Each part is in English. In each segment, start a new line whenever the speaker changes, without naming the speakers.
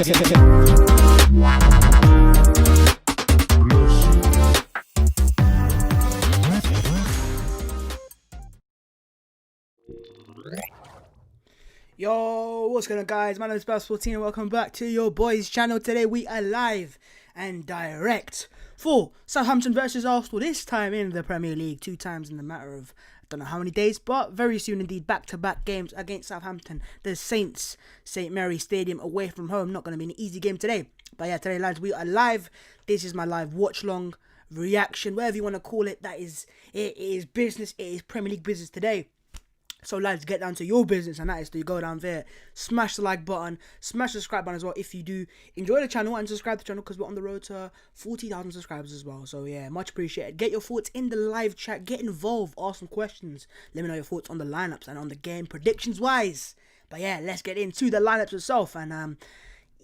Yo, what's going on, guys? My name is Bass14 and welcome back to your boys channel. Today we are live and direct for Southampton versus Arsenal, this time in the Premier League, 2 times in the matter of I don't know how many days, but very soon indeed, back-to-back games against Southampton, the Saints, St. Mary's Stadium, away from home. Not going to be an easy game today, but yeah, today, lads, we are live. This is my live watch-along reaction, whatever you want to call it. It is business, it is Premier League business today. So lads, get down to your business, and that is to go down there, smash the like button, smash the subscribe button as well if you do enjoy the channel, and subscribe to the channel because we're on the road to 40,000 subscribers as well. So yeah, much appreciated. Get your thoughts in the live chat, get involved, ask some questions, let me know your thoughts on the lineups and on the game predictions wise. But yeah, let's get into the lineups itself. And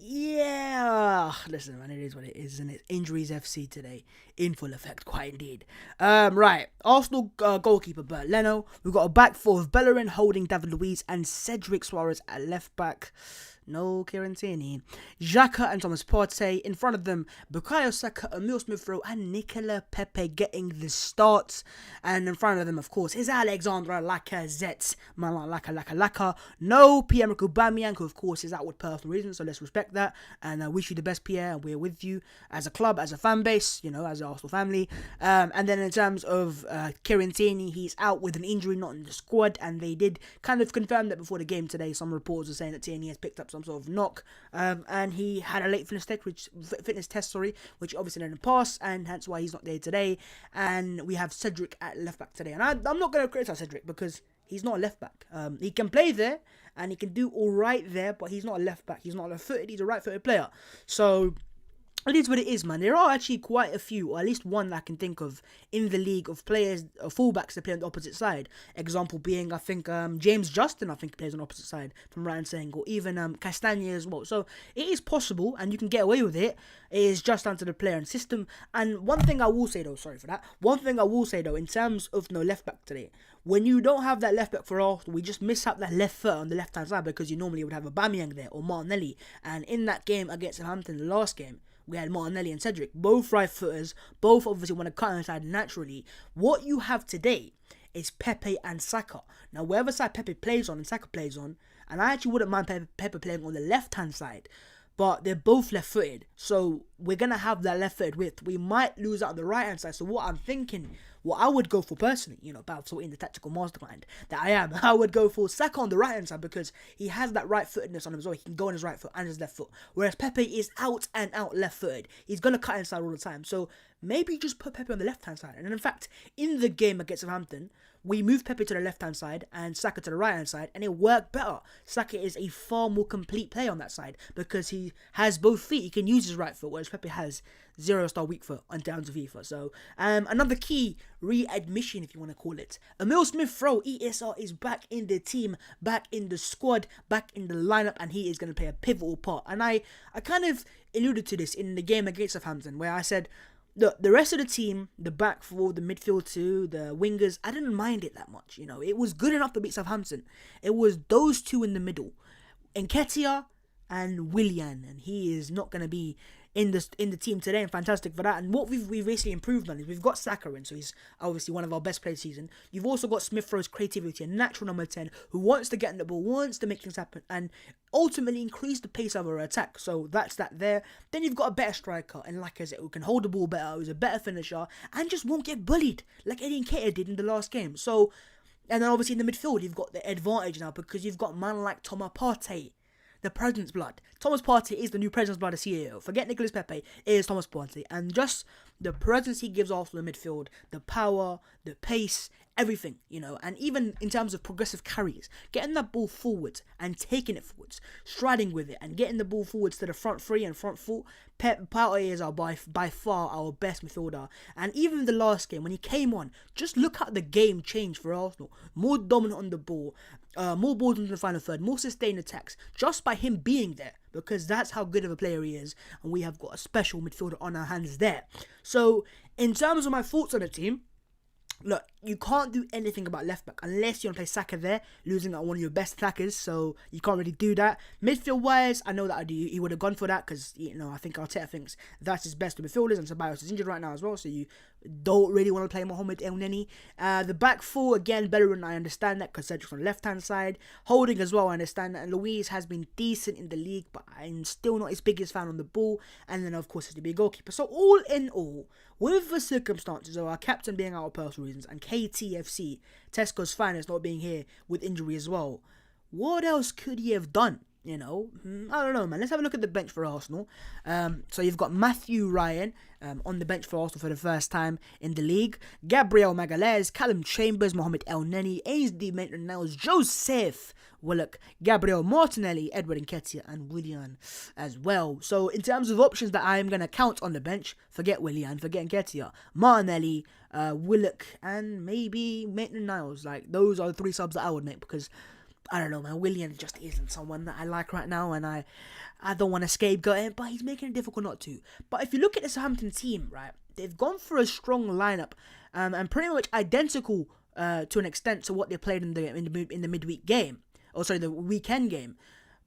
yeah, listen, man, it is what it is, and it's injuries FC today in full effect, quite indeed. Right, Arsenal goalkeeper Bert Leno. We've got a back four of Bellerin, Holding, David Luiz, and Cedric Suarez at left back. No Kieran Tierney. Xhaka and Thomas Partey. In front of them, Bukayo Saka, Emile Smith-Rowe, and Nicola Pepe getting the starts. And in front of them, of course, is Alexandre Lacazette. Laka. No Pierre-Emerick Aubameyang, who of course is out with personal reasons, so let's respect that. And wish you the best, Pierre, and we're with you as a club, as a fan base, you know, as an Arsenal family. And then in terms of Kieran Tierney, he's out with an injury, not in the squad, and they did kind of confirm that before the game today. Some reports are saying that Tierney has picked up some sort of knock, and he had a late fitness test, which obviously didn't pass, and hence why he's not there today. And we have Cedric at left back today, and I'm not going to criticize Cedric because he's not a left back. He can play there and he can do all right there, but he's not a left back. He's not left-footed. He's a right-footed player. So it is what it is, man. There are actually quite a few, or at least one that I can think of in the league of players, fullbacks that play on the opposite side. Example being, I think, James Justin, I think, plays on the opposite side, from right and saying, or even Castagne as well. So it is possible, and you can get away with it. It is just down to the player and system. And one thing I will say, though, in terms of left back today, when you don't have that left back for Arsenal, we just miss out that left foot on the left hand side because you normally would have Aubameyang there or Martinelli. And in that game against Southampton, the last game, we had Martinelli and Cedric, both right footers, both obviously want to cut inside naturally. What you have today is Pepe and Saka. Now, wherever side Pepe plays on and Saka plays on, and I actually wouldn't mind Pepe playing on the left hand side, but they're both left footed, so we're gonna have that left footed width. We might lose out the right hand side. So what I'm thinking, what I would go for personally, about sort in the tactical mastermind that I am, I would go for Saka on the right hand side because he has that right footedness on him as well. He can go on his right foot and his left foot, whereas Pepe is out and out left footed. He's gonna cut inside all the time. So maybe just put Pepe on the left hand side. And in fact, in the game against Southampton, we moved Pepe to the left-hand side and Saka to the right-hand side, and it worked better. Saka is a far more complete player on that side because he has both feet. He can use his right foot, whereas Pepe has 0-star weak foot on down to FIFA. So, another key readmission, if you want to call it. Emile Smith-Rowe, ESR, is back in the team, back in the squad, back in the lineup, and he is going to play a pivotal part. And I kind of alluded to this in the game against Southampton, where I said, look, the rest of the team, the back four, the midfield two, the wingers, I didn't mind it that much. It was good enough to beat Southampton. It was those two in the middle, Nketiah and Willian, and he is not going to be in the team today, and fantastic for that. And what we've basically improved on is we've got Saka in, so he's obviously one of our best players this season. You've also got Smith-Rowe's creativity, a natural number 10 who wants to get in the ball, wants to make things happen, and ultimately increase the pace of our attack. So that's that there. Then you've got a better striker, and like I said, who can hold the ball better, who's a better finisher, and just won't get bullied like Eddie Nketiah did in the last game. So, and then obviously in the midfield, you've got the advantage now because you've got a man like Thomas Partey, the President's blood. Thomas Partey is the new President's blood of CEO. Forget Nicolas Pepe, it is Thomas Partey. And just the presence he gives Arsenal in midfield, the power, the pace, everything, and even in terms of progressive carries, getting that ball forwards and taking it forwards, striding with it and getting the ball forwards to the front three and front four. Partey is by far our best midfielder. And even the last game, when he came on, just look at the game change for Arsenal. More dominant on the ball, more balls into the final third, more sustained attacks, just by him being there, because that's how good of a player he is, and we have got a special midfielder on our hands there. So, in terms of my thoughts on the team, look, you can't do anything about left back unless you want to play Saka there, losing out one of your best attackers, so you can't really do that. Midfield wise, I know that he would have gone for that because, I think Arteta thinks that's his best midfielders, and Ceballos is injured right now as well, so you don't really want to play Mohamed El Neni. The back four, again, Bellerin, I understand that because Cedric's on the left hand side. Holding as well, I understand that, and Luiz has been decent in the league, but I'm still not his biggest fan on the ball, and then of course has to be a goalkeeper. So all in all, with the circumstances of our captain being out of personal reasons and KTFC, Tesco's finest, not being here with injury as well, what else could he have done? I don't know, man. Let's have a look at the bench for Arsenal. So you've got Matthew Ryan on the bench for Arsenal for the first time in the league. Gabriel Magalhaes, Callum Chambers, Mohamed El Neni, Ainsley Maitland-Niles, Joseph Willock, Gabriel Martinelli, Edward Nketiah, and Willian as well. So in terms of options that I am going to count on the bench, forget Willian, forget Nketiah, Martinelli, Willock, and maybe Maitland-Niles. Like, those are the 3 subs that I would make because I don't know, man. Willian just isn't someone that I like right now, and I don't want to scapegoat him, but he's making it difficult not to. But if you look at the Southampton team, right, they've gone for a strong lineup, and pretty much identical to an extent to what they played in the midweek game, the weekend game.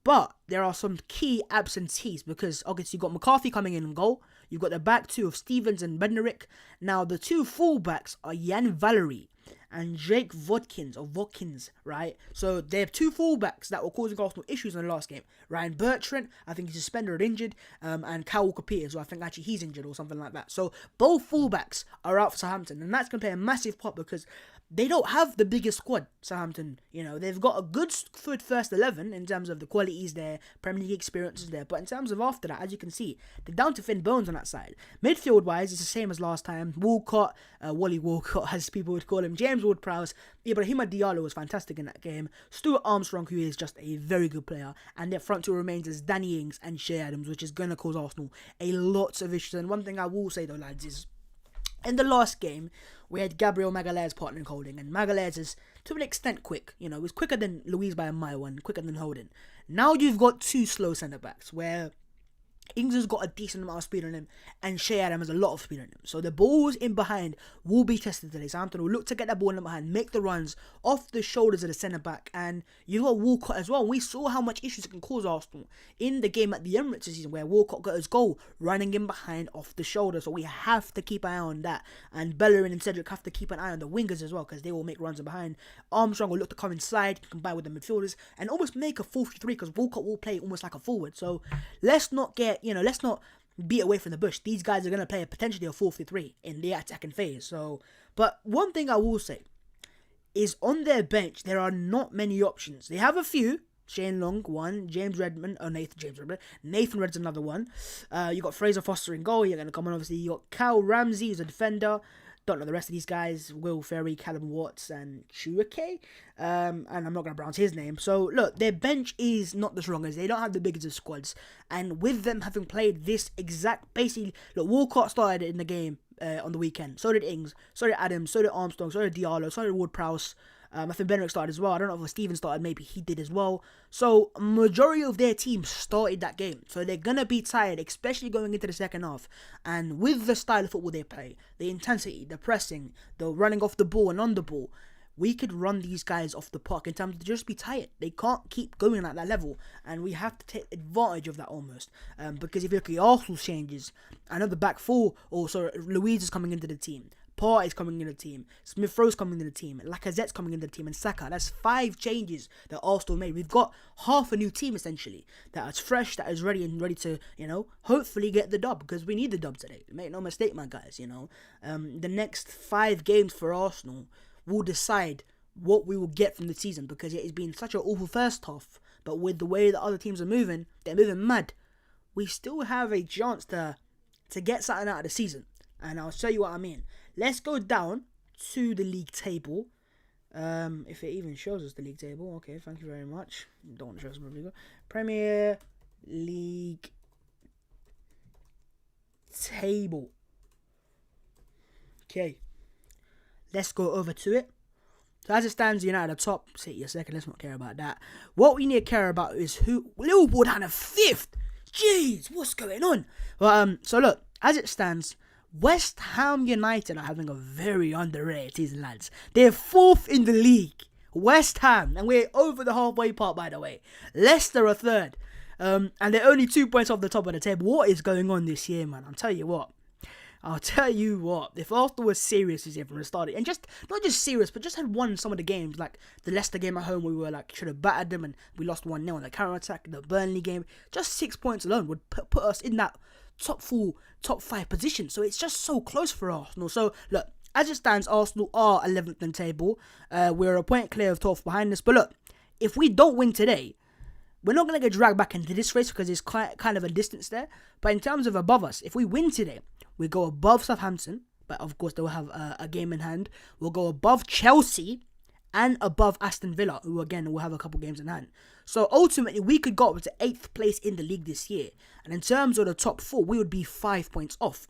But there are some key absentees because obviously you've got McCarthy coming in goal. You've got the back two of Stevens and Bednarek. Now the 2 fullbacks are Jan Valery and Jake Watkins, right? So they have 2 fullbacks that were causing Arsenal issues in the last game. Ryan Bertrand, I think he's suspended or injured, and Kyle Walker-Peters, so I think actually he's injured or something like that. So both fullbacks are out for Southampton, and that's going to play a massive part because they don't have the biggest squad, Southampton. They've got a good first 11 in terms of the qualities there, Premier League experiences there. But in terms of after that, as you can see, they're down to thin bones on that side. Midfield-wise, it's the same as last time. Walcott, Wally Walcott, as people would call him, James Ward-Prowse, Ibrahima Diallo was fantastic in that game. Stuart Armstrong, who is just a very good player. And their front two remains as Danny Ings and Shea Adams, which is going to cause Arsenal a lot of issues. And one thing I will say, though, lads, is in the last game, we had Gabriel Magalhaes partnering Holding, and Magalhaes is, to an extent, quick. He's quicker than Luiz by a mile and quicker than Holding. Now you've got 2 slow centre-backs, where Ings has got a decent amount of speed on him, and Shea Adams has a lot of speed on him. So the balls in behind will be tested today. Southampton will look to get that ball in behind, make the runs off the shoulders of the centre-back, and you've got Walcott as well. We saw how much issues it can cause Arsenal in the game at the Emirates this season, where Walcott got his goal running in behind off the shoulder. So we have to keep an eye on that, and Bellerin and Cedric have to keep an eye on the wingers as well, because they will make runs in behind. Armstrong will look to come inside, combine with the midfielders, and almost make a 4-3, because Walcott will play almost like a forward. So let's not beat away from the bush. These guys are going to play potentially a 4-3 in the attacking phase. So, but one thing I will say is on their bench, there are not many options. They have a few. Shane Long, one. Nathan Red's another one. You got Fraser Foster in goal. You're going to come on, obviously. You got Cal Ramsey, who's a defender. Don't know the rest of these guys. Will Ferry, Callum Watts, and Chuake. And I'm not going to pronounce his name. So, look, their bench is not the strongest. They don't have the biggest of squads. And with them having played this basically, look, Walcott started in the game on the weekend. So did Ings. So did Adams. So did Armstrong. So did Diallo. So did Ward-Prowse. I think Benrick started as well. I don't know if Steven started. Maybe he did as well. So, majority of their team started that game. So, they're going to be tired, especially going into the second half. And with the style of football they play, the intensity, the pressing, the running off the ball and on the ball, we could run these guys off the park in terms of just be tired. They can't keep going at that level. And we have to take advantage of that almost. Because if you look at Arsenal's changes, I know the back four, Luiz is coming into the team. Parr is coming in the team. Smith-Rowe's coming in the team. Lacazette's coming in the team. And Saka. That's 5 changes that Arsenal made. We've got half a new team, essentially. That is fresh, that is ready to, hopefully get the dub. Because we need the dub today. Make no mistake, my guys, The next 5 games for Arsenal will decide what we will get from the season. Because it has been such an awful first half. But with the way that other teams are moving, they're moving mad. We still have a chance to get something out of the season. And I'll show you what I mean. Let's go down to the league table. If it even shows us the league table. Okay, thank you very much. Don't want to show us Premier League table. Okay. Let's go over to it. So as it stands, United at the top. City a second. Let's not care about that. What we need to care about is who Liverpool down a 5th. Jeez, what's going on? Well, so look, as it stands, West Ham United are having a very underrated season, lads. They're 4th in the league. West Ham, and we're over the halfway part, by the way. Leicester are 3rd, and they're only 2 points off the top of the table. What is going on this year, man? I'll tell you what. If Arsenal was serious this year from the start, and just not just serious, but just had won some of the games, like the Leicester game at home, we were like should have battered them, and we lost 1-0 on the counter attack. The Burnley game, just 6 points alone would put us in that top 4, top 5 position. So it's just so close for Arsenal. So look, as it stands, Arsenal are 11th in the table. We're a point clear of 12th behind us. But look, if we don't win today, we're not going to get dragged back into this race because there's kind of a distance there. But in terms of above us, if we win today, we go above Southampton. But of course, they'll have a game in hand. We'll go above Chelsea and above Aston Villa, who again will have a couple games in hand. So ultimately, we could go up to 8th place in the league this year. And in terms of the top 4, we would be 5 points off.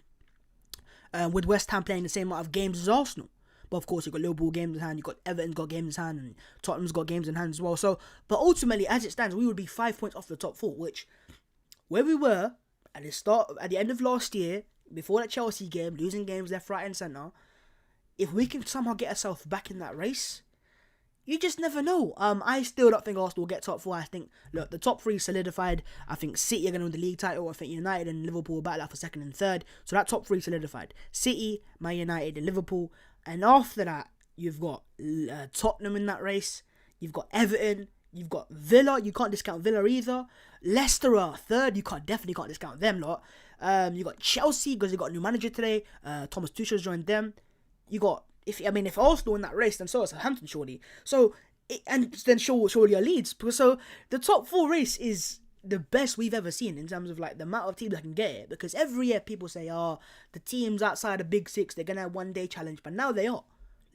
With West Ham playing the same amount of games as Arsenal. But of course, you've got Liverpool games in hand, you've got Everton's got games in hand, and Tottenham's got games in hand as well. So, but ultimately, as it stands, we would be 5 points off the top 4, which, where we were at the end of last year, before that Chelsea game, losing games left, right, and centre, if we can somehow get ourselves back in that race, you just never know. I still don't think Arsenal will get top 4. I think, look, the top 3 solidified. I think City are going to win the league title. I think United and Liverpool will battle out for 2nd and 3rd. So that top 3 solidified. City, Man United, and Liverpool. And after that, you've got Tottenham in that race. You've got Everton. You've got Villa. You can't discount Villa either. Leicester are 3rd. You definitely can't discount them lot. You got Chelsea because they got a new manager today. Thomas Tuchel's joined them. You got if Arsenal in that race, then so is Southampton surely. So then surely are Leeds. So the top 4 race is the best we've ever seen in terms of like the amount of teams that can get it. Because every year people say, the teams outside the big 6, they're gonna have one day challenge, but now they are.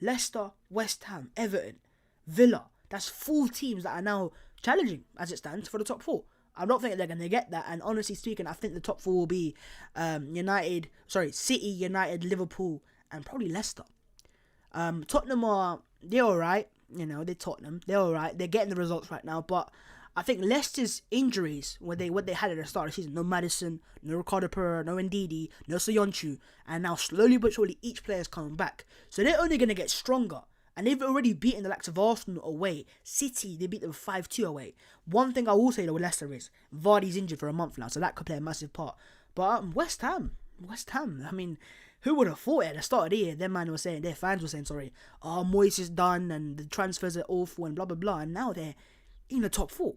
Leicester, West Ham, Everton, Villa. That's 4 teams that are now challenging as it stands for the top 4. I don't think they're going to get that, and honestly speaking, I think the top 4 will be City, United, Liverpool, and probably Leicester. Tottenham they're alright, they're Tottenham, they're alright, they're getting the results right now, but I think Leicester's injuries, what they had at the start of the season, no Maddison, no Ricardo Pereira, no Ndidi, no Soyuncu, and now slowly but surely each player is coming back, so they're only going to get stronger. And they've already beaten the likes of Arsenal away. City, they beat them 5-2 away. One thing I will say though with Leicester is Vardy's injured for a month now, so that could play a massive part. But West Ham, I mean, who would have thought it at the start of the year? Their fans were saying, Moyes is done and the transfers are awful and blah blah blah, and now they're in the top 4.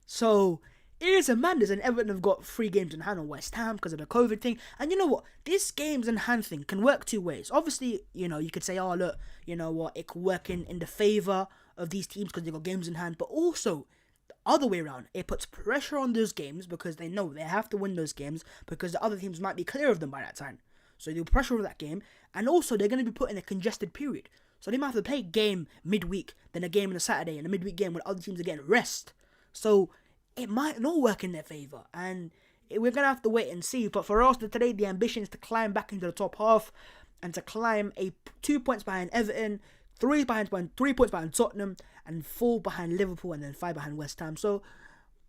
So it is a madness, and Everton have got 3 games in hand on West Ham because of the COVID thing. And you know what? This games in hand thing can work 2 ways. Obviously, you could say, look, you know what? It could work in the favour of these teams because they've got games in hand. But also, the other way around, it puts pressure on those games because they know they have to win those games because the other teams might be clear of them by that time. So they'll pressure over that game. And also, they're going to be put in a congested period. So they might have to play a game midweek, then a game on a Saturday, and a midweek game when other teams are getting rest. So it might not work in their favour, and we're going to have to wait and see. But for us today, the ambition is to climb back into the top half and to climb 2 points behind Everton, 3 points behind Tottenham, and 4 behind Liverpool, and then 5 behind West Ham. So,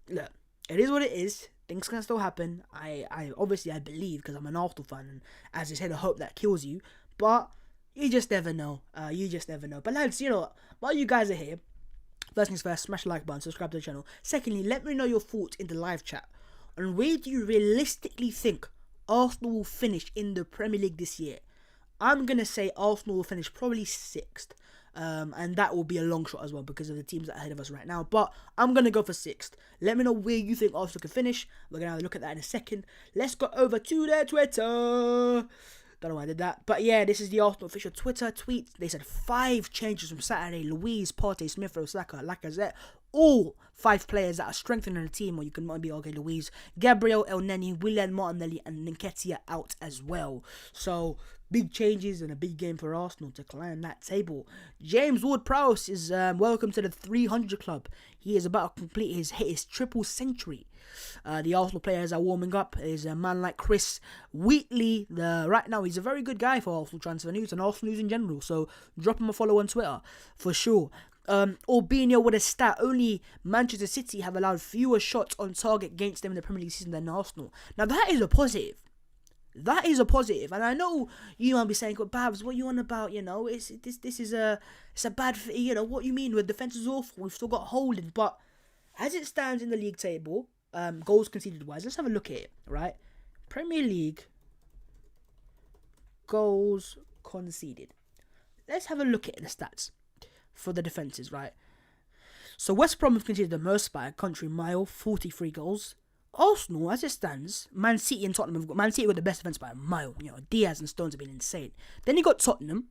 look, it is what it is. Things can still happen. I obviously believe because I'm an Arsenal fan, and as I said, I hope that kills you. But you just never know. But lads, while you guys are here, first things first, smash the like button, subscribe to the channel. Secondly, let me know your thoughts in the live chat. And where do you realistically think Arsenal will finish in the Premier League this year? I'm going to say Arsenal will finish probably 6th. And that will be a long shot as well because of the teams that are ahead of us right now. But I'm going to go for 6th. Let me know where you think Arsenal can finish. We're going to have a look at that in a second. Let's go over to their Twitter. Don't know why I did that. But yeah, this is the Arsenal official Twitter tweet. They said 5 changes from Saturday. Louise, Partey, Smith Rowe, Saka, Lacazette. All 5 players that are strengthening the team. Or you can be, okay, Louise, Gabriel, El Neni, Willian Martinelli, and Nketiah out as well. So, big changes and a big game for Arsenal to climb that table. James Ward-Prowse is welcome to the 300 club. He is about to complete his triple century. The Arsenal players are warming up. There's a man like Chris Wheatley. Right now, he's a very good guy for Arsenal transfer news and Arsenal news in general. So drop him a follow on Twitter for sure. Albino with a stat, only Manchester City have allowed fewer shots on target against them in the Premier League season than Arsenal. Now that is a positive. That is a positive. And I know you might be saying, "But Babs, what you on about? You know, this is a bad. You know what you mean? With defense is awful. We've still got Holding, but as it stands in the league table, goals conceded wise, let's have a look at it. Right, Premier League goals conceded. Let's have a look at the stats for the defenses. Right. So West Brom have conceded the most by a country mile, 43 goals. Arsenal, as it stands, Man City and Tottenham have got Man City with the best defence by a mile. You know, Diaz and Stones have been insane. Then you got Tottenham,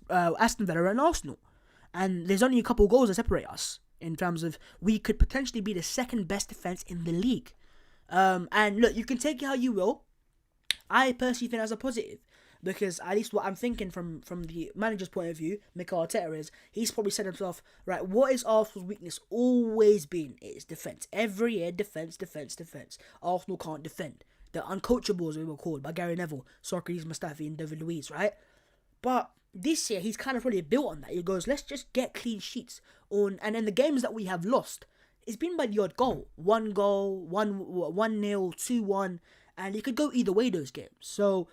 Aston Villa and Arsenal. And there's only a couple of goals that separate us in terms of we could potentially be the second best defence in the league. And look, you can take it how you will. I personally think that's a positive. Because at least what I'm thinking from the manager's point of view, Mikel Arteta, is he's probably said to himself, right, what is Arsenal's weakness always been? It's defence. Every year, defence. Arsenal can't defend. They're uncoachable, as we were called, by Gary Neville, Socrates, Mustafi and David Luiz, right? But this year, he's kind of really built on that. He goes, let's just get clean sheets. And then the games that we have lost, it's been by the odd goal. 1-0, 2-1, and it could go either way, those games. So,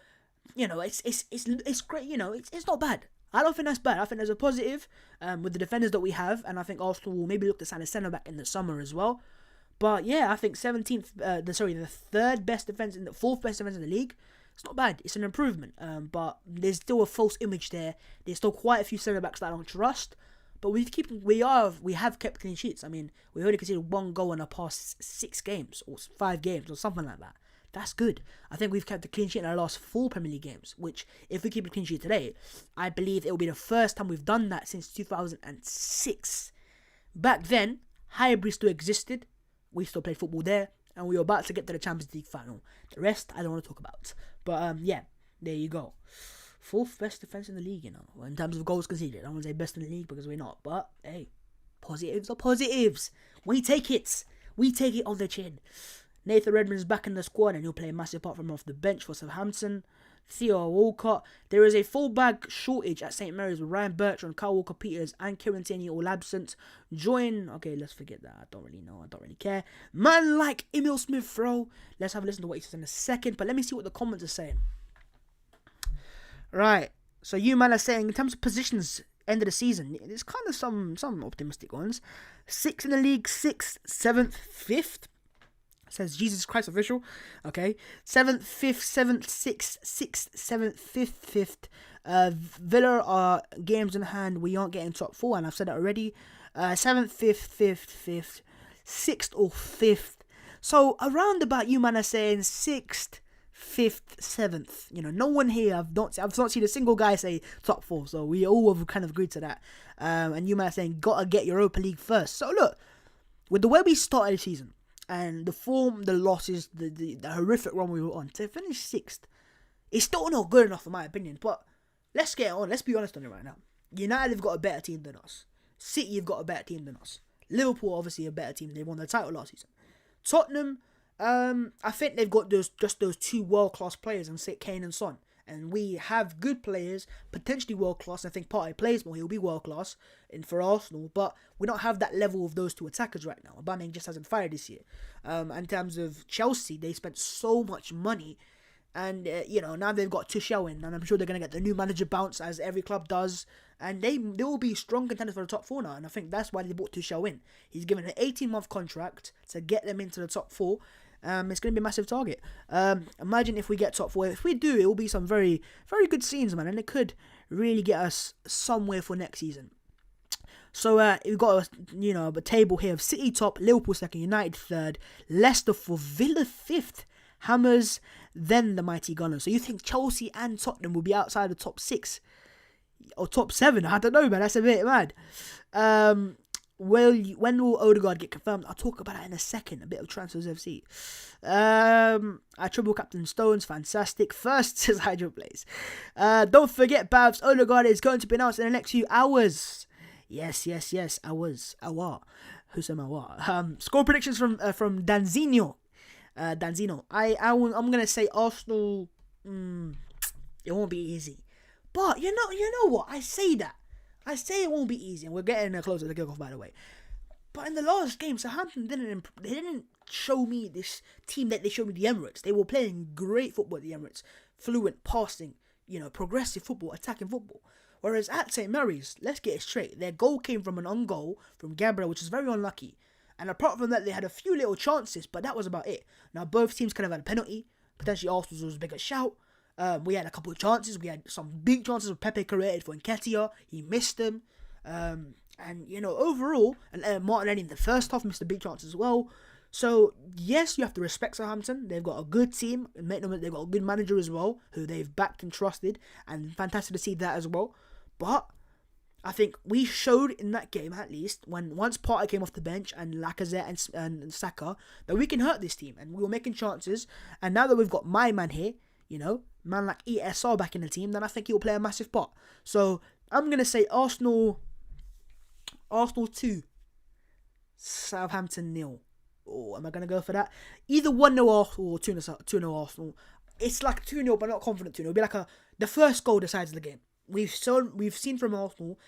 you know, it's great. You know, it's not bad. I don't think that's bad. I think there's a positive with the defenders that we have, and I think Arsenal will maybe look to sign a centre back in the summer as well. But yeah, I think the third best defense in the fourth best defense in the league. It's not bad. It's an improvement. But there's still a false image there. There's still quite a few centre backs that I don't trust. But we have kept clean sheets. I mean, we only conceded 1 goal in our past 6 games or 5 games or something like that. That's good. I think we've kept the clean sheet in our last 4 Premier League games, which, if we keep a clean sheet today, I believe it will be the first time we've done that since 2006. Back then, Highbury still existed. We still played football there, and we were about to get to the Champions League final. The rest, I don't want to talk about. But, yeah, there you go. 4th best defence in the league, you know, in terms of goals conceded. I don't want to say best in the league because we're not. But, hey, positives are positives. We take it. We take it on the chin. Nathan Redmond's back in the squad and he'll play a massive part from off the bench for Southampton. Theo Walcott. There is a fullback shortage at St. Mary's with Ryan Bertrand, Kyle Walker-Peters and Kieran Tierney all absent. Okay, let's forget that. I don't really know. I don't really care. Man like Emil Smith-Rowe. Let's have a listen to what he says in a second. But let me see what the comments are saying. Right. So you man are saying in terms of positions end of the season, there's kind of some optimistic ones. 6th in the league, 6th, 7th, 5th. Says Jesus Christ official. Okay. 7th, 5th, 7th, 6th, 6th, 7th, 5th, 5th. Villa are games in hand. We aren't getting top 4, and I've said that already. 7th, 5th, 5th, 5th, 6th or 5th. So around about you man are saying 6th, 5th, 7th. You know, no one here, I've not seen a single guy say top 4. So we all have kind of agreed to that. And you man are saying gotta get Europa League first. So look, with the way we started the season, and the form, the losses, the horrific run we were on, to finish 6th, it's still not good enough in my opinion. But let's get on. Let's be honest on it right now. United have got a better team than us. City have got a better team than us. Liverpool obviously a better team. They won the title last season. Tottenham, I think they've got those 2 world-class players in Kane and Son. And we have good players, potentially world-class. I think Partey plays more, he'll be world-class for Arsenal. But we don't have that level of those 2 attackers right now. Aubameyang just hasn't fired this year. In terms of Chelsea, they spent so much money. And, now they've got Tuchel in. And I'm sure they're going to get the new manager bounce, as every club does. And they will be strong contenders for the top 4 now. And I think that's why they brought Tuchel in. He's given an 18-month contract to get them into the top 4. It's going to be a massive target. Imagine if we get top 4. If we do, it will be some very, very good scenes, man. And it could really get us somewhere for next season. So we've got a table here of City top, Liverpool 2nd, United 3rd, Leicester 4th, Villa 5th, Hammers, then the mighty Gunners. So you think Chelsea and Tottenham will be outside the top 6 or top 7? I don't know, man. That's a bit mad. When will Odegaard get confirmed? I'll talk about that in a second. A bit of transfers FC. Our triple captain Stones, fantastic. First says Hydro Blaze. Don't forget, Babs, Odegaard is going to be announced in the next few hours. Yes. Hour. Who said hour? Score predictions from Danzino. I'm gonna say Arsenal. It won't be easy. But you know what? I say that. I say it won't be easy, and we're getting closer to the kickoff, by the way. But in the last game, Southampton didn't show me this team that they showed me the Emirates. They were playing great football at the Emirates, fluent passing, progressive football, attacking football. Whereas at St Mary's, let's get it straight, their goal came from an on goal from Gabriel, which is very unlucky. And apart from that, they had a few little chances, but that was about it. Now both teams could have had a penalty. Potentially Arsenal's was a bigger shout. We had a couple of chances. We had some big chances with Pepe created for Nketiah. He missed them. Overall, and Martinelli in the first half missed a big chance as well. So, yes, you have to respect Southampton. They've got a good team. They've got a good manager as well, who they've backed and trusted. And fantastic to see that as well. But I think we showed in that game, at least, once Partey came off the bench and Lacazette and Saka, that we can hurt this team. And we were making chances. And now that we've got my man here, man like ESR back in the team, then I think he'll play a massive part. So, I'm going to say Arsenal 2, Southampton 0. Oh, am I going to go for that? Either 1-0 Arsenal or 2-0 Arsenal. It's like 2-0, but not confident 2-0. It'll be like the first goal decides the game. We've seen from Arsenal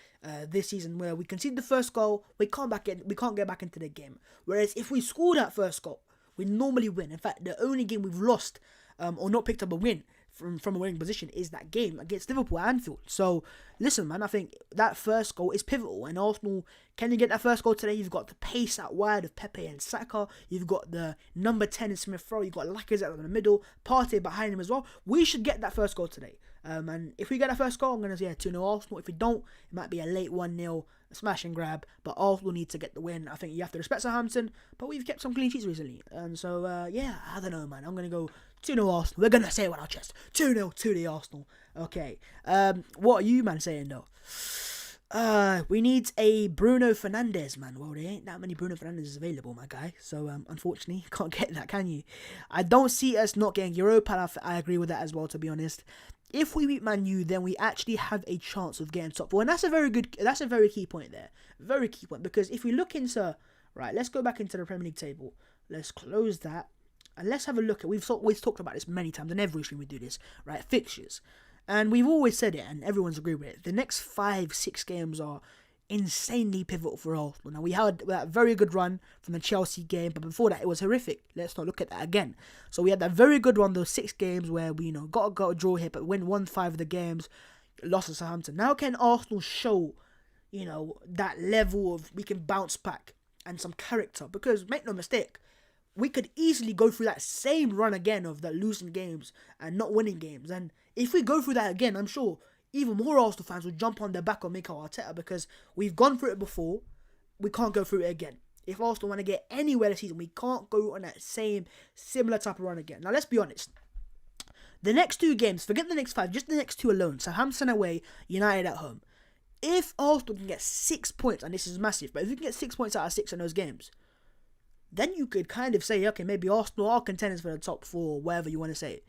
this season where we concede the first goal, we can't get back into the game. Whereas if we score that first goal, we normally win. In fact, the only game we've lost or not picked up a win from a winning position is that game against Liverpool at Anfield. So, listen, man, I think that first goal is pivotal. And Arsenal, can you get that first goal today? You've got the pace out wide of Pepe and Saka. You've got the number 10 in Smith-Rowe. You've got Lacazette in the middle. Partey behind him as well. We should get that first goal today. And if we get that first goal, I'm going to say 2-0 Arsenal. If we don't, it might be a late 1-0 smash and grab. But Arsenal need to get the win. I think you have to respect Southampton. But we've kept some clean sheets recently. And so, I don't know, man. I'm going to go 2-0 Arsenal. We're going to say it with our chest. 2-0 to the Arsenal. Okay. What are you, man, saying, though? We need a Bruno Fernandes, man. Well, there ain't that many Bruno Fernandes available, my guy. So, unfortunately, can't get that, can you? I don't see us not getting Europa. I agree with that as well, to be honest. If we beat Man U, then we actually have a chance of getting top 4. And that's a very key point there. Very key point. Because if we look into... Right, let's go back into the Premier League table. Let's close that. And let's have a look at... We've always talked about this many times. And every stream we do this. Right, fixtures. And we've always said it. And everyone's agreed with it. The next 5-6 games are insanely pivotal for Arsenal. Now, we had that very good run from the Chelsea game, but before that, it was horrific. Let's not look at that again. So we had that very good run, those 6 games where we, got a draw here, but won 5 of the games, lost to Southampton. Now can Arsenal show, that level of we can bounce back and some character? Because, make no mistake, we could easily go through that same run again of the losing games and not winning games. And if we go through that again, I'm sure even more Arsenal fans will jump on their back on Mikel Arteta, because we've gone through it before. We can't go through it again. If Arsenal want to get anywhere this season, we can't go on that similar type of run again. Now, let's be honest. The next 2 games, forget the next 5, just the next 2 alone. Southampton away, United at home. If Arsenal can get 6 points, and this is massive, but if you can get 6 points out of 6 in those games, then you could kind of say, okay, maybe Arsenal are contenders for the top 4, whatever you want to say.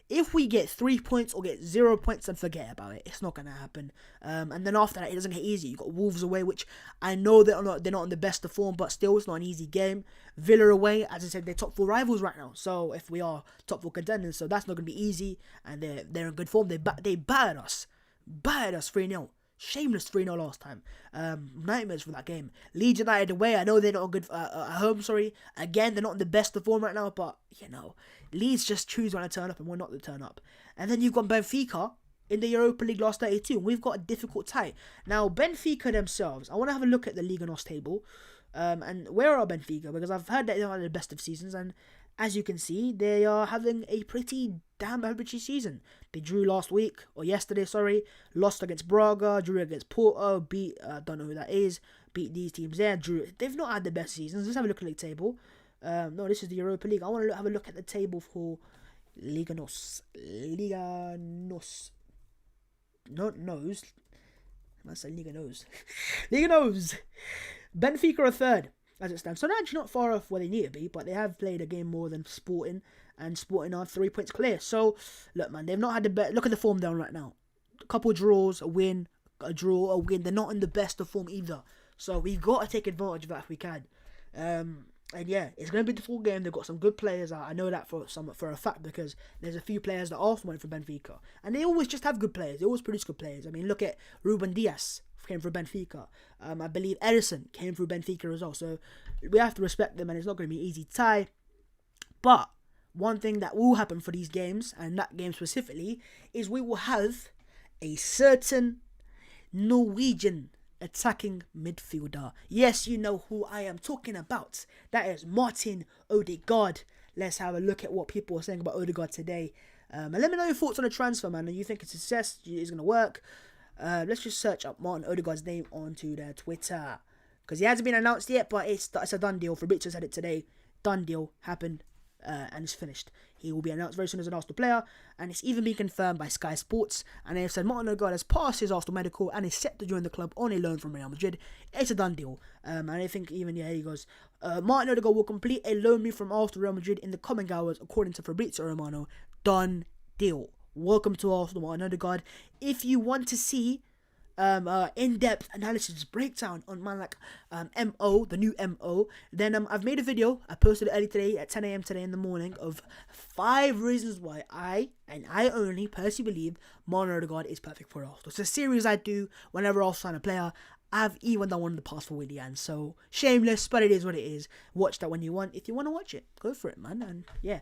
If we get 3 points or get 0 points, then forget about it. It's not going to happen. And then after that, it doesn't get easy. You've got Wolves away, which I know they're not in the best of form, but still, it's not an easy game. Villa away, as I said, they're top 4 rivals right now. So if we are top 4 contenders, so that's not going to be easy. And they're in good form. They battered us. Battered us 3-0. Shameless 3-0 last time. Nightmares for that game. Leeds United away. I know they're not good at home, sorry. Again, they're not in the best of form right now, but, Leeds just choose when to turn up and when not to turn up. And then you've got Benfica in the Europa League last 32. And we've got a difficult tie. Now, Benfica themselves, I want to have a look at the Liga NOS table. And where are Benfica? Because I've heard that they're not the best of seasons. And as you can see, they are having a pretty damn average season. They drew yesterday, lost against Braga, drew against Porto, beat, don't know who that is, beat these teams there, drew. They've not had the best seasons. Let's have a look at the table. No, this is the Europa League. I want to have a look at the table for Liga NOS. Liga NOS. Not nose. I say Liga NOS. Liga NOS. Benfica are 3rd. As it stands. So they're actually not far off where they need to be, but they have played a game more than Sporting, and Sporting are 3 points clear. So, look, man, they've not had the best. Look at the form down right now. A couple of draws, a win, a draw, a win. They're not in the best of form either. So we've got to take advantage of that if we can. And yeah, it's going to be a difficult game. They've got some good players. I know that for a fact, because there's a few players that Arsenal went for Benfica. And they always just have good players. They always produce good players. I mean, look at Ruben Dias. came through Benfica. I believe Edison came through Benfica as well. So we have to respect them, and it's not going to be an easy tie. But one thing that will happen for these games, and that game specifically, is we will have a certain Norwegian attacking midfielder. Yes, you know who I am talking about. That is Martin Odegaard. Let's have a look at what people are saying about Odegaard today. And let me know your thoughts on the transfer, man. Do you think it's a success? Is going to work? Let's just search up Martin Odegaard's name onto their Twitter, because he hasn't been announced yet, but it's a done deal. Fabrizio said it today. Done deal, happened, and it's finished. He will be announced very soon as an Arsenal player, and it's even been confirmed by Sky Sports. And they've said Martin Odegaard has passed his Arsenal medical and is set to join the club on a loan from Real Madrid. It's a done deal. And I think even, he goes, Martin Odegaard will complete a loan move from Arsenal to Real Madrid in the coming hours, according to Fabrizio Romano. Done deal. Welcome to Arsenal, Martin Odegaard. If you want to see in-depth analysis breakdown on man like MO, the new MO, then I've made a video. I posted it early today at 10 a.m. today in the morning of 5 reasons why I only personally believe Martin Odegaard is perfect for Arsenal. It's a series I do whenever I'll sign a player. I've even done one in the past for Willian, so shameless, but it is what it is. Watch that when you want. If you want to watch it, go for it, man. And yeah,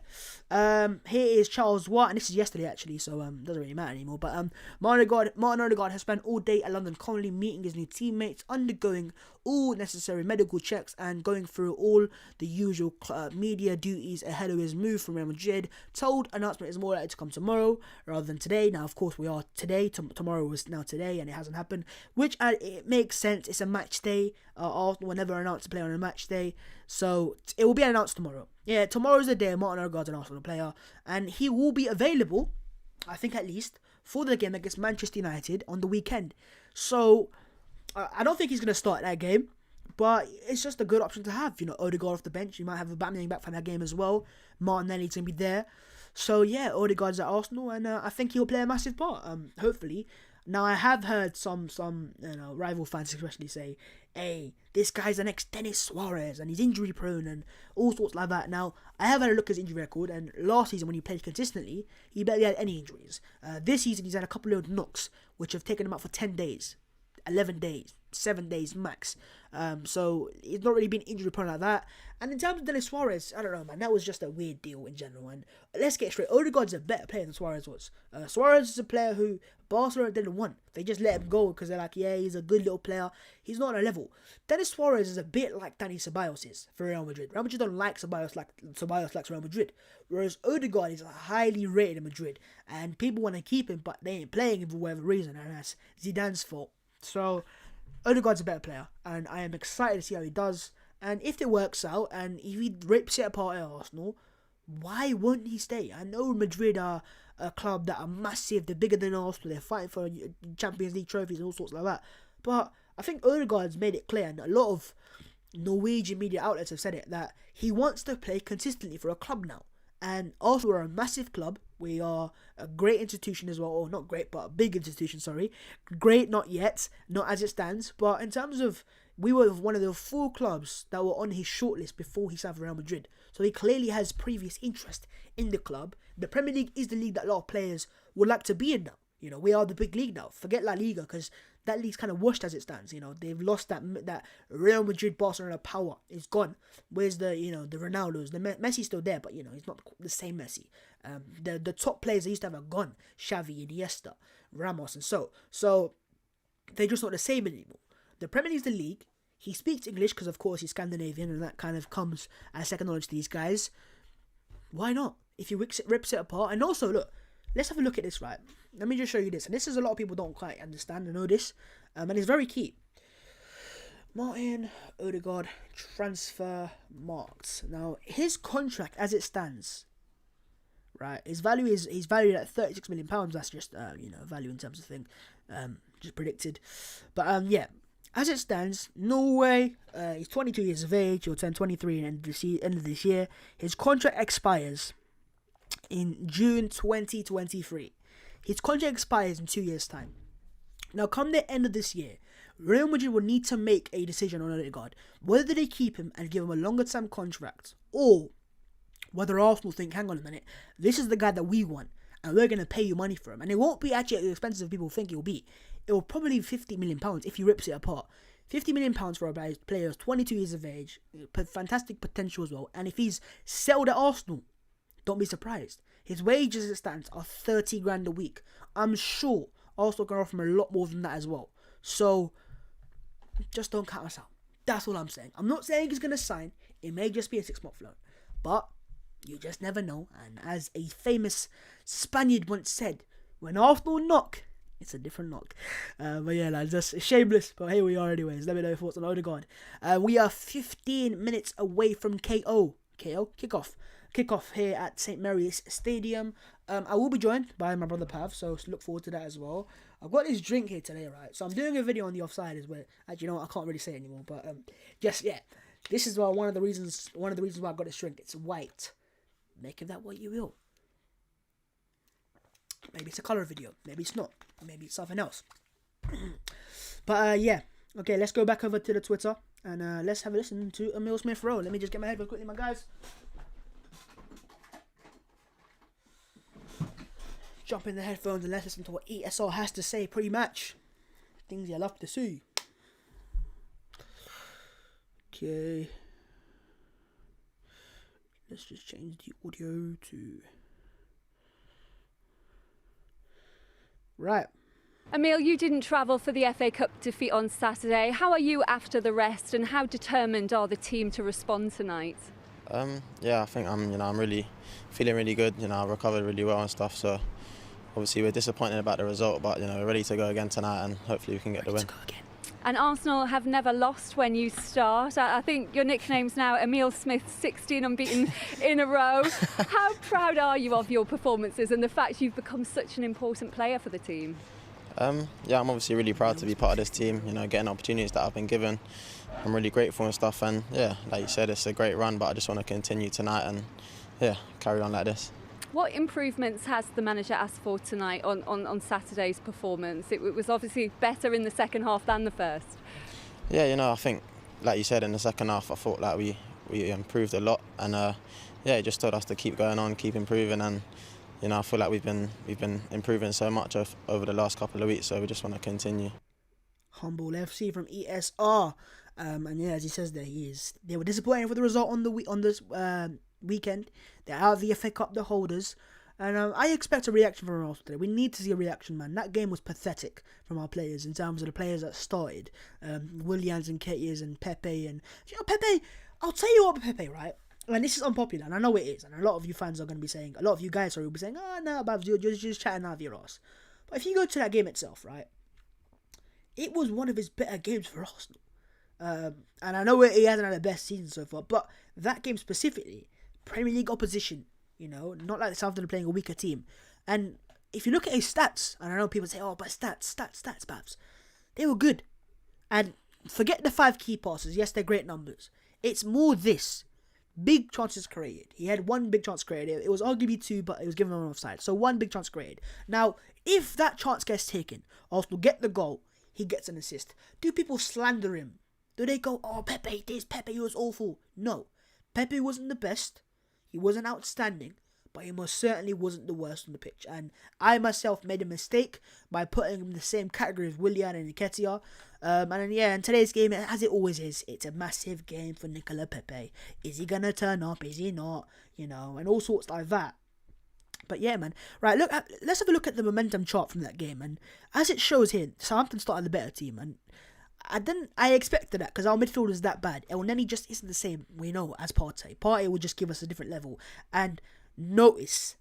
here is Charles Watt, and this is yesterday actually, so doesn't really matter anymore. But Martin Odegaard has spent all day at London currently meeting his new teammates, undergoing all necessary medical checks, and going through all the usual media duties ahead of his move from Real Madrid. Told announcement is more likely to come tomorrow rather than today. Now, of course, we are today. Tomorrow was now today, and it hasn't happened, which it makes sense. It's a match day. Arsenal will never announce a player on a match day, so it will be announced tomorrow. Yeah, tomorrow's the day Martin Odegaard's an Arsenal player, and he will be available, I think at least, for the game against Manchester United on the weekend. So I don't think he's going to start that game, but it's just a good option to have. Odegaard off the bench. You might have a Batman back from that game as well. Martinelli's going to be there. So yeah, Odegaard's at Arsenal, and I think he'll play a massive part, hopefully. Now, I have heard some rival fans especially say, hey, this guy's the next Denis Suarez, and he's injury prone, and all sorts like that. Now, I have had a look at his injury record, and last season when he played consistently, he barely had any injuries. This season, he's had a couple of knocks, which have taken him out for 10 days, 11 days, 7 days max. So he's not really been injury prone like that. And in terms of Denis Suarez, I don't know, man, that was just a weird deal in general. And let's get straight, Odegaard's a better player than Suarez was. Suarez is a player who Barcelona didn't want. They just let him go because they're like, yeah, he's a good little player. He's not on a level. Denis Suarez is a bit like Dani Ceballos is for Real Madrid. Real Madrid don't like Ceballos like Ceballos likes Real Madrid. Whereas Odegaard is highly rated in Madrid. And people want to keep him, but they ain't playing him for whatever reason. And that's Zidane's fault. So Odegaard's a better player, and I am excited to see how he does. And if it works out, and if he rips it apart at Arsenal, why won't he stay? I know Madrid are a club that are massive, they're bigger than Arsenal, they're fighting for Champions League trophies and all sorts like that. But I think Odegaard's made it clear, and a lot of Norwegian media outlets have said it, that he wants to play consistently for a club now. And Arsenal are a massive club. We are a great institution as well, or not great, but a big institution, sorry. Great, not yet, not as it stands. But in terms of, we were one of the 4 clubs that were on his shortlist before he signed for Real Madrid. So he clearly has previous interest in the club. The Premier League is the league that a lot of players would like to be in now. We are the big league now. Forget La Liga, because that league's kind of washed as it stands. They've lost that Real Madrid Barcelona power. It's gone. Where's the the Ronaldos? The Messi's still there, but he's not the same Messi. The top players they used to have are gone. Xavi, Iniesta, Ramos, and so they're just not the same anymore. The Premier League's the league. He speaks English because of course he's Scandinavian, and that kind of comes as second knowledge to these guys. Why not? If he rips it apart, and also look. Let's have a look at this, right? Let me just show you this. And this is a lot of people don't quite understand and know this. And it's very key. Martin Odegaard transfer marked. Now, his contract as it stands, right? He's valued at £36 million. That's just, value in terms of thing. Just predicted. But, yeah. As it stands, Norway, he's 22 years of age. He'll turn 23 at the end of this year. His contract expires in June 2023. His contract expires in 2 years' time. Now, come the end of this year, Real Madrid will need to make a decision on Odegaard, whether they keep him and give him a longer-term contract, or whether Arsenal think, hang on a minute, this is the guy that we want, and we're going to pay you money for him. And it won't be actually as expensive as people think it will be. it will probably be £50 million if he rips it apart. £50 million for a player who's 22 years of age, fantastic potential as well. And if he's settled at Arsenal, don't be surprised. His wages as it stands are 30 grand a week. I'm sure Arsenal can offer him a lot more than that as well. So, just don't count us out. That's all I'm saying. I'm not saying he's going to sign. It may just be a 6-month loan. But you just never know. And as a famous Spaniard once said, when Arsenal knock, it's a different knock. But yeah, lads, that's shameless. But here we are anyways. Let me know your thoughts on Odegaard. We are 15 minutes away from kickoff here at St. Mary's Stadium. I will be joined by my brother Pav, so look forward to that as well. I've got this drink here today, right? So I'm doing a video on the offside as well. Actually, you know what? I can't really say it anymore. But this is one of the reasons why I got this drink. It's white. Make of that what you will. Maybe it's a colour video. Maybe it's not. Maybe it's something else. But yeah. Okay, let's go back over to the Twitter. And let's have a listen to Emil Smith-Rowe. Let me just get my headphones quickly, my guys. Jump in the headphones and let's listen to what ESR has to say pre-match. Things you love to see. Okay. Let's just change the audio to... Right.
Emil, you didn't travel for the FA Cup defeat on Saturday. How are you after the rest, and how determined are the team to respond tonight?
Yeah, I think I'm really feeling really good. I recovered really well and stuff. So obviously we're disappointed about the result, but we're ready to go again tonight, and hopefully we can get the win.
And Arsenal have never lost when you start. I think your nickname's now Emil Smith, 16 unbeaten in a row. How proud are you of your performances and the fact you've become such an important player for the team?
Yeah, I'm obviously really proud to be part of this team, getting opportunities that I've been given. I'm really grateful and stuff, and yeah, like you said, it's a great run, but I just want to continue tonight and yeah, carry on like this.
What improvements has the manager asked for tonight on Saturday's performance? It was obviously better in the second half than the first.
Yeah, I think, like you said, in the second half, I thought like we improved a lot, and yeah, it just told us to keep going on, keep improving, and I feel like we've been improving so much over the last couple of weeks, so we just want to continue.
Humble FC from ESR, and yeah, as he says there, they were disappointed with the result on this weekend. They're out of the FA Cup, the holders, and I expect a reaction from us today. We need to see a reaction, man. That game was pathetic from our players in terms of the players that started, Williams and Ketias and Pepe, and Pepe. I'll tell you what, Pepe, right? And this is unpopular, and I know it is, and a lot of you fans are going to be saying, a lot of you guys will be saying, oh no, Babs, you're just chatting out of your ass. But if you go to that game itself, right, it was one of his better games for Arsenal. And I know he hasn't had the best season so far, but that game specifically, Premier League opposition, not like Southampton playing a weaker team. And if you look at his stats, and I know people say, oh, but stats, Babs, they were good. And forget the 5 key passes, yes, they're great numbers. It's more this. Big chances created. He had 1 big chance created. It was arguably 2, but it was given on offside. So 1 big chance created. Now, if that chance gets taken, Arsenal get the goal, he gets an assist. Do people slander him? Do they go, oh, Pepe he was awful? No. Pepe wasn't the best. He wasn't outstanding. But he most certainly wasn't the worst on the pitch. And I myself made a mistake by putting him in the same category as Willian and Nketiah. And then, in today's game, as it always is, it's a massive game for Nicola Pepe. Is he going to turn up? Is he not? And all sorts like that. But yeah, man. Right, let's have a look at the momentum chart from that game. And as it shows here, Southampton started the better team. And I expected that because our midfield is that bad. El Neni just isn't the same, we know, as Partey. Partey will just give us a different level. And notice,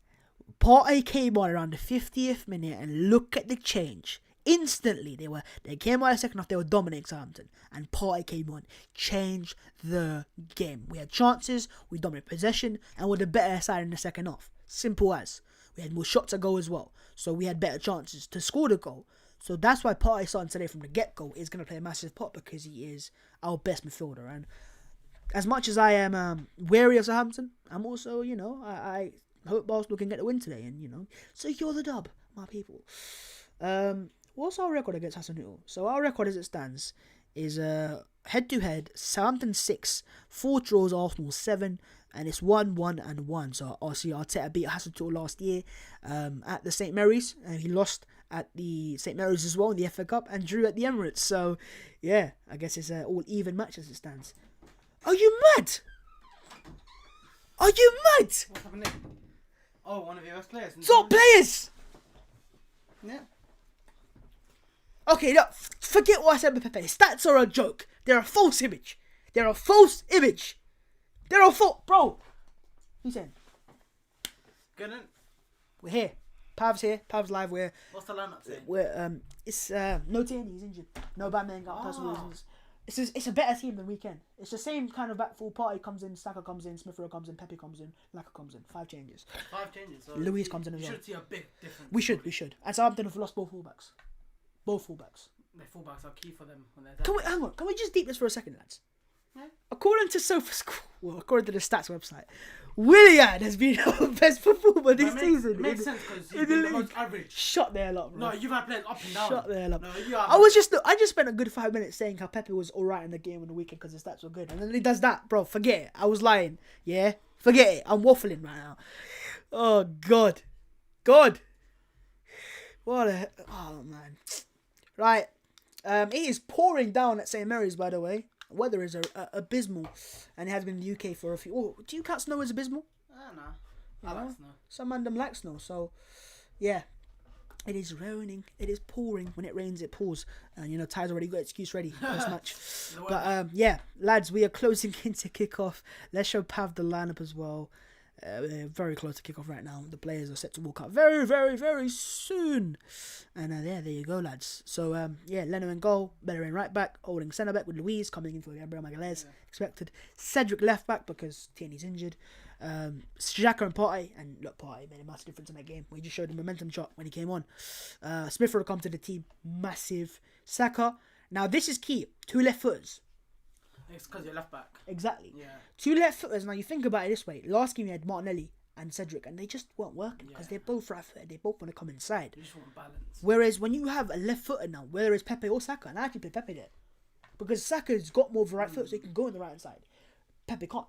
Partey came on around the 50th minute and look at the change. Instantly, they came out of the second half, they were dominating Southampton. And Partey came on, changed the game. We had chances, we dominated possession, and we're the better side in the second half. Simple as. We had more shots to go as well. So we had better chances to score the goal. So that's why Partey starting today from the get-go is going to play a massive part because he is our best midfielder. And as much as I am wary of Southampton, I'm also, I hope Arsenal can get the win today and, secure the dub, my people. What's our record against Hasenhüttl? So our record as it stands is head-to-head, Southampton 6, 4 draws, Arsenal 7, and it's 1-1-1. So obviously Arteta beat Hasenhüttl last year at the St. Mary's, and he lost at the St Mary's as well in the FA Cup and drew at the Emirates. So, yeah, I guess it's an all even match as it stands. Are you mad? Are you mad?
What's happening? Oh, one of your best players.
Top players!
Yeah.
Okay, look, forget what I said with Pepe. Stats are a joke. They're a false image. They're a false image. They're a false... Bro. Who's saying?
Good.
We're here. Pav's here. Pav's live.
What's the lineup saying?
It's no Tierney, he's injured. No Batman got personal reasons. It's a better team than weekend. It's the same kind of back full party comes in, Saka comes in, Smith Rowe comes in, Pepe comes in, Laka comes in. 5 changes.
5 changes. So
Luis comes in as well.
We should see a big difference.
We should. And Southampton have lost both fullbacks. Both fullbacks.
Their fullbacks are key for them when they're
Hang on, can we just deep this for a second, lads?
Yeah.
According to according to the stats website, Willian has been our best performer this season.
It makes sense because he's
in
been
the
the most
league.
average.
Shut the hell up, bro.
No, you've had players up and down.
Shut the hell up.
No, you have.
I just spent a good 5 minutes saying how Pepe was alright in the game on the weekend because his stats were good. And then he does that, bro. Forget it. I was lying. Yeah? Forget it. I'm waffling right now. Oh, God. God. What a... Oh, man. Right. It is pouring down at St Mary's, by the way. Weather is abysmal. And it has been in the UK for a few... Oh, do you count snow as abysmal?
No. I like snow.
Some man them like snow, so yeah. It is raining, it is pouring. When it rains, it pours. And you know, Ty's already got excuse ready post match. But yeah, lads, we are closing into kickoff. Let's show Pav the lineup as well. We're very close to kickoff right now. The players are set to walk out very, very, very soon. And there you go, lads. So yeah, Leno in goal, Bellerin right back, holding centre back with Luis coming in for Gabriel Magalhaes, expected. Cedric left back because Tierney's injured. Xhaka and Partey, and look, Partey made a massive difference in that game. We just showed the momentum shot when he came on. Smith Rowe come to the team, massive. Saka. Now this is key. 2 left footers.
It's because you're left back.
Exactly.
Yeah.
2 left footers. Now you think about it this way. Last game you had Martinelli and Cedric, and they just weren't working because they're both right footed. They both want to come inside.
You just want balance.
Whereas when you have a left footer now, whether it's Pepe or Saka, and I actually play Pepe there, because Saka's got more of a right foot, so he can go on the right hand side. Pepe can't.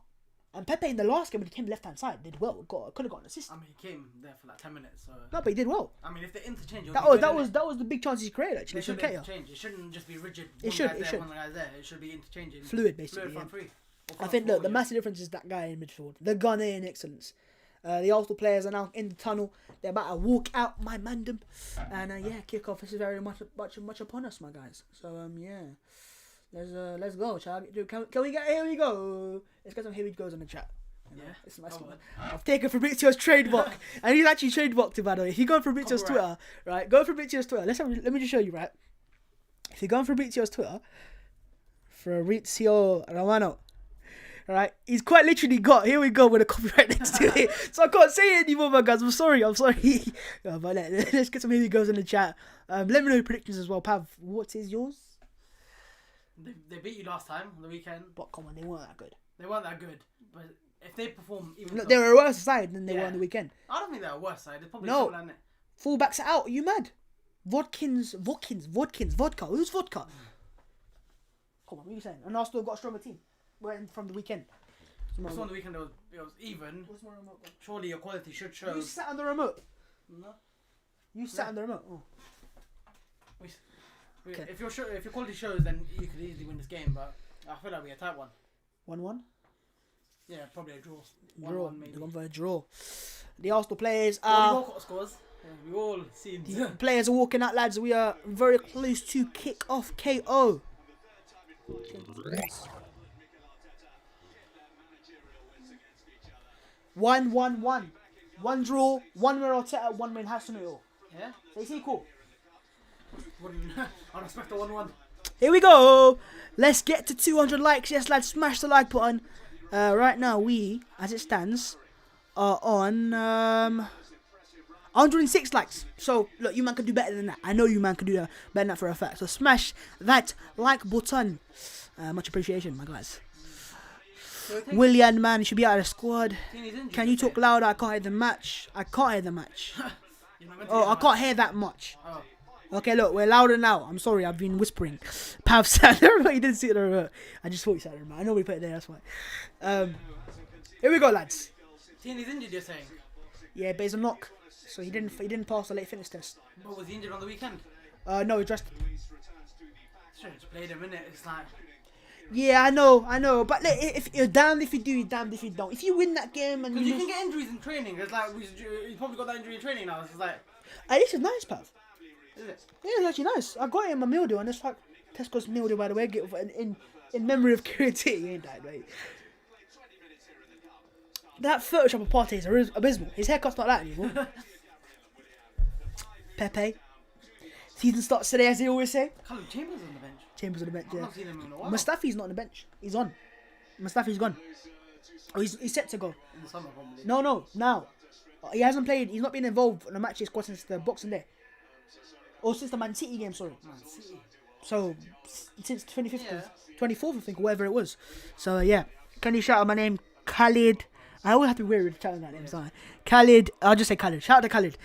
And Pepe in the last game when he came left hand side did well. Could have got an assist.
I mean, he came there for like 10 minutes. So.
No, but he did well.
I mean, if they interchange,
That was the big chance he created actually.
They should interchange. It shouldn't just be rigid.
It should.
One guy's there. It should be interchanging.
Fluid, basically.
Fluid front three.
I think look, the massive difference is that guy in midfield. The Ghanaian excellence. The Arsenal players are now in the tunnel. They're about to walk out my mandem. And yeah, kickoff is very much upon us, my guys. So yeah. Let's go. Can we get... Here we go. Let's get some here we goes on the chat. You know, it's nice one. I've taken Fabrizio's trademark. And he's actually trademarked it, by the way. If you go on Fabrizio's Twitter, right? Go on Fabrizio's Twitter. Let me just show you, right? If you go on Fabrizio's Twitter, Fabrizio Romano, right? He's quite literally got, here we go, with a copyright next to it. So I can't say it anymore, my guys. I'm sorry. Yeah, but let's get some here we goes in the chat. Let me know your predictions as well. Pav, what is yours?
They beat you last time on the weekend.
But come on, they weren't that good.
They weren't that good. But if they perform even...
Look, they were a worse side than they were on the weekend.
I don't think they were a worse side. They're probably
no.
similar, isn't it?
Fullbacks are out. Are you mad? Vodka. Who's vodka? Come on, what are you saying? And Arsenal got a stronger team from the weekend.
So on the weekend it was even.
What's my remote?
Surely your quality should show.
You sat on the remote.
No.
You sat on the remote. Oh.
Okay. If your quality shows, then you could easily win this game. But I feel like we a tight one.
1-1.
Yeah, probably a draw.
Draw.
1-1 maybe.
They're going for a draw. The Arsenal players
All
are.
scores. Yeah, we all seen.
The players are walking out, lads. We are very close to kick off KO. 1-1-1. 1 draw, 1 win Arteta, 1 win Hasenhuttl.
Yeah?
So it's equal.
I'd expect a 1-1.
Here we go. Let's get to 200 likes. Yes, lads, smash the like button. Right now, we, as it stands, are on 106 likes. So, look, you man can do better than that. I know you man can do better than that for a fact. So, smash that like button. Much appreciation, my guys. Willian, man, he should be out of the squad. Can you talk louder? I can't hear the match. I can't hear that much.
Oh.
Okay, look, we're louder now. I'm sorry, I've been whispering. Pav sat there, but he didn't see it there. I just thought he sat there. I know we put it there, that's why. Here we go, lads.
Tierney's injured, you're saying?
Yeah, but it's a knock. so he didn't pass the late fitness test.
But was he injured on the weekend?
No, he dressed.
Sure, just played him, innit? It's like...
Yeah, I know, but look, if you're damned if you do, you're damned if you don't. If you win that game and
Because you
lose,
can get injuries in training. It's like, he's probably got that injury in training now. It's just like...
hey, this is nice, Pav.
Is it?
Yeah, it's actually nice. I got it in my meal deal, and it's like Tesco's meal deal, by the way. Get in memory of Kieran T. He ain't died, mate. That Photoshop of Partey is abysmal. His haircut's not that anymore. Pepe. Season starts today, as they always say.
Callum Chambers on the bench.
Chambers on the bench,
I've
yeah.
not seen him in a while.
Mustafi's not on the bench. He's on. Mustafi's gone. Oh, he's set to go.
In the summer, probably.
No, now. He hasn't played. He's not been involved in the matches squad since the Boxing Day. Or since the Man City game, sorry.
Man City.
So, since 25th,
Yeah.
24th, I think, or whatever it was. So, yeah. Can you shout out my name? Khalid. I always have to be weird with shouting that name, sorry. Khalid. I'll just say Khalid. Shout out to Khalid.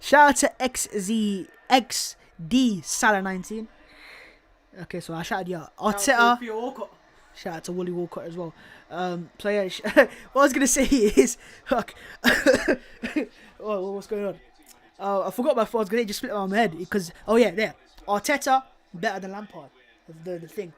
Shout out to XD Salah 19. Okay, so I shouted you. Arteta. Shout out to Wooly Walcott as well. So yeah, what I was gonna say is, fuck. What's going on? I forgot what I was gonna say, just split my head because there. Arteta better than Lampard. The thing.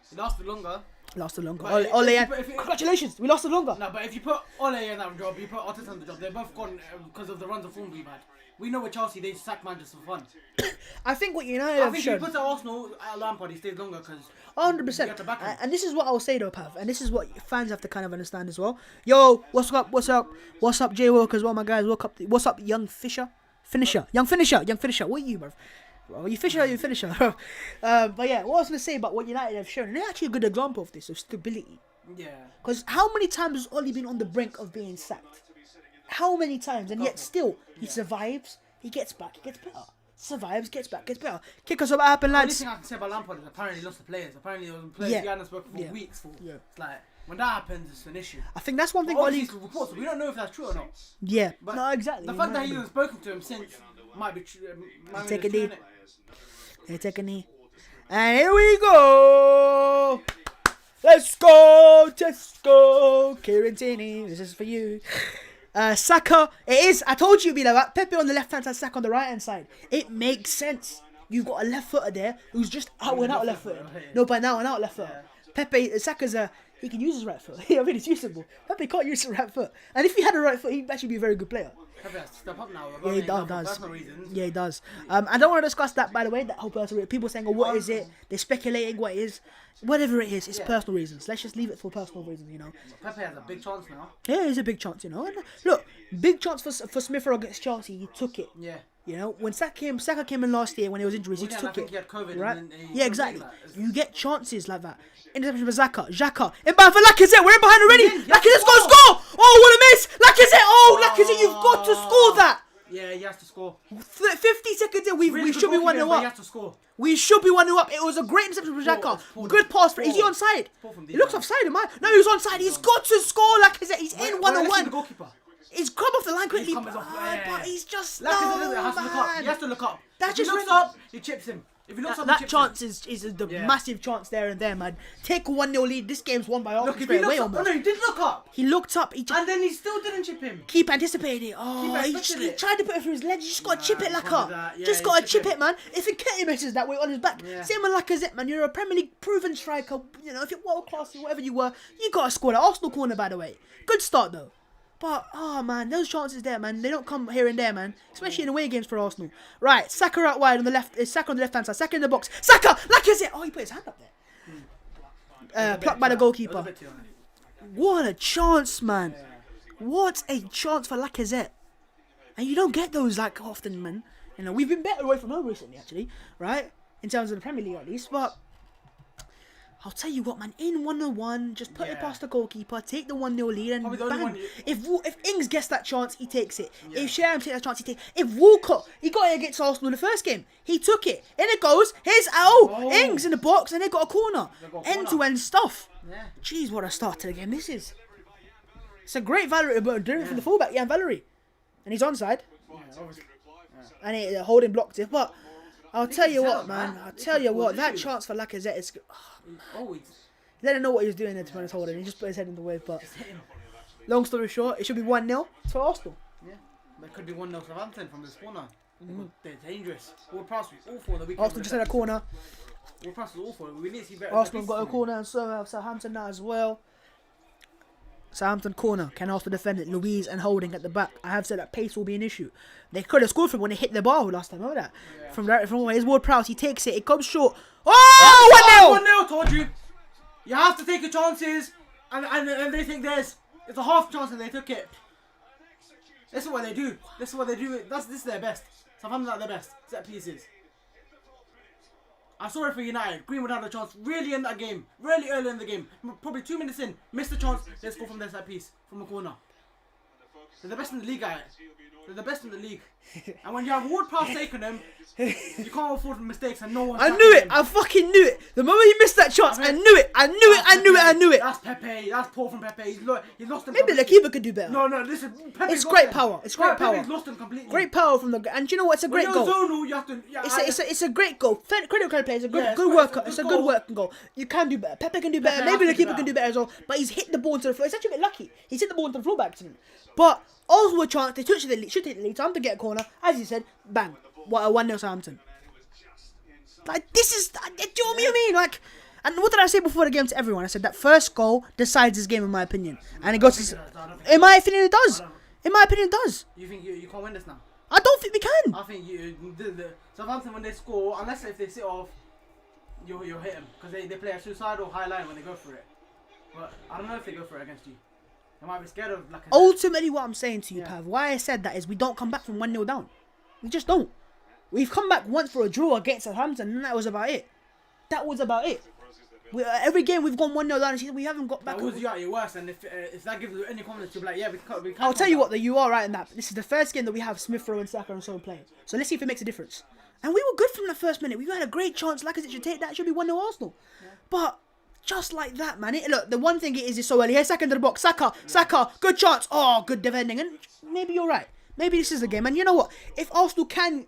He lasted longer.
Ole, congratulations, we lasted longer.
No, but if you put Ole in that job, you put Arteta on the job, they're both gone because of the runs of form we've had. We know with Chelsea, they sack managers for fun.
I think what United
I
have
think
shown.
if you put Arsenal at Lampard, he stays longer because
100%. And this is what I'll say though, Pav, and this is what fans have to kind of understand as well. Yo, what's up, Jay Walker as well, my guys. What's up, young finisher. What are you, bruv? Are you Fisher or you finisher? But yeah, what I was going to say about what United have shown, and they're actually a good example of this, of stability.
Yeah.
Because how many times has Oli been on the brink of being sacked? How many times? And yet still, he survives, he gets back, he gets better. Survives, gets back, gets better. Kick us up, what happened,
The only
lads?
thing I can say about Lampard is apparently he lost the players. Apparently there was players he hadn't spoken for weeks for.
Yeah.
It's like, when that happens, it's an issue.
I think that's one thing
But
Oli...
obviously it's reports, so we don't know if that's true or not.
Yeah,
But
no, exactly.
The fact that he hasn't spoken to him since might be true.
Take a knee. Hey, take a knee. And here we go. Let's go, Tesco. Kieran Tierney, this is for you. Saka, it is. I told you it'd be like that. Pepe on the left hand side, Saka on the right hand side. It makes sense. You've got a left footer there who's just out and out left footer. No, by now and out left footer. Pepe, Saka's he can use his right foot. I mean, it's usable. Pepe can't use his right foot. And if he had a right foot, he'd actually be a very good player.
Pepe has to step up now.
Yeah, he does. Yeah, he does. I don't want to discuss that, by the way, that whole personal reason. People saying, oh, what is it? They're speculating what it is. Whatever it is, it's personal reasons. Let's just leave it for personal reasons, you know.
Pepe has a big chance now.
Yeah, it's a big chance, you know. And look, big chance for Smith Rowe against Chelsea. He took it.
Yeah.
You know, when Saka came in last year when he was injured, he took it.
He had COVID,
right?
and then
Yeah, exactly. You get chances like that. Interception for Xhaka. Inbound for Lacazette. We're in behind already. Lacazette's got to score. Oh, what a miss. Lacazette. Oh, Lacazette, you've got to score that.
Yeah, he has to score.
50 seconds in, we should be 1-0 up.
He has to score.
We should be 1-0 up. It was a great interception for Xhaka. Good pass for. Is he onside? He looks offside, am I? No, he was onside. He's got to score, Lacazette. He's in 1-1. He's come off the line quickly, but he's just
He has to look up.
That's
if
just
he looks up, he chips him. If he looks up,
that chance is the massive chance there and there, man. Take a 1-0 lead. This game's won by Arsenal straight away.
No, he did look up.
He looked up.
And then he still didn't chip him.
Keep anticipating it. Oh, he tried to put it through his legs. You just got to chip it, Lacazette. Just got to chip it, man. If Nketiah misses that way on his back, same with Lacazette, man. You're a Premier League proven striker. You know, if you're world class, whatever you were, you got to score that Arsenal corner, by the way. Good start though. But, oh man, those chances there, man, they don't come here and there, man. Especially in away games for Arsenal. Right, Saka out wide on the left. Saka on the left-hand side. Saka in the box. Saka! Lacazette! Oh, he put his hand up there. Plucked by the goalkeeper. What a chance, man. What a chance for Lacazette. And you don't get those, like, often, man. You know, we've been better away from home recently, actually. Right? In terms of the Premier League, at least. But I'll tell you what, man, in 1-1, just put it past the goalkeeper, take the 1-0 lead, and bang. If Ings gets that chance, he takes it. If Sheringham takes that chance, he takes it. If Walcott, he got it against Arsenal in the first game, he took it. In it goes, here's Ings in the box, and they got a corner. End-to-end stuff. Jeez, what a start to the game this is. It's a great Valerie, but doing it from the fullback, Valerie. And he's onside. And he holding blocked it, but I'll tell you what, man. I'll tell you what. That chance for Lacazette is. He didn't know what he was doing there to be holding. He just put his head in the way. But long story short, it should be 1-0 for Arsenal.
That could be 1-0 Southampton from this corner. They're dangerous. Ward-Prowse was awful the weekend.
Arsenal just had a corner.
Ward-Prowse was awful. We need to see better.
Arsenal got a corner, and so have Southampton now as well. Southampton corner. Can Arsenal defend it? Louise and Holding at the back. I have said that pace will be an issue. They could have scored from when they hit the bar last time. Remember that? Yeah. From where his Ward-Prowse, he takes it. It comes short. Oh,
1-0! 1-0, told you. You have to take your chances. And they think it's a half chance and they took it. This is what they do. This is their best. Southampton are their best. Set pieces. I saw it for United. Greenwood had a chance really in that game. Really early in the game. Probably 2 minutes in. Missed the chance. They score from their set piece. From a corner. They're the best in the league, guys. They're the best in the league. And when you have Ward-Prowse taking them, you can't afford mistakes and no one.
I knew it. I fucking knew it. The moment he missed that chance, I knew it. I knew it.
That's Pepe. That's poor from Pepe. He's lost him.
Maybe the keeper could do better.
No, listen. Pepe's
It's great power. It's great power.
Pepe's lost him completely.
Great power from the. And do you know what? It's a great goal.
Zonal, you have to.
It's a great goal. Critical play. It's a good work. It's a good working goal. You can do better. Pepe can do better. Maybe the keeper can do better as well. But he's hit the ball into the floor. He's actually a bit lucky. He's hit the ball into the floor by accident. But also a chance. They should take the lead. Time to get a corner. As you said, bang. What a 1-0 Southampton. Like this is. Do you know what I mean? Like. And what did I say before the game to everyone? I said that first goal decides this game, in my opinion. And it goes. In my opinion, it does. In my opinion, it does.
You think you can't win this now?
I don't think we can.
I think the Southampton when they score, unless if they sit off, you'll hit them because they play a suicidal high line when they go for it. But I don't know if they go for it against you. They might be scared of like.
Ultimately, what I'm saying to you, Pav, why I said that is we don't come back from 1-0 down. We just don't. We've come back once for a draw against Southampton, and that was about it. Every game we've gone 1-0 down, and we haven't got back.
That was you at your worst, and if that gives you any confidence, you'll be like, yeah, we can't.
I'll tell you what, though, you are right in that. This is the first game that we have Smith Rowe and Saka and so on playing. So let's see if it makes a difference. And we were good from the first minute. We had a great chance. Like I said, should take that. Should be 1-0 Arsenal. Yeah. But just like that, man. Look, the one thing it is so early. Here's Saka into the box. Saka, good chance. Oh, good defending. And maybe you're right. Maybe this is the game. And you know what? If Arsenal can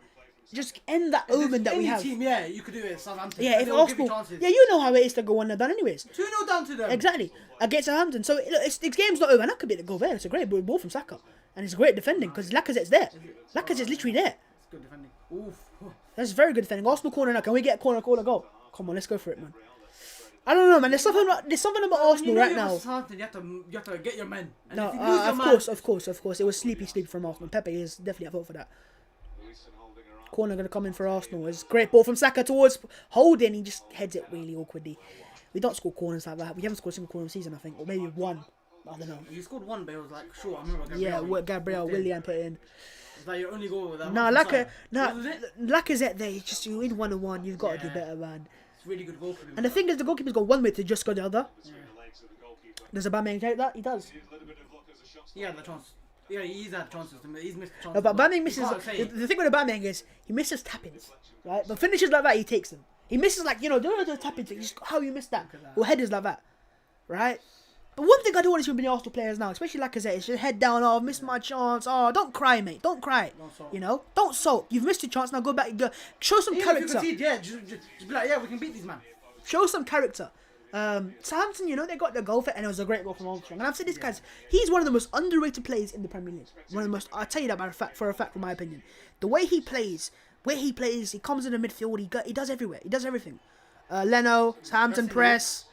just end that omen that we have.
Team, yeah, you could do it. Southampton.
Yeah, if Arsenal. Yeah, you know how it is to go 1-0 down, anyways.
2-0 down to them.
Exactly against Southampton. So look, the game's not over. And that could be the goal there. It's a great ball from Saka, and it's great defending because Lacazette's there. Lacazette's literally there.
It's good defending. Oof.
That's very good defending. Arsenal corner now. Can we get a corner goal? Come on, let's go for it, man. I don't know, man. There's something about Arsenal right now.
You have to get your men. And
no, of course. It was sleepy from Arsenal. Pepe is definitely at fault for that. Corner going to come in for Arsenal. It's a great ball from Saka towards Holding. He just heads it really awkwardly. We don't score corners like that. We haven't scored a single corner in the season, I think. Or maybe one. I don't know.
You scored one, but it was like short. I remember
Gabriel Willian put in.
Is that your only goal with that?
Lacazette there. You win 1-1. You've got to do better, man.
It's a really good goal for him.
And the thing is, the goalkeeper's got one way to just go the other. Yeah. Does Aubameyang take that? He does.
He had the chance. Yeah, he's had chances. He's missed chances.
No, but Aubameyang misses. The thing with Aubameyang is he misses tap-ins, right? But finishes like that, he takes them. He misses the tap-ins. How you miss that? Or headers like that, right? But one thing I do want to see with the Arsenal players now, especially like I said, is just head down. Oh, I've missed my chance. Oh, don't cry, mate. Don't cry. Don't sulk. You've missed your chance. Now go back. Show some character.
Just be like, yeah, we can beat these man.
Show some character. Southampton, they got the goal for it, and it was a great goal from Armstrong. And I've said this, guys, he's one of the most underrated players in the Premier League. One of the most. I'll tell you that for a fact, from my opinion. The way he plays, he comes in the midfield. He does everywhere. He does everything. Leno, Southampton press,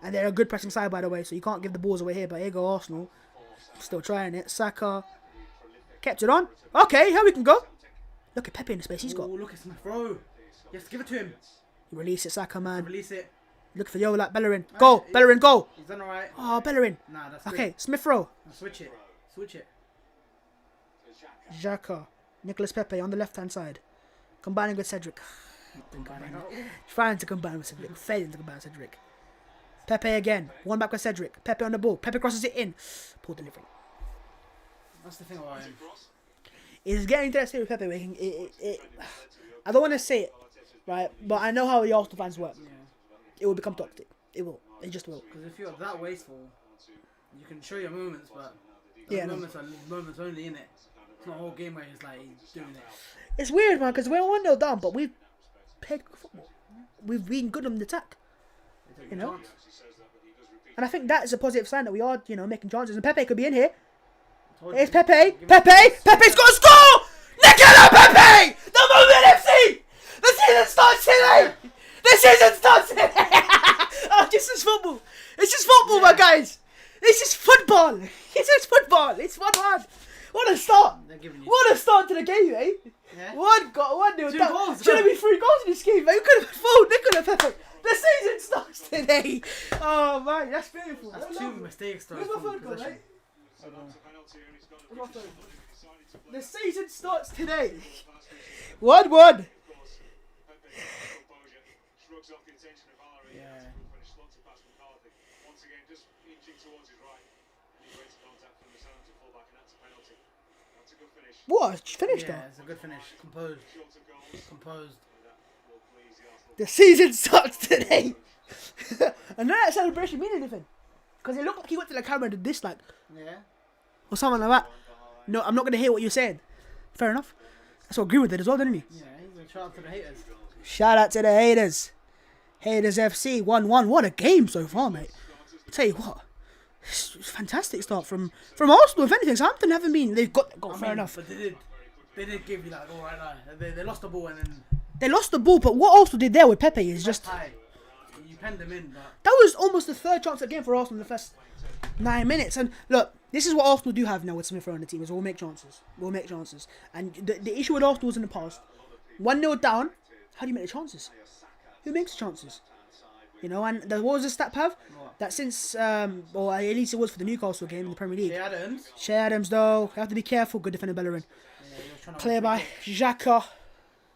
and they're a good pressing side, by the way. So you can't give the balls away here. But here go Arsenal, still trying it. Saka kept it on. Okay, here we can go. Look at Pepe in the space he's got.
Oh, look at Smith Rowe. Yes, give it to him.
Release it, Saka, man.
Release it.
Look for like Bellerin. Go! Bellerin, go!
He's done alright.
Oh, Bellerin.
Nah, that's
okay,
good.
Smith Rowe.
Switch it.
Xhaka. Nicolas Pepe on the left-hand side. Combining with Cedric. Trying to combine with Cedric. Failing to combine with Cedric. Pepe again. One back with Cedric. Pepe on the ball. Pepe crosses it in. Poor delivery.
That's the thing about him.
It's getting to that stage with Pepe. I don't want to say it, right? But I know how the Arsenal fans work. Yeah. It will become toxic. It will. It just will.
Because if you're that wasteful, you can show your moments, but moments are moments only, innit? It's not a whole game where he's doing it.
It's weird, man, because we're 1-0 down, but we've played football. We've been good on the attack. And I think that is a positive sign that we are, making chances. And Pepe could be in here. It's Pepe. Pepe's got to score! Nicola Pepe! The moment FC! The season starts today! The season starts today! Oh, this is football. This is football, my guys. This is football. This is football. It's 1-1. What a start. What a start to the game, eh?
Yeah.
1-0.
Two goals.
Should have been 3 goals in this game, man. We could have fooled Nicola Pepe. The season starts today. Oh, man. That's beautiful.
That's 2 mistakes, though.
Where's my phone gone, mate? The season starts today. 1-1. What? Finished
Yeah,
though.
it's a good finish. Composed.
The season starts today. And none of that celebration mean anything. Because it looked like he went to the camera and did this, like,
Yeah.
or something like that. No, I'm not going to hear what you're saying. Fair enough. That's what I agree with it as well, didn't he?
Yeah, he's a shout out to the haters.
Shout out to the haters. Haters FC 1-1. What a game so far, mate. I'll tell you what. It's a fantastic start from Arsenal. If anything, Southampton haven't been. They've got the goal, fair enough.
But they did give you that goal right now. They lost the ball and then
They lost the ball, but what Arsenal did there with Pepe is just...
high. You penned them in, but
That was almost the 3rd chance again for Arsenal in the first 9 minutes. And look, this is what Arsenal do have now with Smith Rowe on the team, is we'll make chances. We'll make chances. And the issue with Arsenal was in the past, 1-0 down, how do you make the chances? Who makes the chances? You know, and what was the stat, Pav?
What?
That since, or at least it was for the Newcastle game in the Premier League.
Shea Adams.
Shea Adams, though, you have to be careful. Good defender, Bellerin.
Yeah, he was trying to
Clear by Xhaka.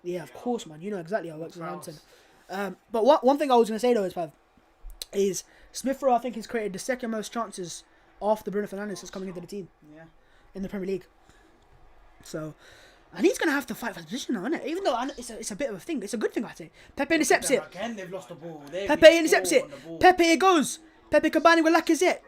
Yeah, of course, man. You know exactly how it works in Southampton. But one thing I was going to say, though, is, Pav, is Smith Rowe, I think, has created the 2nd most chances after Bruno Fernandes is coming into the team
Yeah.
in the Premier League. So, and he's going to have to fight for the position now, isn't it? Even though it's a bit of a thing. It's a good thing, I think. Pepe intercepts it.
Again, they've lost the ball.
Pepe intercepts it. Pepe it goes. Pepe combining with Lacazette.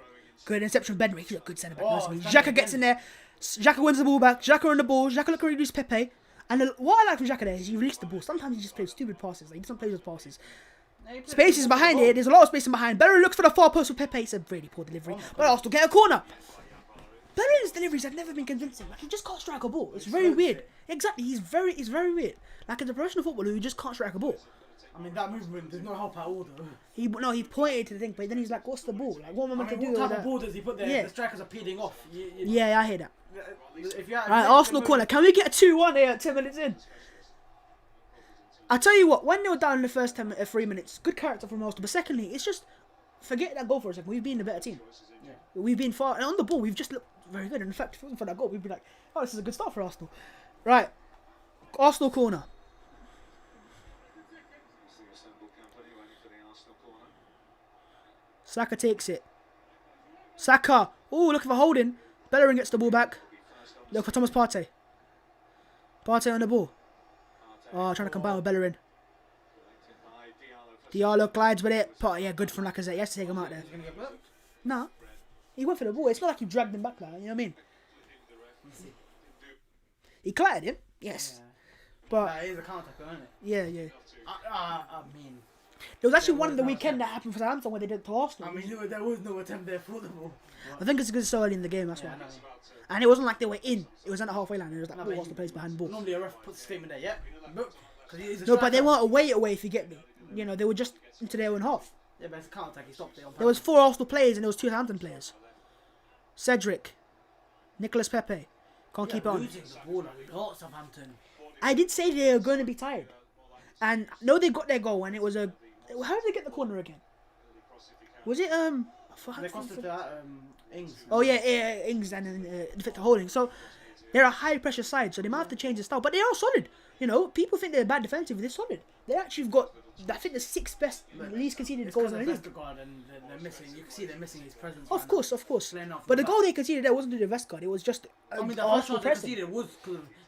Good interception from Benrick. He's a good centre-back.
Oh,
Xhaka gets in there. Xhaka wins the ball back. Xhaka on the ball. Xhaka looking to reduce Pepe. And what I like from Xhaka there is he released the ball. Sometimes he just plays stupid passes. Like, he doesn't play those passes. Spaces behind it. There's a lot of space in behind. Bellerin looks for the far post for Pepe. It's a really poor delivery. But Arsenal get a corner. Bellerin's deliveries have never been convincing. Like, he just can't strike a ball. It's very weird. Exactly. It's very weird. Like, as a professional footballer who just can't strike a ball.
I mean, that movement, there's no help at all, though.
He pointed to the thing, but then he's like, what's the ball? Like, what am I meant to do
What type
with
of
that?
ball does he put there?
Yeah.
The strikers are peeling off.
Yeah, I hear that.
If you're
Alright, Arsenal corner. Can we get a 2-1 here at 10 minutes in? I tell you what, when they were down in the first 3 minutes, good character from Arsenal. But secondly, it's just, forget that goal for a second. We've been the better team.
Yeah.
We've been far, and on the ball, we've just looked very good. And in fact, if it wasn't for that goal, we'd be like, oh, this is a good start for Arsenal. Right, Arsenal corner. Saka takes it. Saka. Oh, looking for holding. Bellerin gets the ball back. Look for Thomas Partey. Partey on the ball. Oh, trying to combine with Bellerin. Diallo glides with it. Yeah, good from Lacazette. He has to take him out there. Nah. He went for the ball. It's not like he dragged him back like that. You know what I mean? He clattered him. Yes. But
That is a counter, isn't it?
yeah.
I mean,
There was actually one in the weekend that happened for Southampton where they did it to Arsenal.
there was no attempt there for the ball.
I think it's because it's so early in the game, that's
Yeah,
why.
I know.
And it wasn't like they were in. It was at the halfway line. It was like,
No,
oh,
but
Arsenal plays behind the ball.
Normally a ref puts a statement there, yeah. But,
No, but they weren't away, if you get me. You know, they were just into their own half.
Yeah, but it's a counter attack. He stopped it on
There was 4 Arsenal players and there was 2 Southampton players. Cedric. Nicolas Pepe. Can't keep it on.
losing the ball a lot, Southampton.
I did say they were going to be tired. And no, they got their goal and it was a... How did they get the corner again? Was it,
They cost it to Ings.
Oh yeah, Ings and Victor Holding. So they're a high pressure side, so they might have to change the style. But they are solid. You know, people think they're bad defensively. They're solid. They actually have got, I think, the 6th best least conceded goals in the league.
Odegaard and they're missing. You can see they're missing his presence.
Of course.
Playing off
But
the
the goal they conceded there wasn't to the Westgard. It was just
I mean, the first
Arsenal
shot they
pressing.
conceded was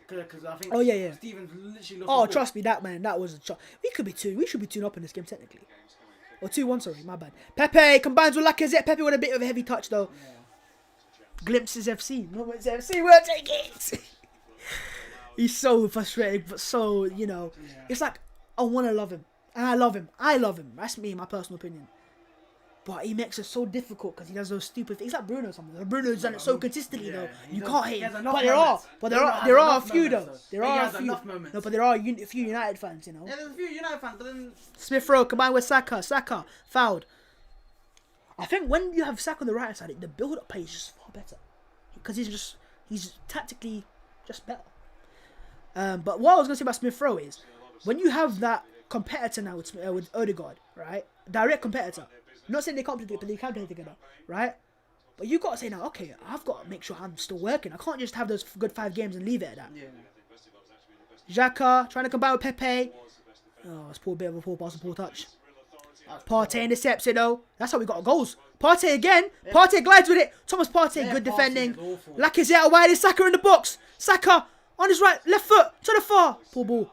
because I think.
Oh, yeah.
Stevens literally lost.
Oh,
the ball.
trust me, that was a shot. We should be 2 up in this game technically. Or 2-1, sorry, my bad. Pepe combines with Lacazette. Pepe with a bit of a heavy touch though.
Yeah.
Glimpses FC. Moments FC. We'll take it. He's so frustrated, but so, you know.
Yeah.
It's like, I want to love him. And I love him. That's me, my personal opinion. But he makes it so difficult because he does those stupid things. He's like Bruno or something. Bruno's done it so consistently though. You can't hit him. But there are a few though. There are a few. No, but there are a few United fans, you know.
Yeah, there's a few United fans, but then
Smith Rowe combined with Saka. Saka fouled. I think when you have Saka on the right side, the build-up play is just far better because he's tactically just better. But what I was going to say about Smith Rowe is when you have that competitor now with Odegaard, right? Direct competitor. I'm not saying they can't play together, but they can play together, right? But you got to say now, okay, I've got to make sure I'm still working. I can't just have those good 5 games and leave it at that.
yeah.
Xhaka trying to combine with Pepe. Oh, it's a bit of a poor pass and poor touch. Partey intercepts it though. That's how we got goals. Partey again. Partey glides with it. Thomas Partey, good defending. Lacazette wide is Saka in the box. Saka on his right, left foot to the far. Poor ball.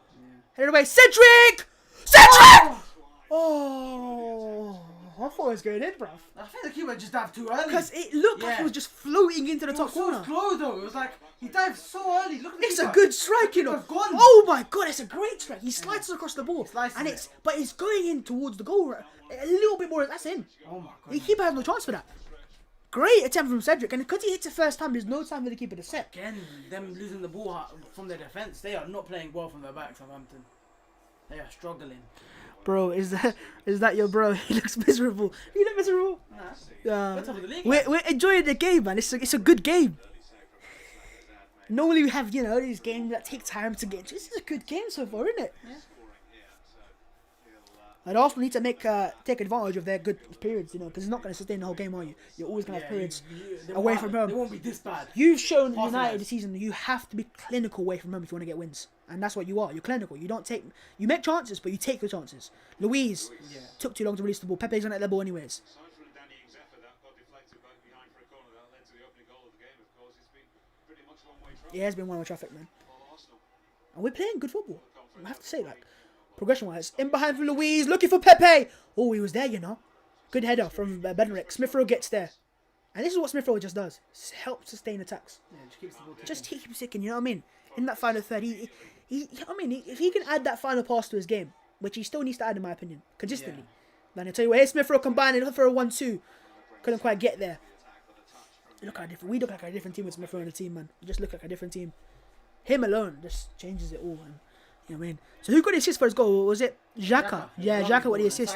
Headed away. Cedric! Oh, I thought it was going in, bruv.
I think the keeper just dived too early.
Because it looked like it was just floating into the top corner.
It was so close though. It was like he dived so early. Look at the
It's
keeper.
a good strike, you know.
Gone.
Oh my god, it's a great strike. He slices across the ball,
Slices
and
it.
but it's going in towards the goal. A little bit more. That's in.
Oh my god.
The keeper has no chance for that. Great attempt from Cedric, and because he hits the first time, there's no time for the keeper to set.
Again, them losing the ball from their defence. They are not playing well from their back, Southampton. They are struggling.
Bro, is that your bro? He looks miserable. You look miserable.
We're top of the league.
We're enjoying the game, man. It's a good game. Normally we have, you know, these games that take time to get into. This is a good game so far, isn't it?
Yeah.
And Arsenal need to take advantage of their good periods, you know, because it's not going to sustain the whole game, are you? You're always going to have periods away from home.
They won't be this bad.
You've shown United this season you have to be clinical away from home if you want to get wins, and that's what you are. You're clinical. You make chances, but you take your chances. Luis took too long to release the ball. Pepe's on that ball anyways. Yeah, it's been one-way traffic, man. And we're playing good football. I have to say, like, progression-wise. In behind for Luis, looking for Pepe. Oh, he was there, you know. Good header from Benrick. Smith Rowe gets there. And this is what Smith Rowe just does. Helps sustain attacks.
Yeah, just keeps the ball ticking.
Just keeps ticking, you know what I mean? In that final third, if he can add that final pass to his game, which he still needs to add, in my opinion, consistently. Then I tell you what, here's Smith Rowe combining for a 1-2. Couldn't quite get there. We look like a different team with Smith Rowe in the team, man. We just look like a different team. Him alone just changes it all, man. You know what I mean? So who got the assist for his goal? Was it Xhaka? Yeah, Xhaka with the assist.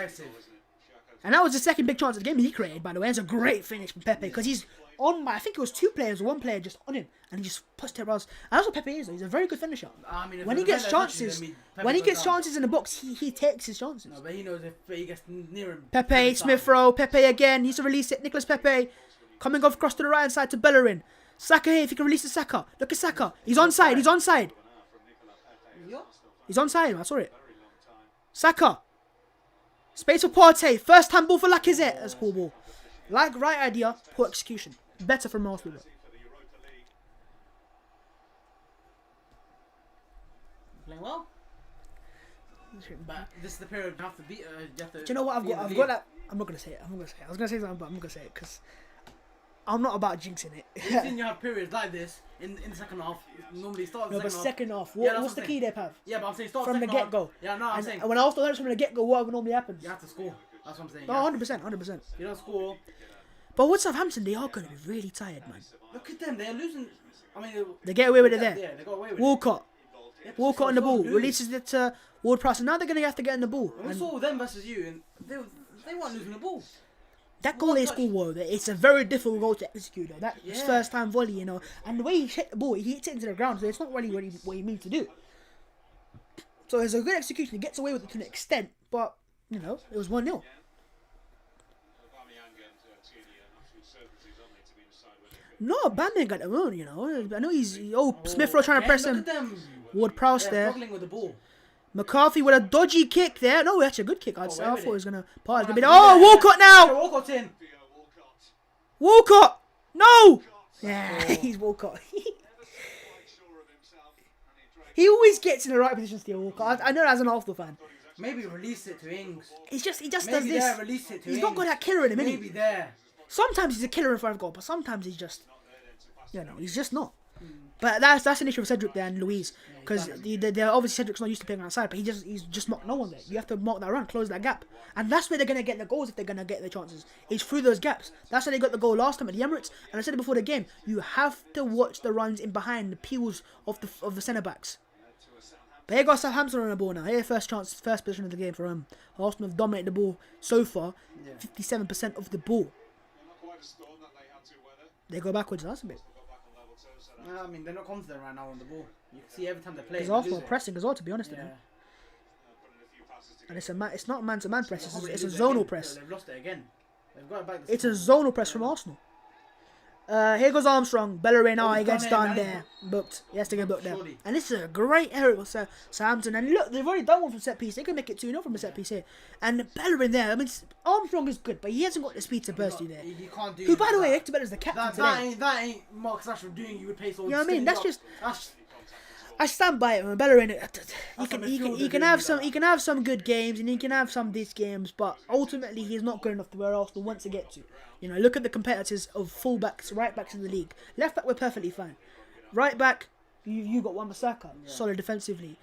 And that was the second big chance of the game he created, by the way. It's a great finish from Pepe because he's on I think it was 2 players, 1 player just on him, and he just pushed it around. And that's what Pepe is. He's a very good finisher.
I mean,
when he gets chances, in the box, he takes his chances.
No, but he knows if he gets near him.
Pepe, Smith Rowe, Pepe again. He needs to release it. Nicholas Pepe coming off across to the right hand side to Bellerin. Saka here, if he can release the Saka. Look at Saka. He's onside. He's onside. He's onside. I saw it. Saka. Space for Partey. First time ball for Lacazette. That's a cool ball. Like, right idea, poor execution. Better from Arsenal.
Playing well. But this is the period you have to beat. You have to.
Do you know what I've got that? I'm not gonna say it. I was gonna say something, but I'm not gonna say it because I'm not about jinxing it.
When you have periods like this in the second half, normally start the
second half.
Yeah,
what's the key there, Pav?
Yeah, but I'm saying start
from the get go.
Yeah, no, I'm saying.
And when Arsenal learns from the get go, what normally happens?
You have to score. That's what I'm saying.
No, 100%.
You don't score.
But with Southampton, they are going to be really tired, man.
Look at them. They're losing. I mean,
they get away with it there.
Yeah, they got away with
Walcott.
it.
Walcott on the ball. Releases it to Ward-Prowse. And now they're going to have to get in the ball.
We saw them versus you, and they weren't losing the ball.
That goal they scored, though, it's a very difficult goal to execute, though. That first time volley, you know. And the way he hit the ball, he hits it into the ground, so it's not really what he means to do. So it's a good execution. He gets away with it to an extent, but, you know, it was 1-0. No, Bamberg got the run, you know. I know he's... Smith Rowe trying to press him. Ward-Prowse there.
Struggling with the ball.
McCarthy with a dodgy kick there. No, that's a good kick. I thought it was going to... Walcott now!
Walcott's in.
Walcott! No! Yeah, he's Walcott. He always gets in the right position to steal Walcott. I know that as an Arsenal fan.
Maybe release it to Ings.
He just does
Maybe
this.
there, release it to
He's
Ings.
not got that killer in him,
Maybe there.
Sometimes he's a killer in front of goal, but sometimes he's just... You know, he's just not. But that's an issue with Cedric there and Louise, because they're obviously Cedric's not used to playing outside, but he's just marked no one there. You have to mark that run, close that gap, and that's where they're gonna get the goals if they're gonna get the chances. It's through those gaps. That's how they got the goal last time at the Emirates. And I said it before the game. You have to watch the runs in behind the peels of the centre backs. But here goes Southampton on the ball now. Here, first position of the game for them. Arsenal have dominated the ball so far, 57% of the ball. They go backwards. That's a bit.
I mean, they're not confident right now on the ball. You can see every time they play.
Because Arsenal are pressing as well, to be honest with you. And it's not a man-to-man press. It's a zonal press.
They've lost it again. They've got it back.
It's a zonal press from Arsenal. Here goes Armstrong. Bellerin, he gets done there. Booked. He has to get booked there. And this is a great error with Southampton. And look, they've already done one from set piece. They can make it 2-0 from a set piece here. And Bellerin there. I mean, Armstrong is good, but he hasn't got the speed to burst you there.
You can't do.
Who, by the way, Hector Bellerin's the captain today.
That ain't Marcus Rashford doing you with pace.
You know what I mean? That's just. I stand by it, man. Bellerin, he can have some good games and he can have some these games, but ultimately he's not good enough to where Arsenal wants to get to. You know, look at the competitors of fullbacks, right backs in the league. Left back, we're perfectly fine. Right back, you got Wan-Bissaka, solid defensively.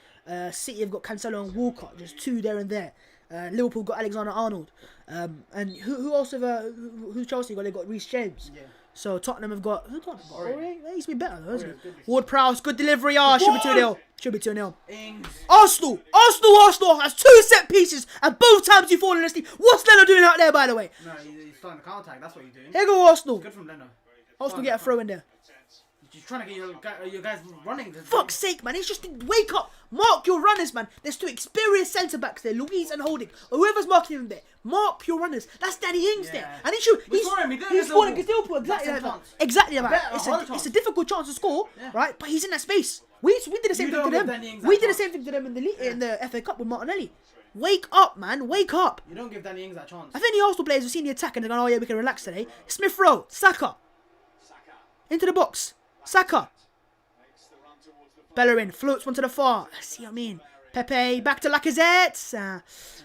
City have got Cancelo and Walcott, just two there and there. Liverpool got Alexander-Arnold, and who else have who Chelsea got? They got Reece James. Yeah. So Tottenham have got who Tottenham got? He used to be better though, isn't he? Ward-Prowse, good delivery. Should be 2-0. Should be 2-0. Arsenal has 2 set pieces, and both times you fall in asleep. What's Leno doing out there, by the way?
No, he's starting the counter attack. That's what he's doing.
Here go Arsenal.
Good from Leno.
Arsenal get a throw in there.
He's trying to get your guys running.
Fuck's sake, man. He's just wake up. Mark your runners, man. There's 2 experienced centre-backs there, Louise and Holding. Whoever's marking him there. Mark your runners. That's Danny Ings there. And he's scoring against Liverpool. Exactly like that. Exactly like that. It's a difficult chance to score, right? But he's in that space. We did the same thing to them. We did the same thing to them in the FA Cup with Martinelli. Wake up, man. Wake up.
You don't give Danny Ings that chance.
I think the Arsenal players have seen the attack and they're going, oh yeah, we can relax today. Smith Rowe, Saka. Into the box. Saka. Bellerin floats one to the far. See what I mean? Pepe back to Lacazette.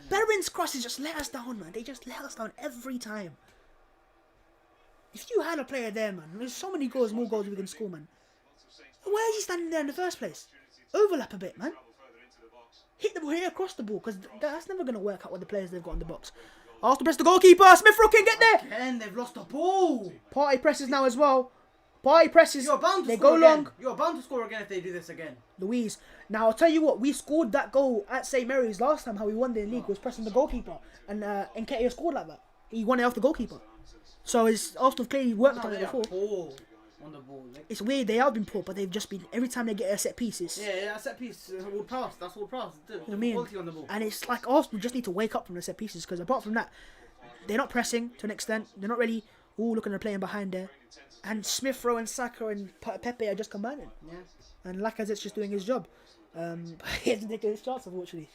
Bellerin's crosses just let us down, man. They just let us down every time. If you had a player there, man, there's so many goals, more goals we can score, man. Why is he standing there in the first place? Overlap a bit, man. Hit the ball here across the ball, because that's never going to work out with the players they've got in the box. Arsenal press the goalkeeper. Smith Rowe can get there.
Again, they've lost the ball.
Party presses now as well. Party presses.
You're bound to
they
score
go
again.
long.
You're bound to score again if they do this again.
Louise. Now, I'll tell you what. We scored that goal at St. Mary's last time. How we won the league was pressing the goalkeeper. And Nketiah scored like that. He won it off the goalkeeper. So Arsenal clearly worked on it before.
On the ball.
It's weird. They have been poor, but they've just been... Every time they get a set pieces.
Yeah, set piece. Will pass. That's all pass.
You know what I mean?
On the ball.
And it's like Arsenal just need to wake up from the set pieces. Because apart from that, they're not pressing to an extent. They're not really looking at playing behind there. And Smith Rowe and Saka and Pepe are just combining.
Yeah.
And Lacazette's just doing his job. But he hasn't taken his chance, unfortunately.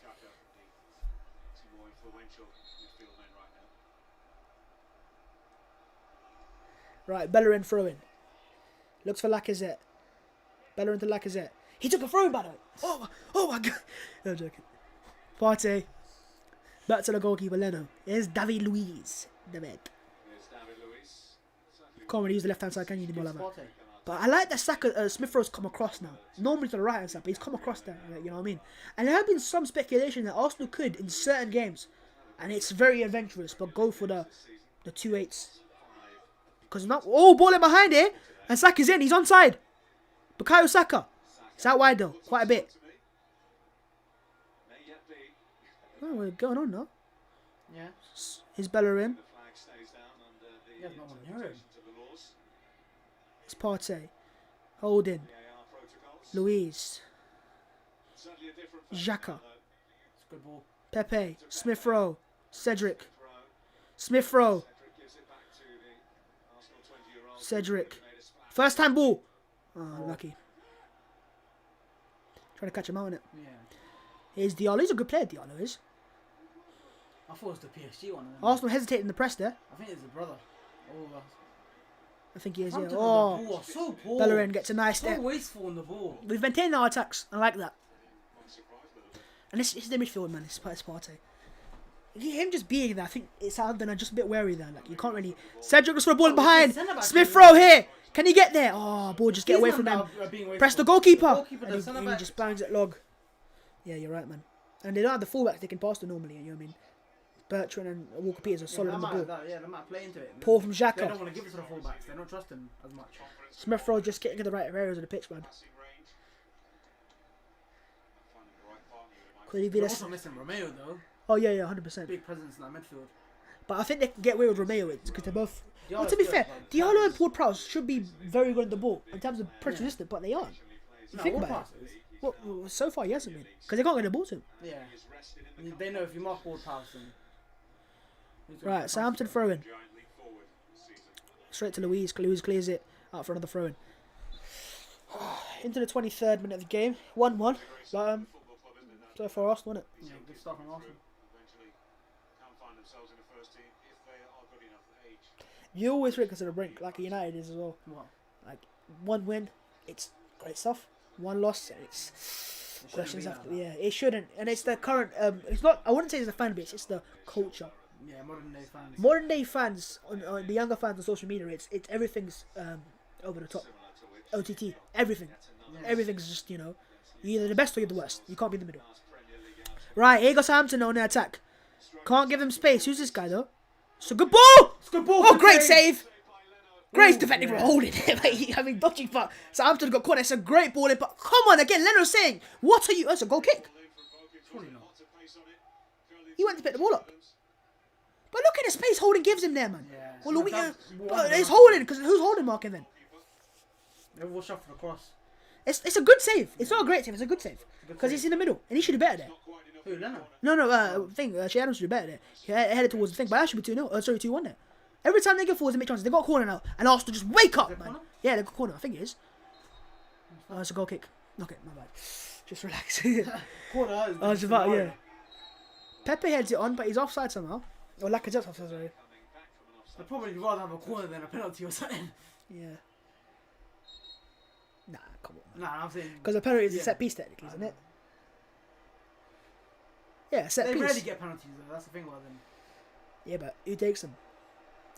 Right, Bellerin throwing. Looks for Lacazette. Bellerin to Lacazette. He took a throw, by the way. Oh my god. No, I'm joking. Partey. Back to the goalkeeper, Leno. Here's David Luiz. David. Can't really use the left hand side, can you anymore like that? But I like that Smith Rowe's come across now. Normally to the right hand side, but he's come across there, you know what I mean? And there have been some speculation that Arsenal could, in certain games, and it's very adventurous, but go for the 2-8s. Because now, ball in behind here, and Saka's in, he's onside. Bukayo Saka. It's out wide though, quite a bit. Oh, what's going on now?
Yeah.
Here's Bellerin.
Yeah, no one near him.
It's Partey. Holding. Louise. Xhaka.
Good ball.
Pepe. Smith Rowe. Cedric. Smith Rowe. Cedric. First time ball. Oh, lucky. Trying to catch him out on it.
Yeah.
Here's Diallo. He's a good player, Diallo is.
I thought it was the PSG one.
Arsenal hesitated in the press there.
I think it's the brother.
I think he is, yeah.
So poor.
Bellerin gets a nice step.
So wasteful on the ball.
We've maintained our attacks. I like that. And it's the midfield, man. It's Partey. Him just being there, I think it's Southampton are just a bit wary there. Like, you can't really... Cedric was for a ball behind. Smith Rowe here. Can he get there? Oh, ball just get
These
away
men
from them.
are being
Press the
wasteful.
goalkeeper.
The goalkeeper,
And
the
he
centre-back.
just bangs it log. Yeah, you're right, man. And they don't have the fullbacks they can pass to normally, you know what I mean? Bertrand and Walker Peters are solid on the ball.
They might play into it.
Paul from
They
Xhaka.
don't want to give it to the fullbacks. They don't trust him as much.
Smith Rowe just getting to the right areas of the pitch, man. Could he be
They're
this?
also missing Romeo though.
Oh yeah, 100%.
Big presence in that midfield.
But I think they can get away with Romeo because they're both. Well,
Diallo's
to be
good,
fair,
but
Diallo and Ward Prowse should be very good on the ball in terms of pressure resistant, but they aren't.
No,
Think
all
about it.
passes.
Well, so far, he hasn't been because they can't get the ball to him.
Yeah. They know if you mark ball pass then.
Right, Southampton throw in. Straight to Louise. Louise clears it out for another throw in. Into the 23rd minute of the game. 1-1. But, so far, Arsenal, isn't it?
Yeah, good stuff from Arsenal.
You always think it's on the brink, like United is as well.
What?
Like, one win, it's great stuff. One loss, and it's questions
be
after.
like
Yeah, it shouldn't. And it's the current. It's not. I wouldn't say it's the fan base. It's the culture.
Yeah, modern day fans.
Modern day fans, on the younger fans on social media, it's everything's over the top. OTT, everything, everything's just you're either the best or you're the worst. You can't be in the middle. Right, here goes Southampton on the attack. Can't give him space. Who's this guy though? It's a good ball.
It's a good ball.
Oh,
good
great save. Great
Ooh,
defending
yeah.
for holding it. I mean, dodging, but Southampton got caught. It's a great ball in, but come on again. Leno's saying, "What are you?" That's a goal kick.
Surely not.
He went to pick the ball up. But look at the space Holding gives him there, man.
Yeah.
Well,
So
Louis,
that's
but
one
it's
of
Holding because who's Holding marking then?
They will shot for the cross.
It's a good save. It's not a great save. It's a good save because he's in the middle and he should do better there.
Who, Leno?
No. Shea Adams should do better there. He headed towards the thing, but that should be 2-0. Sorry, 2-1 there. Every time they get forwards and make chances, they got a corner now, and Arsenal just wake up, man.
corner?
Yeah, they got a corner. I think it is. Oh, it's a goal kick. Okay, my bad. Just relax.
Corner.
Oh, it's about, yeah. Pepe heads it on, but he's offside somehow. Or Lacazette's offside, sorry.
I'd probably rather have a corner than a penalty or something.
Yeah. Nah, come on.
Nah, I'm saying.
Because a penalty is a
Yeah.
set piece, technically, isn't it? Yeah, set
They
piece.
rarely get penalties though. That's the thing about them.
Yeah, but who takes them?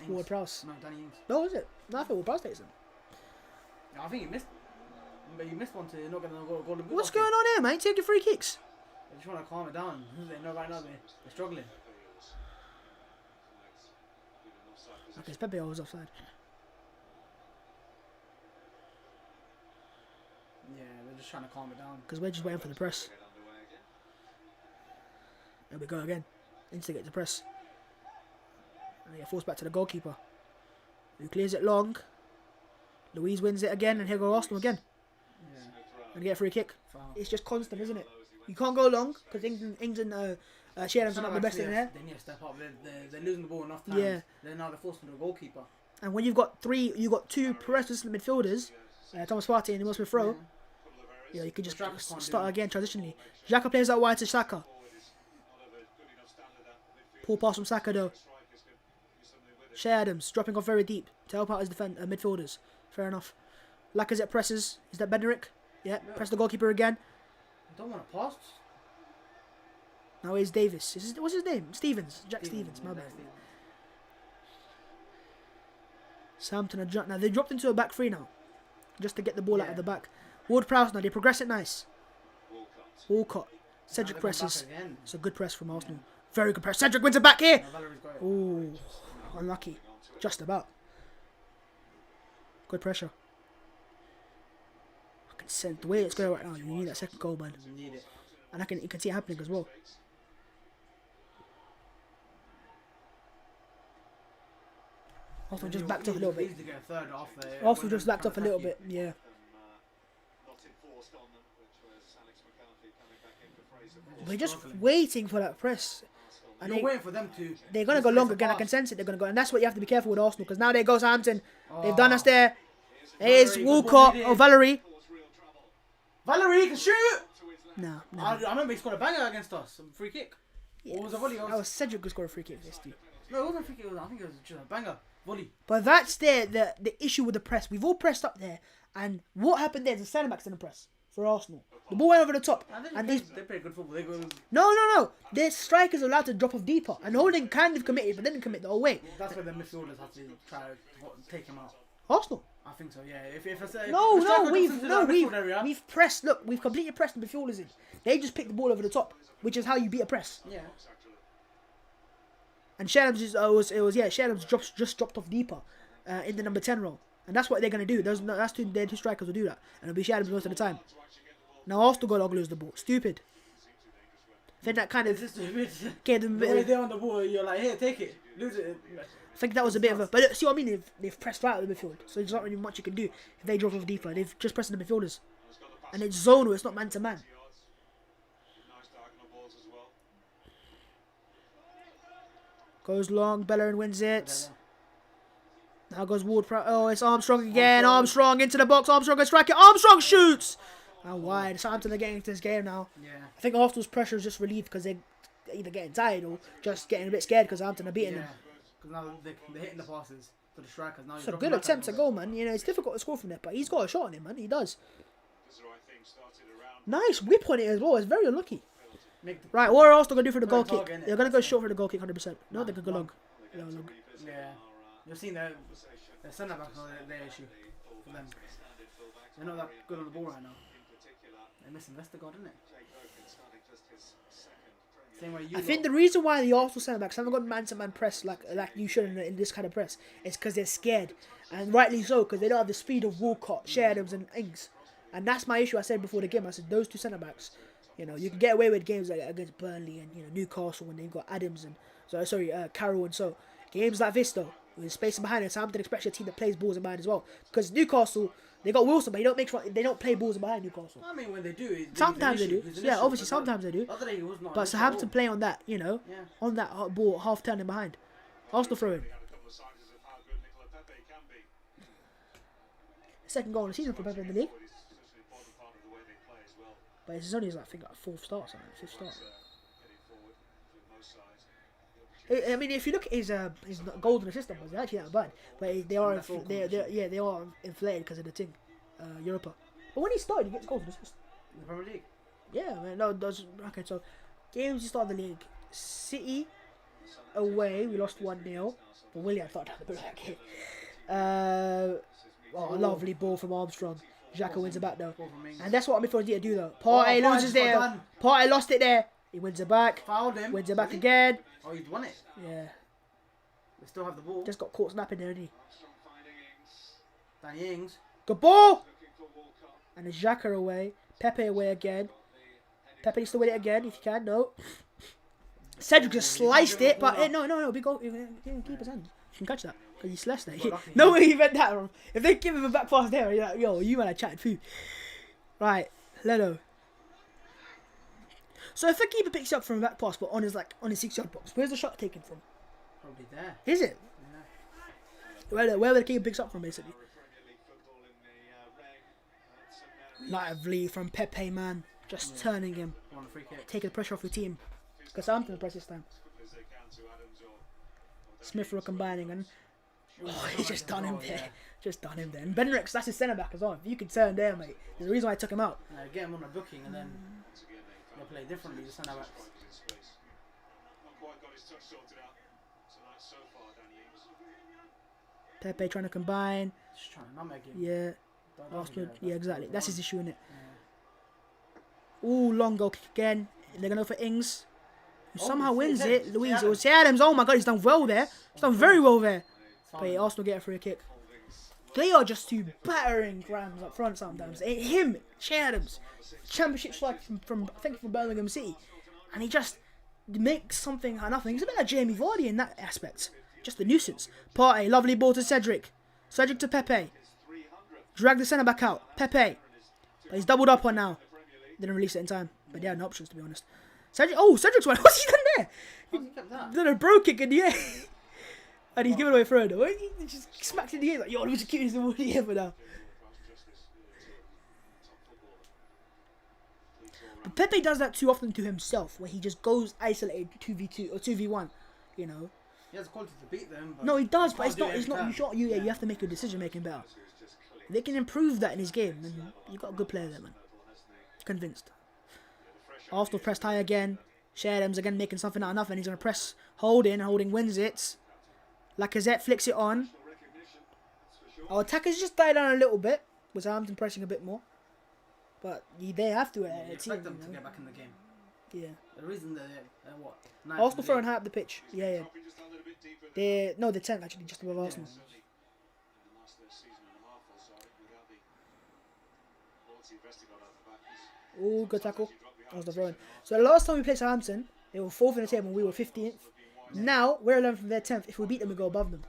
Ings.
Ward Prowse.
No, Danny Ings.
No, is it? No, I thought Ward Prowse takes them.
I think he missed. But he missed one to not get the golden boot.
What's
I think.
going on here, man? Taking free kicks.
They just want to calm it down. They know right now they're struggling.
Okay, it's Pepe always offside.
Yeah, they're just trying to calm it down.
Because we're just waiting for the press. There we go again. Instigate the press. And they get forced back to the goalkeeper, who clears it long. Louise wins it again, and here go Arsenal again.
Yeah.
And get a free kick.
Foul.
It's just constant, isn't it? You can't go long because England Shea Adams are not the best in there.
They need to step up. They're losing the ball enough times.
Yeah.
They're forcing the goalkeeper.
And when you've got two press midfielders, Thomas Partey and Emile Smith Rowe, you can just
Xhaka can't do
start
that.
again transitionally. Xhaka plays out wide to Saka. Poor pass from Saka though. Shea Adams dropping off very deep to help out his midfielders. Fair enough. Lacazette presses. Is that Bednarek? Yeah. Press the goalkeeper again.
I don't want to pass.
Now here's Davis. What's his name? Stevens. Jack Stevens. My
Yeah,
bad.
Jack Stevens.
Southampton are now they dropped into a back three now, just to get the ball out of the back. Ward Prowse now they progress it nice. Walcott. Cedric
Now they're going
presses.
back again.
It's a good press from Arsenal. Very good press. Cedric wins it back here.
Now Valerie's got it.
Ooh, unlucky. Just about. Good pressure. I can sense the way it's going right now. You need that second goal, man.
You need it.
And you can see it happening as well. Arsenal just backed off a little bit.
Easy to get a third off there.
Arsenal just backed off a little bit. Yeah. We're just waiting for that press. And
You're waiting for them to.
they're going to go long again. I can sense it. They're going to go. And that's what you have to be careful with Arsenal. Because now there goes Southampton. They've done us there. Here's
Valerie,
Walcott
good
or
ball,
Valerie.
Valerie can shoot.
No.
I remember he scored a banger against us. A free kick.
Yeah.
Or was it a volley?
That was Cedric who scored a free kick against you.
No, it wasn't a free kick. I think it was just a banger. Volley.
But that's the issue with the press. We've all pressed up there. And what happened there is the centre backs in the press for Arsenal. The ball went over the top. And
They
these
play good football. They go.
No. Their strikers are allowed to drop off deeper. And Holding kind of committed, but didn't commit the whole way.
That's where the midfielders have to try to take him out.
Arsenal.
I think so. Yeah. If a striker
No,
comes into that midfield area,
we've pressed. Look, we've completely pressed the midfielders in. They just picked the ball over the top, which is how you beat a press.
yeah.
And Shadams Shadams just dropped off deeper in the number 10 role, and that's what they're gonna do. Their two strikers will do that, and it'll be Shadams most of the time. Now Arsenal got to lose the ball. Stupid. I think that kind of gave them a
The way
bit.
they're on the ball, you're like, here, take it, lose it.
I think that was a bit of a. But see what I mean? They've pressed right at the midfield, so there's not really much you can do if they drop off deeper. They've just pressed the midfielders, and it's zonal. It's not man to man. Goes long, Bellerin wins it. Now goes Ward-Prowse. Oh, it's Armstrong again. Armstrong into the box. Armstrong gets strike it. Armstrong shoots. And wide. Southampton are getting into this game now.
Yeah.
I think Arsenal's pressure is just relieved because they're either getting tired or just getting a bit scared because Southampton are beating them.
Because now they're hitting the passes to the strikers. Now
It's a good attempt to goal, man. You know, it's difficult to score from there, but he's got a shot on him, man. He does. Nice whip on it as well. It's very unlucky. Right, what are Arsenal going to do for the goal kick? They're going to go short for the goal kick 100%. No, they could go long. Yeah, long.
Yeah. You've seen their centre backs are their issue for them. They're not that good on the ball right now. They're missing Odegaard, isn't it? Same way you
I think the reason why the Arsenal centre backs haven't got man-to-man press like you should in this kind of press is because they're scared, and rightly so, because they don't have the speed of Walcott, Shadams, and Ings, and that's my issue. I said before the game, I said those two centre backs, you know, you can get away with games like against Burnley and Newcastle when they've got Adams and Carroll and so games like this though, with space behind it. Southampton expects a team that plays balls in behind as well, because Newcastle. They got Wilson, but they don't play balls in behind Newcastle.
I mean, when they do,
sometimes they do. Yeah, obviously sometimes they do. But Southampton play on that, on that ball, half turning behind. Arsenal throw in. Second goal of the season for Pepe in the league. But it's only like fourth start, something, fifth start. I mean, if you look at his golden assist numbers, they're actually not bad. But they are inflated because of the thing, Europa. But when he started, he gets golden assist.
In the Premier League.
Yeah, man. No, okay. So games you start the league, City away, we lost 1-0. But Willian thought down the back. A lovely ball from Armstrong. Xhaka wins it back though, and that's what midfielders need to do though. Partey loses there. Partey lost it there. He wins it back.
Fouled him.
Wins it back again.
Oh, he's won it.
Yeah.
They still have the ball.
Just got caught snapping there, didn't he?
Danny Ings.
Good ball. And it's Xhaka away. Pepe away again. Pepe needs to win it again if you can. No. Cedric just sliced it, but no. Big goal. Keep his hand. You can catch that because he sliced it. No way he meant that wrong. If they give him a back pass there, you're like, yo, you man, I chatted food. Right, Leno. So if the keeper picks it up from a back pass, but on his 6-yard box, where's the shot taken from?
Probably there.
Is it? Yeah. Where the keeper picks up from, basically. Lively from Pepe, man, just turning him, taking the pressure off the team. Because Southampton press this time. Smith were combining and he just done him there. Just done him there. And Benrix, that's his centre back as well. If you can turn there, mate, there's a reason why I took him out.
Get him on a booking and then they'll play differently. The centre backs.
Pepe trying to combine.
Just trying to nutmeg him.
Yeah. Arsenal. Yeah, exactly. That's his issue, innit? Ooh, long goal kick again. They're going to go for Ings. Who somehow wins it. Louise. It was Adams. Oh my god, he's done well there. He's done very well there. But Arsenal get a free kick. They are just too battering rams up front sometimes. Him, Adams, championship striker from Birmingham City. And he just makes something out of nothing. He's a bit like Jamie Vardy in that aspect. Just a nuisance. Partey, lovely ball to Cedric. Cedric to Pepe. Drag the centre back out. Pepe. But he's doubled up on now. Didn't release it in time. But they had no options, to be honest. Cedric's one. What's he done there? He done a bro kick in the air. And he's giving away throw though. He just smacked in the air like, yo, let me just keep this in the air for now. But Pepe does that too often to himself, where he just goes isolated 2v2 or 2v1, you know.
He has the quality to beat them.
No, he does, but it's not. You have to make your decision making better. They can improve that in his game, and you got a good player there, man. Convinced. Arsenal pressed high again. Shadams again making something out of nothing. He's gonna press Holding wins it. Lacazette flicks it on. Our attackers just died down a little bit. Was Southampton pressing a bit more? But they have to.
You expect them to get back in the game.
Yeah.
The reason they're what?
Arsenal throwing high up the pitch. Yeah. They're 10th actually, just above Arsenal. Oh, good tackle. That was the throwing. So the last time we played Southampton, they were 4th in the table and we were 15th. Now we're 11th from their 10th. If we beat them, we go above them.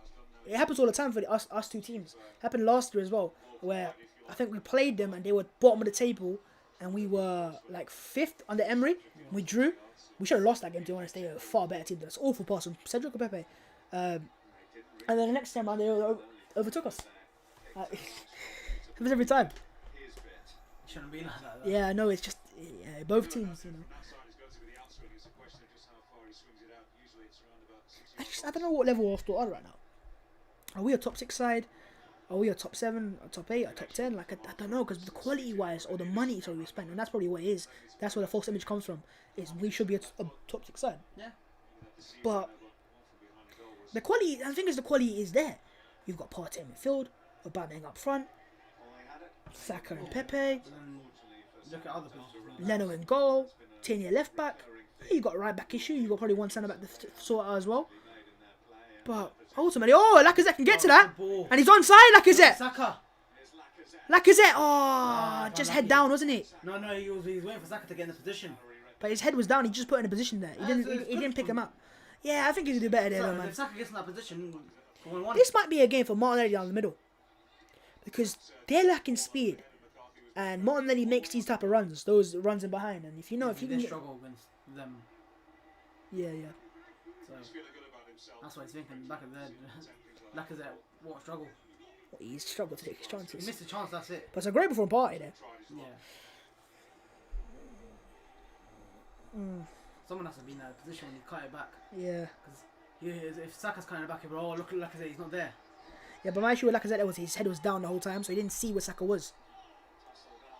It happens all the time for us two teams. It happened last year as well, where I think we played them and they were bottom of the table, and we were like 5th under Emery. We drew. We should have lost that game, to be honest. They were a far better team than us. Awful pass from Cedric or Pepe. And then the next time round, they overtook us. Happens every time.
Shouldn't be like that.
Yeah, I know. It's just both teams, you know. I don't know what level Arsenal are right now. Are we a top 6 side? Are we a top 7, a top 8, a top 10? Like, I don't know, because the quality-wise, or the money we spent, and that's probably what it is. That's where the false image comes from, is we should be a top 6 side.
Yeah.
But the quality, I think, the quality is there. You've got Partey in midfield, Aubameyang up front, Saka and Pepe,
Look at other people.
Leno in goal, Tierney left back. You got right back issue. You got probably one centre back to sort out as well. But ultimately, Lacazette can get to that, and he's onside. Lacazette.
Saka.
Lacazette. Just head down, wasn't he?
No, he was waiting for Saka to get in the position.
But his head was down. He just put in a position there. He didn't pick him up. Yeah, I think he could do better there, though, man.
If Saka gets in that position,
this might be a game for Martinelli down the middle, because they're lacking speed, and Martinelli makes these type of runs, those runs in behind, and if you can
struggle against them.
Yeah.
So that's what he's thinking. Lacazette, what struggle?
He's struggled to take his chances.
He missed a chance. That's it.
But it's a great before party there.
Yeah. Someone has to be in that position when you cut it back.
Yeah.
Because if Saka's cutting it back, he'll be, look at Lacazette, he's not there.
Yeah, but my issue with Lacazette was his head was down the whole time, so he didn't see where Saka was.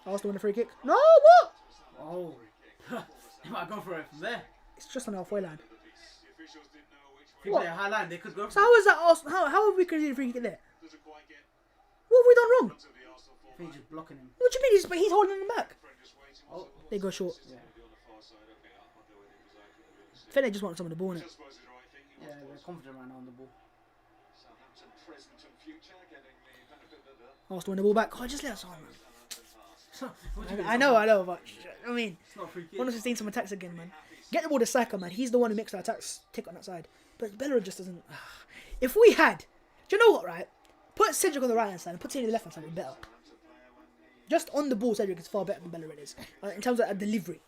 Arsenal win a free kick. No, what?
Oh. He might go for it from there.
It's just on the halfway line.
If you play a high line, they could go for
so how is that Arsenal? How have we created a free kick there? What have we done wrong?
I think he's just blocking him.
What do you mean? He's holding him back.
Oh.
They go short.
Yeah.
I think they just want some of the ball in it.
Yeah, they're confident right now on the ball.
Arsenal win the ball back. Oh, just let us on, man. I know, but I mean, want us to see some attacks again, man. Get the ball to Saka, man. He's the one who makes the attacks tick on that side. But Bellerin just doesn't. If we had, do you know what, right? Put Cedric on the right hand side and put Tierney on the left hand side, would be better. Just on the ball, Cedric is far better than Bellerin is in terms of a delivery.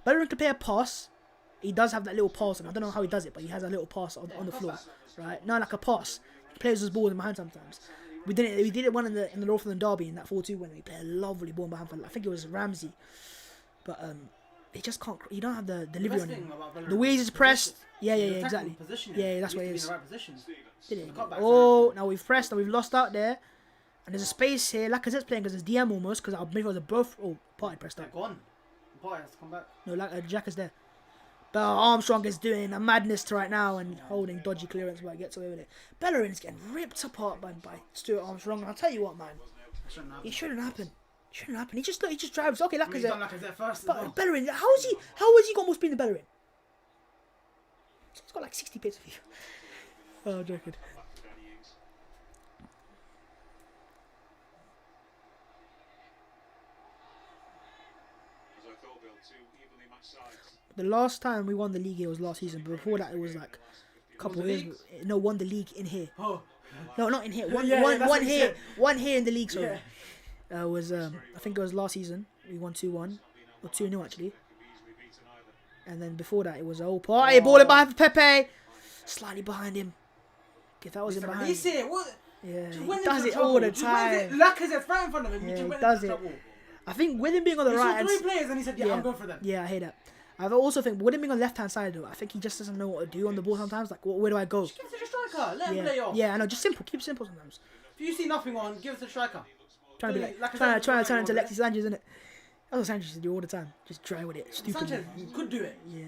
Bellerin can play a pass. He does have that little pass, and I don't know how he does it, but he has a little pass on the floor, right? No, like a pass. He plays his ball in behind sometimes. We did it one in the North London derby in that 4-2 win. He played a lovely ball behind. I think it was Ramsey, but he just can't. You don't have the delivery on him. The way he's pressed. Yeah, exactly. Yeah, that's what it is. Did it? Oh, now we've pressed and we've lost out there, and there's a space here. Lacazette's playing because it's DM almost because our midfielders are both. Oh, Partey pressed out.
Gone. Partey has to come back.
No, Jack is there. But Armstrong is doing a madness right now and holding dodgy clearance, but he gets away with it. Bellerin's getting ripped apart by Stuart Armstrong. And I'll tell you what, man, it shouldn't happen. He just drives. Okay, Lacazette.
He's done Lacazette first.
But Bellerin, how has he got more speed than Bellerin? He's got like 60 pace of you. Oh, joking. The last time we won the league here was last season, but before that it was like a couple of years. No, won the league in here.
Oh.
No, not in here. One here in the league. Sorry.
Yeah.
Was I think it was last season. We won 2-1 or 2-0 actually. And then before that it was Partey ball it behind Pepe, slightly behind him. If that was in behind.
What?
Yeah, he does it all the time.
Lacazette's right in front of him.
Yeah, he does it. I think with him being on the right hand
side. 3 players and he said, yeah, I'm going for them.
Yeah, I hear that. I also think with him being on the left hand side though, I think he just doesn't know what to do on the ball sometimes. Like, where do I go?
Just give it to the striker. Let him play off.
Yeah, I know. Just simple. Keep it simple sometimes.
If you see nothing on, give it to the striker.
Trying to be trying to turn into Alexis Sanchez, isn't it? That's what Sanchez do all the time. Just try with it. Stupid.
Sanchez could do it.
Yeah.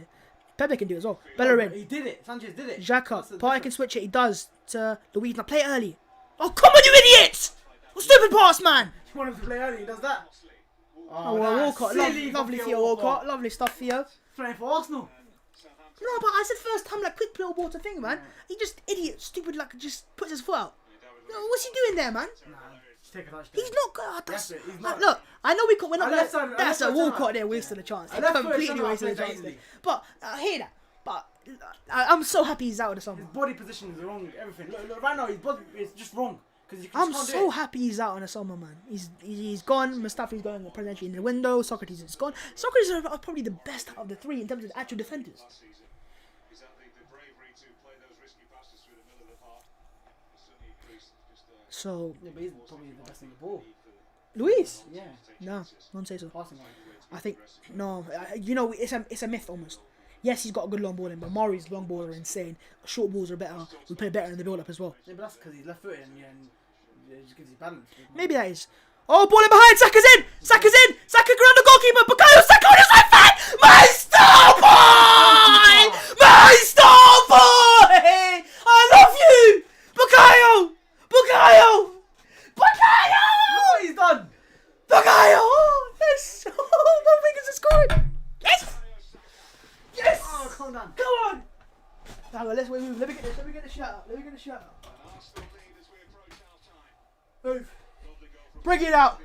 Pepe can do it as well. Bellerin.
He did it. Sanchez did it.
Xhaka. Partey can switch it. He does to Luis. Now play it early. Oh, come on, you idiots! What stupid pass, man!
You want him to play early, he does that.
Oh, well,
that's
Walcott.
silly
Lovely
from
Theo Walcott. Lovely stuff, Theo.
Playing for Arsenal.
No, but I said first time, like, quick little ball to thing, man. He just idiot, stupid, like, just puts his foot out. No, what's he doing there, man?
Nah, just take a touch.
He's not good.
That's it, he's not.
Look, I know we're not.
left side-
That's a
left side
Walcott there wasted a chance.
left foot
Completely
centre half
wasted a
plays that
chance.
easily.
But I hear that. But I'm so happy he's out of the summer.
His body position is wrong, everything. Look, right now his body is just wrong. Because you
I'm
can't do
so
it.
happy he's out in the summer, man. He's gone. Mustafi's going potentially in the window. Socrates is gone. Socrates are probably the best out of the three in terms of actual defenders. So
Yeah, but he's probably the best in the ball.
Luis,
Yeah.
no, don't say so.
Passing one.
I think no. You know, it's a myth almost. Yes, he's got a good long balling, but Murray's long balls are insane. Short balls are better. We play better in the build up as well.
Yeah, but that's because he's left footed and it just gives you balance.
Maybe that is. Oh, ball in behind. Saka's in. Saka's in. Saka around the goalkeeper. Bukayo Saka on his right foot. My star boy. My star boy. I love you, Bukayo. Bukayo. Bukayo.
Look what he's done.
Bukayo. Yes. Oh, my fingers are scoring. Yes. Yes.
Oh, calm down.
Come on. Hang on, let's move. Let me get this. Let me get the shout out. Let me get the shout out. Move. Bring it out.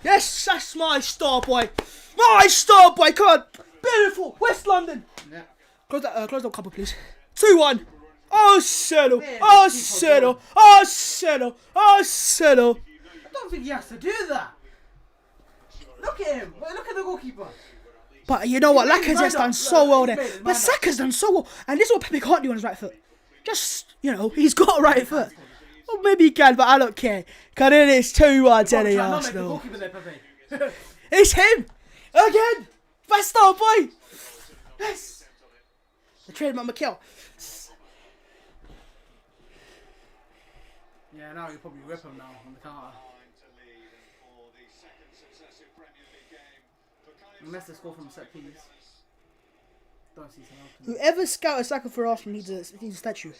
Yes, that's my star boy. My star boy. Come on. Beautiful. West London.
Yeah.
Close that couple, please. 2-1. Oh, settle.
Man,
Oh,
keep on
settle.
going.
Oh, settle. Oh, settle.
I don't think he has to do that. Look at him. Look at the goalkeeper.
But you know what?
He made his
Lacazette's
mind
done
up.
so
Look,
well
he's
there.
made his
But
mind up.
Saka's done so well. And this is what Pepe can't do on his right foot. Just, he's got a right foot. Well, maybe he can, but I don't care. Because then it's 2-1 to the
Try not make the
Arsenal.
goalkeeper there, Pepe.
It's him! Again! Best star boy! Yes! The trademark McKell.
Yeah, now he'll probably rip him now on the counter. Unless they score from a set piece. Don't see Southampton.
Whoever scouted Saka for Arsenal needs a statue.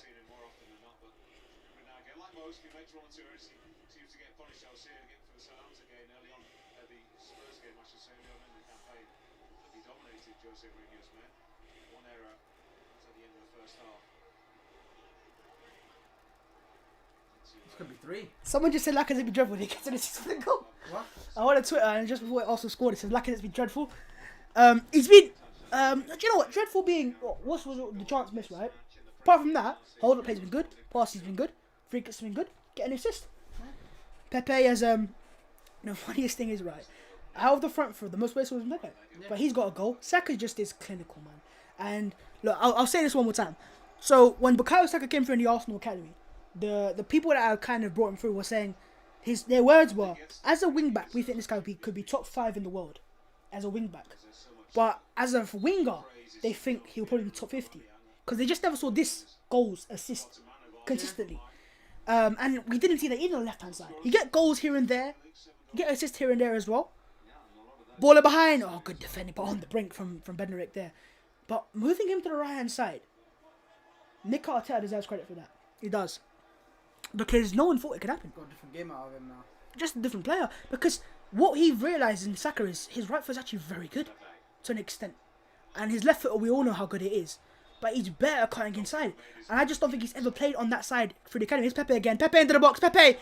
This could be 3.
Someone just said Lacazette's be dreadful. He gets an assist for the goal.
What?
I went on Twitter and just before Arsenal scored, it says Lacazette's been dreadful. He's been, do you know what? Dreadful being, what was the chance missed, right? Apart from that, hold up play's been good, pass has been good, free kicks has been good, get an assist. Pepe has, the funniest thing is, right, out of the front for the most players was Pepe, but he's got a goal. Saka just is clinical, man. And look, I'll say this one more time. So when Bukayo Saka came through in the Arsenal academy, the people that I kind of brought him through were saying, their words were, as a wing back, we think this guy could be top 5 in the world, as a wing back. But as a winger, they think he'll probably be top 50. Because they just never saw this goals, assists, consistently. And we didn't see that either on the left-hand side. You get goals here and there. You get assists here and there as well. Baller behind. Oh, good defending, but on the brink from Bednarik there. But moving him to the right-hand side, Nick Arteta deserves credit for that. He does. Because no one thought it could happen.
Got a different game out of him now.
Just a different player. Because what he realised in Saka is his right foot is actually very good to an extent. And his left foot, we all know how good it is. But he's better cutting inside. And I just don't think he's ever played on that side through the academy. It's Pepe again. Pepe into the box. Pepe!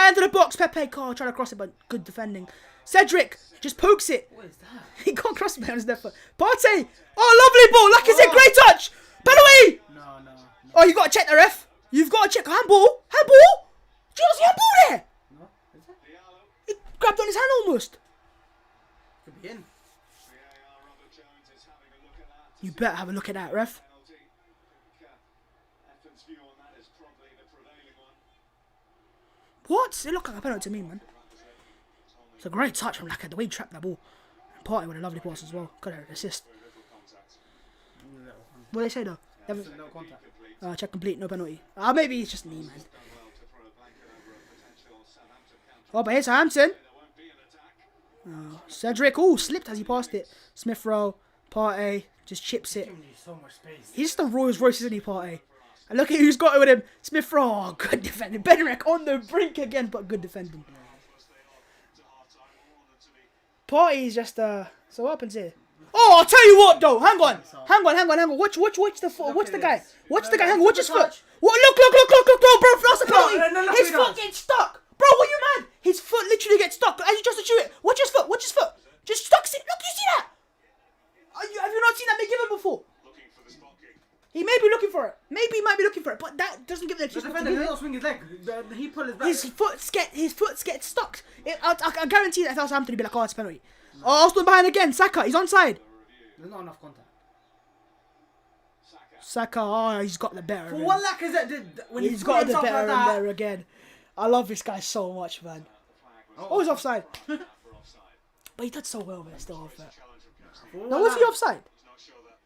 Into the box. Pepe. Oh, trying to cross it, but good defending. Cedric just pokes it.
What is that?
He can't cross it on his left foot. Partey! Oh, lovely ball. Like I said, great touch. Penalty!
No.
Oh, you got to check the ref. You've got to check. Handball. Handball? Do you not see handball there?
No? Is it?
He grabbed on his hand almost.
Could be in.
You better have a look at that, ref. What? It looked like a penalty to me, man. It's a great touch from Laka, the way he trapped that ball. Partey with a lovely pass as well. Got an assist. What do they say though? They haven't-
No contact.
check complete, no penalty. Maybe it's just me, man. Oh, but here's Southampton. Cedric, slipped as he passed it. Smith Rowe, Partey, just chips it.
Giving you so much space.
He's just a Rolls Royce, isn't he, Partey? And look at who's got it with him. Smith Rowe. Oh, good defending. Benrek on the brink again, but good defending. Party's just so what happens here? Oh, I'll tell you what though. Hang on. Watch the foot. Watch the guy. Watch the guy. Hang on. Watch his foot. What? Look, bro. That's a penalty. His foot gets stuck. Bro, what you mad? His foot literally gets stuck as he tries to shoot it. Watch his foot. Just stucks it. Look, you see that? Have you not seen that given before? He may be looking for it. Maybe he might be looking for it, but that doesn't give the excuse.
The defender did not swing his leg. He pulled his back.
His foot gets stuck. I guarantee that if Southampton, he'd be like, oh, it's a penalty. Oh, Arsenal behind again. Saka, he's onside.
There's not enough contact.
Saka, oh, he's got the better.
For what Lacazette did when
he's got the better and better again. I love this guy so much, man. Oh, he's offside. But he did so well there, still off that. Now, was he offside?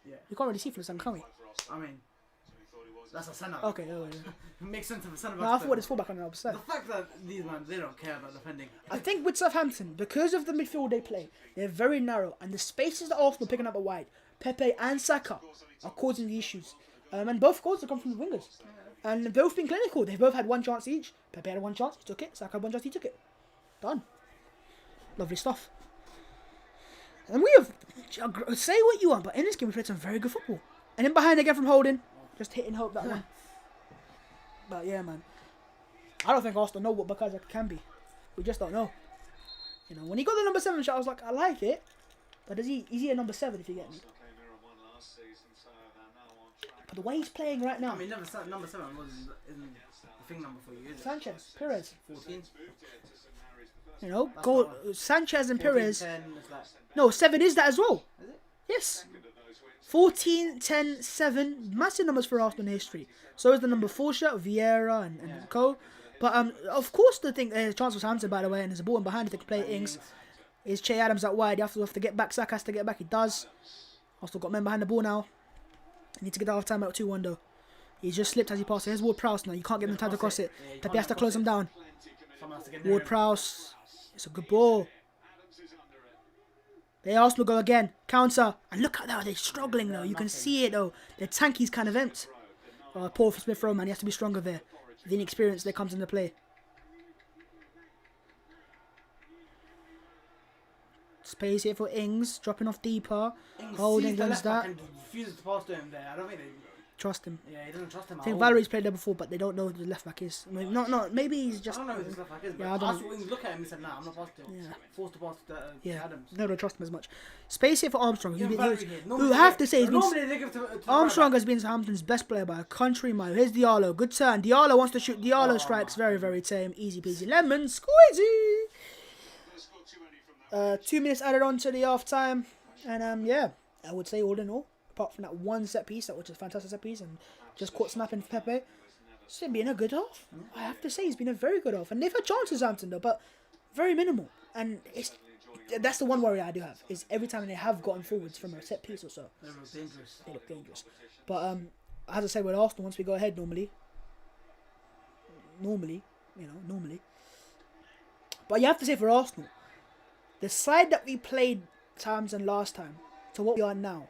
Yeah.
You can't really see from the sun, can we?
I mean, that's a centre.
Okay, oh, yeah.
It makes sense of a centre back.
No, I thought it's fullback on the opposite.
The fact that these men, they don't care about defending.
I think with Southampton, because of the midfield they play, they're very narrow, and the spaces that Arsenal picking up are wide. Pepe and Saka are causing the issues, and both goals have come from the wingers, and they've both been clinical. They've both had one chance each. Pepe had one chance, he took it. Saka had one chance, he took it. Done. Lovely stuff. And we have, say what you want, but in this game we played some very good football. And then behind again from Holding, just hitting hope that one. But yeah, man, I don't think Arsenal know what Bakayoko can be. We just don't know. You know, when he got the number 7 shot, I was like, I like it, but is he a number 7 if you get me? But the way he's playing right now,
I mean, number 7 isn't the thing number for you, is it?
Sanchez, Perez,
14.
you know, goal. Sanchez and
14,
Perez.
10, it's like,
No, 7 is that as well.
is it?
Yes. 14, 10, 7, massive numbers for Arsenal in history. So is the number 4 shot, Vieira and Co. But of course the thing, chance for Southampton, by the way, and there's a ball in behind if they can play Ings. Is Che Adams out wide? You have to get back. Saka has to get back. He does. Arsenal got men behind the ball now. Need to get that off time out 2-1 though. He's just slipped as he passed. Here's Ward-Prowse now. You can't get him time to cross it. Pepe has to close him down. Ward-Prowse. It's a good ball. They Arsenal go again. Counter. And look at that. They're struggling though. You can see it though. Their tanky's kind of empty. Poor for Smith Rowe, man. He has to be stronger there. The inexperience that comes into play. Space here for Ings. Dropping off deeper. Holding against that.
And refuses to pass to him there. I don't think they
Trust him.
Yeah, he doesn't trust him.
I think Valerie's played there before, but they don't know who the left back is. I mean, not. Maybe he's just.
I don't know who this left back is.
Yeah, I
But
don't
I saw Ings look at him and said, "Nah, I'm not passing to him."
Yeah.
Forced to pass to Adams.
They don't trust him as much. Space here for Armstrong.
Yeah,
Who
Valerie here. Normally
have
they-
to say he's been.
normally they give to
Armstrong
right
has been Southampton's best player by a country mile. Here's Diallo. Good turn. Diallo wants to shoot. Diallo strikes very, very tame. Easy peasy. Lemon squeezy. 2 minutes added on to the half time. And yeah, I would say all in all, apart from that one set piece, which is a fantastic set piece, and just caught snapping for Pepe, it's been a good half. I have to say, it's been a very good half. And they've had chances, Southampton, though, but very minimal. And that's the one worry I do have, is every time they have gotten forwards from a set piece or so,
They look dangerous.
they look dangerous. But as I say with Arsenal, once we go ahead normally. But you have to say for Arsenal, the side that we played Southampton last time to what we are now,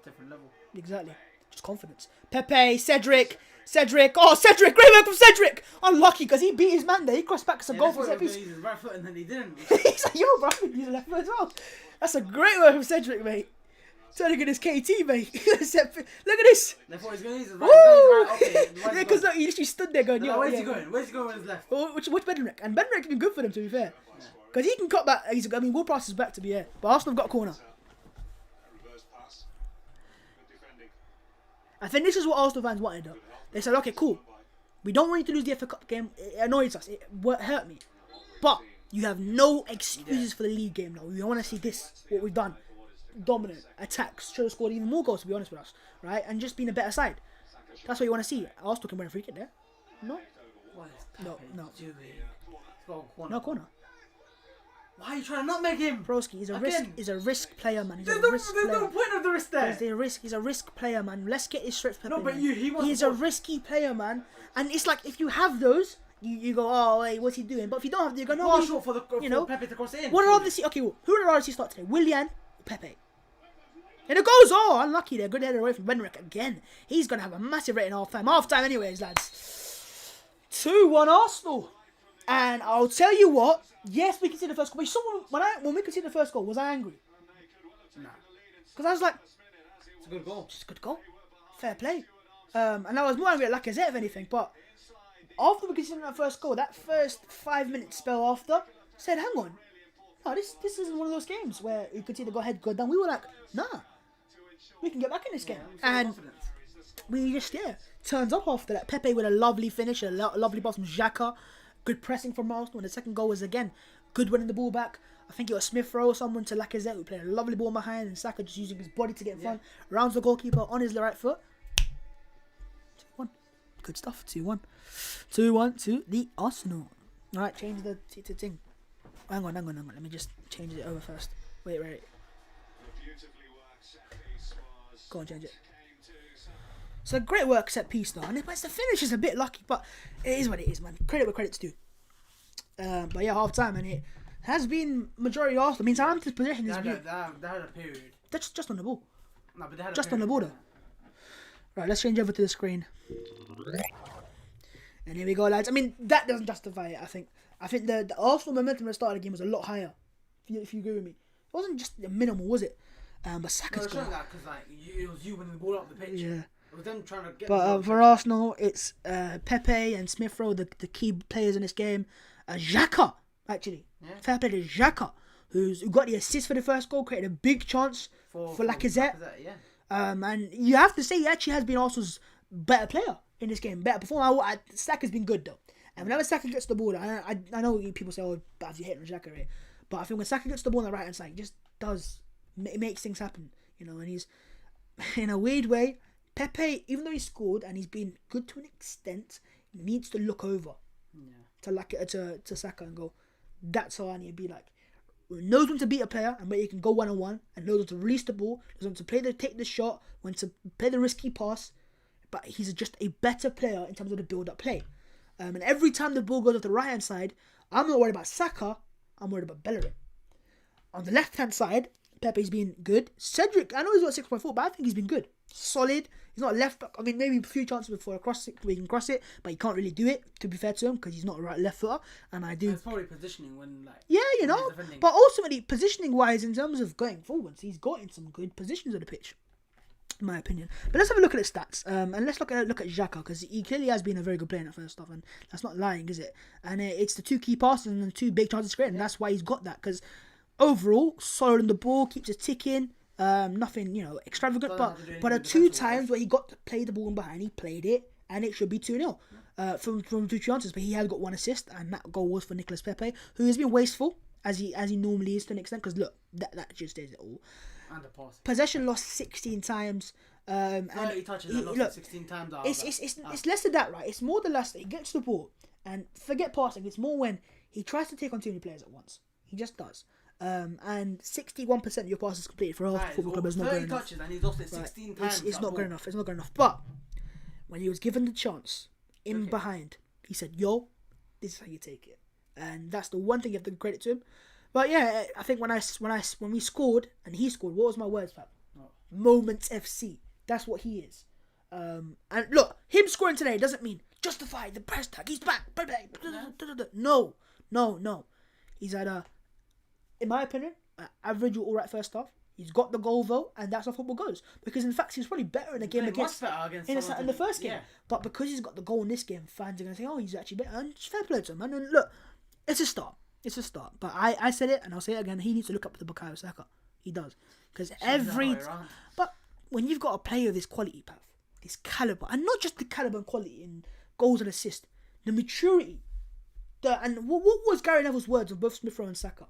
Different level.
exactly, just confidence. Pepe, Cedric, oh Cedric, great work from Cedric. Unlucky because he beat his man there. He crossed back as a goal for set piece.
He used his right foot and then he didn't.
He's like, yo, bro, I can use the left foot as well. That's a great work from Cedric, mate. Turning at his KT, mate. Look at this.
They thought he was going to use his
Woo!
right. Okay,
Yeah, because look, he literally stood there going, yo,
where's
yeah.
he going? Where's he going with his left?
Which Benrek? And Benrek's been good for them, to be fair. Because he can cut back. Ward-Prowse is back, to be fair. But Arsenal have got a corner. I think this is what Arsenal fans wanted, though. They said, okay, cool. We don't want you to lose the FA Cup game. It annoys us. It hurt me. But you have no excuses for the league game now. We want to see this, what we've done. Dominant, attacks, should have scored even more goals, to be honest with us. Right? And just being a better side. That's what you want to see. Arsenal can win a free kick there. No. No. No corner.
Why are you trying to not make him?
Broski, he's a risk player, man. He's
There's
a risk
no
player.
point of the risk there.
He's a risk player, man. Let's get his straight.
No, but
man.
he wants
He's
to
a
push.
risky player, man. And it's like if you have those, you go, oh wait, what's he doing? But if you don't have, you go, no.
Partial for
you know,
Pepe to cross it in.
what would I rather see? Okay, well, who would I rather see start today? Willian or Pepe? And it goes, unlucky there. Good header away from Benrick again. He's going to have a massive rating half-time. Half-time anyways, lads. 2-1 Arsenal. And I'll tell you what, yes, we can see the first goal. But you saw when we could see the first goal, was I angry?
Nah.
Because I was like,
It's a good goal.
just a good goal. Fair play. And I was more angry at Lacazette, if anything. But after we could see that first goal, that first 5-minute spell after, said, hang on. No, this isn't one of those games where you could see the go ahead, go down. We were like, nah. We can get back in this game. And we just, turns up after that. Pepe with a lovely finish, a lovely pass from Xhaka. Good pressing from Arsenal. And the second goal was, again, good winning the ball back. I think it was Smith Rowe, someone to Lacazette, who played a lovely ball behind. And Saka just using his body to get in front. Rounds the goalkeeper on his right foot. 2-1. Good stuff. 2-1. 2-1 to the Arsenal. Alright, change the thing. Hang on. Let me just change it over first. Wait. Go on, change it. So great work, set piece though. And the finish is a bit lucky, but it is what it is, man. Credit where credit's due. But yeah, half time, and it has been majority Arsenal. I mean, Southampton's possession is
They had a period.
that's just on the ball.
No, but they had a
Just on
period.
the ball though. Right, let's change over to the screen. And here we go, lads. I mean, that doesn't justify it, I think. I think the Arsenal momentum at the start of the game was a lot higher. If you agree with me. It wasn't just minimal, was it? But Saka's
No,
goal.
that because it was you winning the ball up the pitch.
Yeah.
It was them trying to get.
But for Arsenal, it's Pepe and Smith Rowe, the key players in this game. Xhaka, actually.
Yeah.
Fair play to Xhaka, who got the assist for the first goal, created a big chance for Lacazette.
Yeah.
And you have to say he actually has been Arsenal's better player in this game, better performer. Saka's been good though. And whenever Saka gets the ball, I know people say, oh, Babs, you hate on Xhaka, right? But I think when Saka gets the ball on the right hand side, he just it makes things happen, you know. And he's, in a weird way, Pepe, even though he scored and he's been good to an extent, needs to look over to Saka and go, that's how I need to be like. Knows when to beat a player and where he can go one-on-one, and knows when to release the ball, knows when to take the shot, when to play the risky pass. But he's just a better player in terms of the build-up play. And every time the ball goes off the right-hand side, I'm not worried about Saka, I'm worried about Bellerin. On the left-hand side, Pepe's been good. Cedric, I know he's got 6.4, but I think he's been good. Solid. He's not left back. I mean, maybe a few chances before we can cross it, but he can't really do it, to be fair to him, because he's not a right left footer. And I do.
It's probably positioning when, like.
Yeah, you
when
know.
he's defending.
But ultimately, positioning-wise, in terms of going forwards, he's got in some good positions of the pitch, in my opinion. But let's have a look at his stats. And let's look at Xhaka, because he clearly has been a very good player in that first half, and that's not lying, is it? And it's the two key passes and the two big chances created, and that's why he's got that, because overall, solid on the ball, keeps it ticking. Nothing, extravagant, but the two times where he got to play the ball in behind, he played it, and it should be 2-0 from two chances. But he has got one assist, and that goal was for Nicolas Pepe, who has been wasteful as he normally is to an extent. Because look, that just is it all.
And the pass.
Possession lost 16 times.
30 touches and lost 16 times.
It's less than that, right? It's more the less that he gets the ball and forget passing. It's more when he tries to take on too many players at once. He just does. And 61% of your passes completed for our football club is not good enough.
touches and he's lost it 16 times.
It's not good enough. It's not good enough. But when he was given the chance behind, he said, "Yo, this is how you take it." And that's the one thing you have to credit to him. But yeah, I think when we scored and he scored, what was my words, Pap?
Oh.
Moments FC. That's what he is. And look, him scoring today doesn't mean justify the price tag. He's back. No. He's had in my opinion, average or alright first half. He's got the goal though, and that's how football goes. Because in fact, he was probably better in the game against in the first game.
Yeah.
But because he's got the goal in this game, fans are going to say, "Oh, he's actually better." And it's fair play to him, man. And look, it's a start. But I said it, and I'll say it again. He needs to look up to Bukayo Saka. He does, because But when you've got a player of this quality, Path, this caliber, and not just the caliber and quality in goals and assists, the maturity, and what was Gary Neville's words on both Smith Rowe and Saka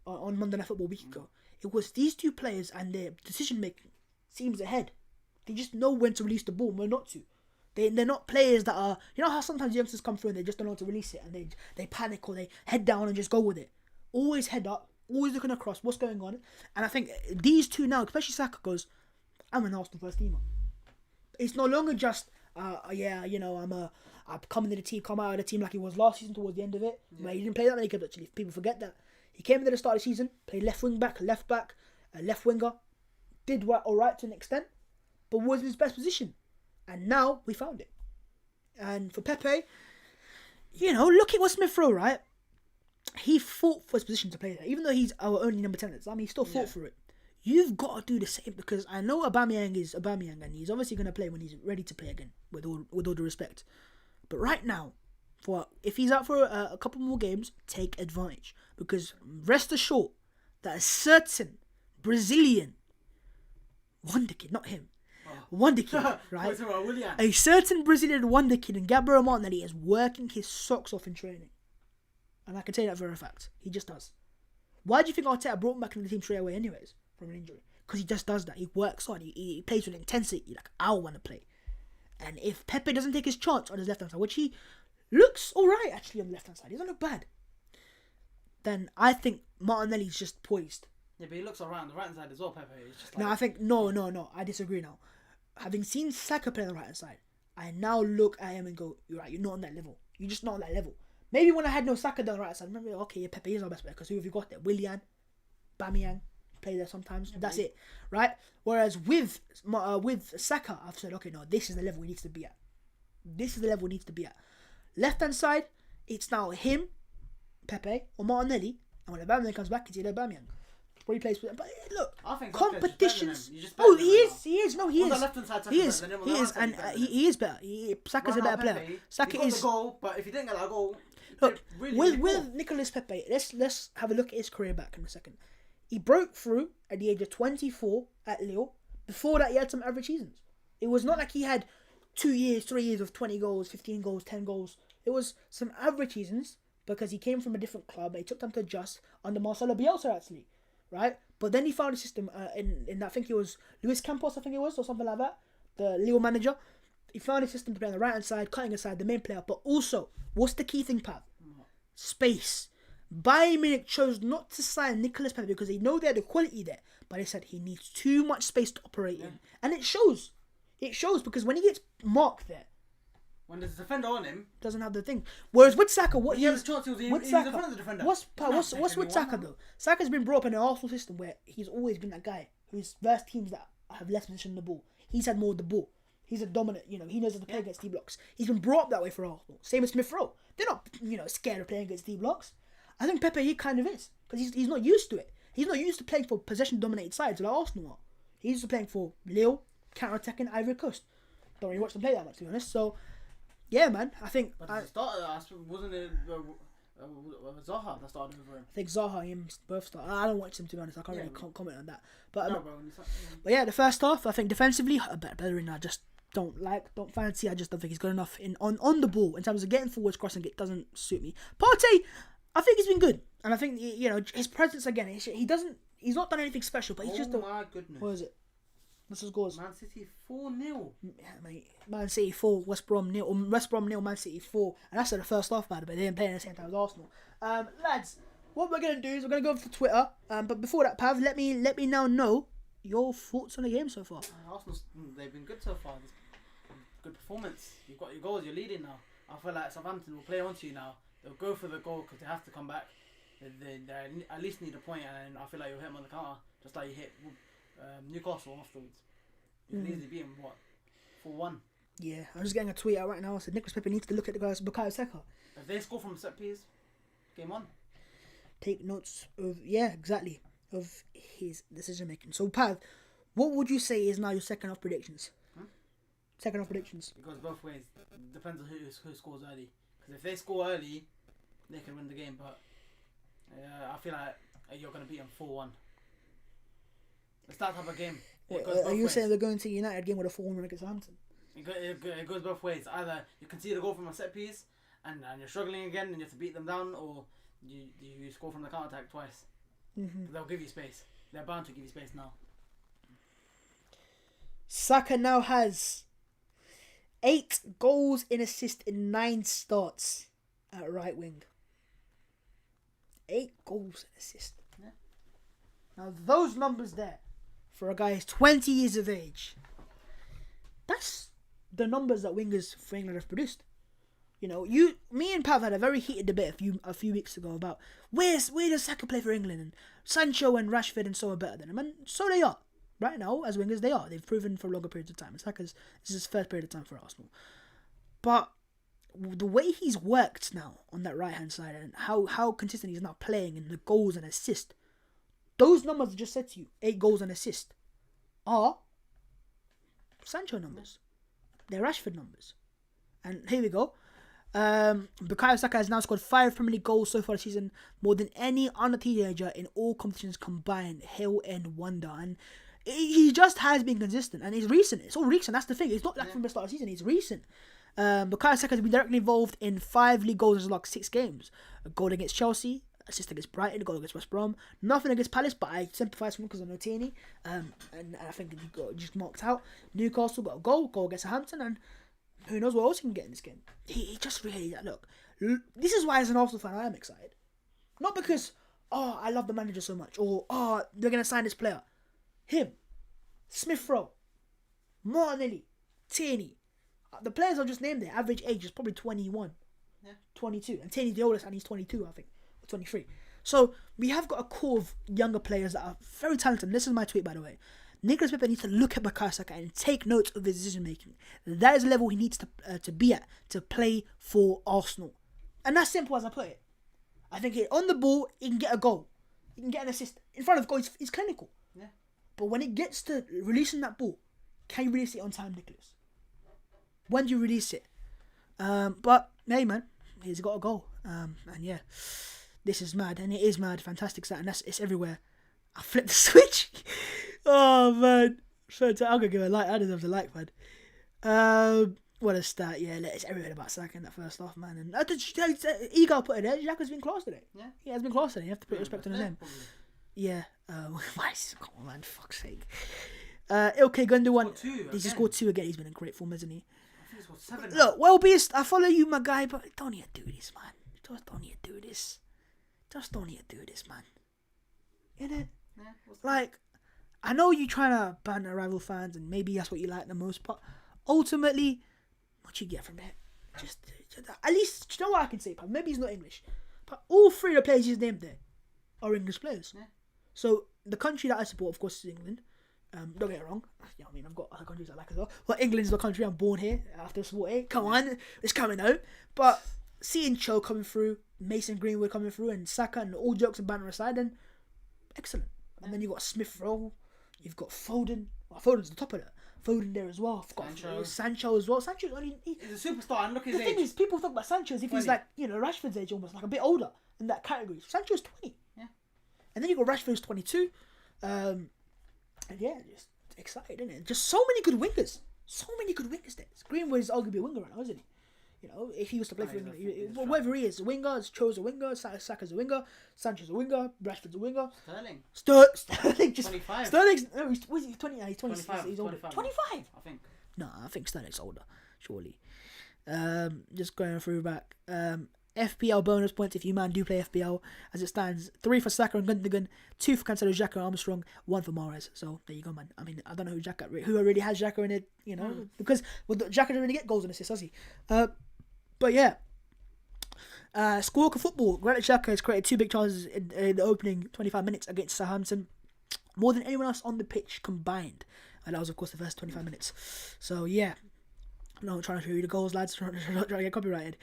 on Monday Night Football a week ago? It was these two players and their decision making seems ahead. They just know when to release the ball and when not to. They're not players that are, you know how sometimes youngsters come through and they just don't know how to release it and they panic or they head down and just go with it. Always head up, always looking across what's going on. And I think these two now, especially Saka, goes, I'm an Arsenal first teamer. It's no longer just I've come into the team, come out of the team like he was last season towards the end of it. Yeah. Where he didn't play that many games actually. People forget that. He came into the start of the season, played left wing back, left back, left winger. did all right to an extent, but was in his best position. And now we found it. And for Pepe, you know, look at what Smith Rowe, right? He fought for his position to play there. Even though he's our only number 10 at the time, he still fought for it. You've got to do the same, because I know Aubameyang is Aubameyang, and he's obviously going to play when he's ready to play again, with all due respect. But right now, if he's out for a couple more games, take advantage. Because rest assured that a certain Brazilian wonderkid, not him, wonderkid, right? A certain Brazilian wonderkid in Gabriel Martinelli is working his socks off in training. And I can tell you that for a fact. He just does. Why do you think Arteta brought him back into the team straight away anyways, from an injury? Because he just does that. He works hard. He plays with intensity. Like, I want to play. And if Pepe doesn't take his chance on his left-hand side, which he looks alright actually on the left-hand side, he doesn't look bad, then I think Martinelli's just poised.
Yeah, but he looks alright on the right-hand side as well, Pepe. It's just like...
No, I think, no, I disagree now. Having seen Saka play on the right-hand side, I now look at him and go, you're right, you're not on that level. You're just not on that level. Maybe when I had no Saka down the right side, remember, okay, yeah, Pepe is our best player, because who have you got there? Willian, Bamiyang, play there sometimes. Yeah, that's it, right? Whereas with Saka, I've said, okay, no, this is the level he needs to be at. This is the level he needs to be at. Left-hand side, it's now him, Pepe, or Martinelli, and when Aubameyang comes back, it's either Aubameyang. Where he plays with, but look,
I think
competitions. Oh, he is. No, he is. He is, and he is better. Saka's a better player. Saka is.
The goal, but if he didn't get that goal,
look, with Nicolas Pepe, let's have a look at his career back in a second. He broke through at the age of 24 at Lille. Before that, he had some average seasons. It was not like he had 2 years, 3 years of 20 goals, 15 goals, 10 goals. It was some average seasons because he came from a different club. It took time to adjust under Marcelo Bielsa, actually, right? But then he found a system in I think it was Luis Campos, or something like that, the Lille manager. He found a system to play on the right-hand side, cutting aside the main player. But also, what's the key thing, Pat? Space. Bayern Munich chose not to sign Nicolas Pepe because they know they had the quality there. But they said he needs too much space to operate in. And it shows. It shows because when he gets marked there,
when there's a defender on him,
doesn't have the thing. Whereas with Saka, what
he has a chance, he was in front of the defender.
What's with Saka though? Saka's been brought up in an Arsenal system where he's always been that guy who's versed teams that have less possession of the ball. He's had more of the ball. He's a dominant, he knows how to play against D blocks. He's been brought up that way for Arsenal. Same as Smith Rowe. They're not, scared of playing against D blocks. I think Pepe, he kind of is. Because he's not used to it. He's not used to playing for possession-dominated sides like Arsenal are. He's used to playing for Lille, counter-attacking Ivory Coast. Don't really watch them play that much, to be honest. So, yeah, man, I think...
But wasn't it Zaha that started over him?
I think Zaha and him both started. I don't watch them, to be honest. I can't really comment on that. But,
no, bro,
but yeah, the first half, I think defensively, a bit better than I just don't fancy. I just don't think he's good enough on the ball. In terms of getting forwards, crossing, it doesn't suit me. Partey, I think he's been good. And I think, his presence again, he's not done anything special, but he's just...
Oh my goodness.
What is it? What's his scores?
Man City 4-0.
Yeah, mate. Man City 4, West Brom 0, West Brom 0, Man City 4. And that's at the first half, by the way. They didn't play at the same time as Arsenal. Lads, what we're going to do is we're going to go over to Twitter. But before that, Pav, let me now know your thoughts on the game so far.
Arsenal, they've been good so far. Good performance. You've got your goals, you're leading now. I feel like Southampton will play onto you now. They'll go for the goal because they have to come back. They at least need a point, and I feel like you'll hit them on the counter, just like you hit Newcastle afterwards. You can easily beat them, 4-1.
Yeah, I'm just getting a tweet out right now. I said Nicolas Pepe needs to look at the guys Bukayo Saka.
If they score from set piece, game on.
Take notes of of his decision making. So, Pav, what would you say is now your second half predictions? Second half predictions.
It goes both ways. Depends on who scores early. Because if they score early, they can win the game. But I feel like you're going to beat them 4-1. It's that type of game.
Are you saying they're going to United game with a 4-1 against Southampton?
It goes both ways. Either you concede a goal from a set piece and you're struggling again and you have to beat them down, or you score from the counter attack twice. They'll give you space. They're bound to give you space now.
Saka now has 8 goals in assist in 9 starts at right wing. 8 goals in assist.
Yeah.
Now those numbers there, for a guy who's 20 years of age, that's the numbers that wingers for England have produced. Me and Pav had a very heated debate a few weeks ago about where does Saka play for England, and Sancho and Rashford and so are better than him, and so they are, right now, as wingers, they are. They've proven for longer periods of time. This is his first period of time for Arsenal. But the way he's worked now on that right-hand side and how consistent he's now playing in the goals and assists, those numbers I just said to you, 8 goals and assists, are Sancho numbers. They're Rashford numbers. And here we go. Bukayo Saka has now scored 5 Premier League goals so far this season, more than any other teenager in all competitions combined. Hell and wonder. And he just has been consistent, and he's recent. It's all recent. That's the thing. It's not like from the start of the season. He's recent. Bukayo Saka has been directly involved in 5 league goals in his last 6 games. A goal against Chelsea, assist against Brighton, a goal against West Brom. Nothing against Palace, but I sympathise with him because I know Tierney. And I think he got just marked out. Newcastle got a goal against Southampton, and who knows what else he can get in this game. He just really, look, this is why as an Arsenal fan I am excited. Not because, I love the manager so much, or, they're going to sign this player. Him, Smith Rowe, Martinelli, Tierney. The players I've just named there, average age is probably 21, 22. And Tierney's the oldest, and he's 22, I think, or 23. So we have got a core of younger players that are very talented. And this is my tweet, by the way. Nicolas Pepe needs to look at Bukayo Saka and take note of his decision making. That is the level he needs to be at to play for Arsenal. And that's simple as I put it. I think on the ball, he can get a goal. He can get an assist. In front of goal, he's clinical. Yeah. But when it gets to releasing that ball, can you release it on time, Nicholas? When do you release it? But, hey, man, he's got a goal. And yeah, this is mad. And it is mad. Fantastic stat. And it's everywhere. I flipped the switch. Oh, man. I'm going to give a like. I deserve the like, man. What a stat. Yeah, it's everywhere about Saka in that first half, man. And Odegaard put it there. Xhaka's been class today. Yeah. He has been class today. You have to put respect on his name. Probably. Yeah. Come on, man. Fuck's sake. Ilkay Gundogan. He's just scored 2 again. He's been in great form, hasn't he? I think he's scored 7. Look, well-beast. I follow you, my guy, but don't need to do this, man. Just don't need to do this. Just don't need to do this, man. You know? Yeah, like, I know you trying to banter rival fans, and maybe that's what you like the most, but ultimately, what you get from it, just at least, you know what I can say, Pam? Maybe he's not English, but all 3 of the players he's named there are English players. Yeah. So the country that I support, of course, is England. Don't get it wrong. You know what I mean, I've got other countries I like as well. Well, England's the country I'm born here. After support it. Come on, it's coming out. But seeing Cho coming through, Mason Greenwood coming through, and Saka, and all jokes and banter aside, then excellent. And then you've got Smith Rowe, you've got Foden. Well, Foden's the top of that. Foden there as well. I've got Sancho as well. Sancho's only... He's a superstar, and look at his age. The thing is, people talk about Sancho as if 20. He's like, Rashford's age almost, like a bit older in that category. Sancho's 20. Yeah. And then you've got Rashford who's 22. And yeah, just excited, isn't it? Just so many good wingers. So many good wingers there. Greenwood is arguably a winger right now, isn't he? If he was to play for England, whatever he is, a winger, Cho's a winger, Saka's a winger, Sancho's a winger, Rashford's a winger. Sterling just 25. Sterling's he's 20. He's 25. He's older. 25. I think. No, I think Sterling's older, surely. Just going through back. FPL bonus points if you man do play FPL as it stands. 3 for Saka and Gundogan, 2 for Cancelo, Xhaka, Armstrong, 1 for Mahrez. So there you go, man. I mean, I don't know who already has Xhaka in it, because Xhaka didn't really get goals and assists, does he? But yeah, Squawka Football. Granit Xhaka has created 2 big chances in the opening 25 minutes against Southampton, more than anyone else on the pitch combined. And that was, of course, the first 25 minutes. So yeah, no, I'm trying to read the goals, lads. Trying to get copyrighted.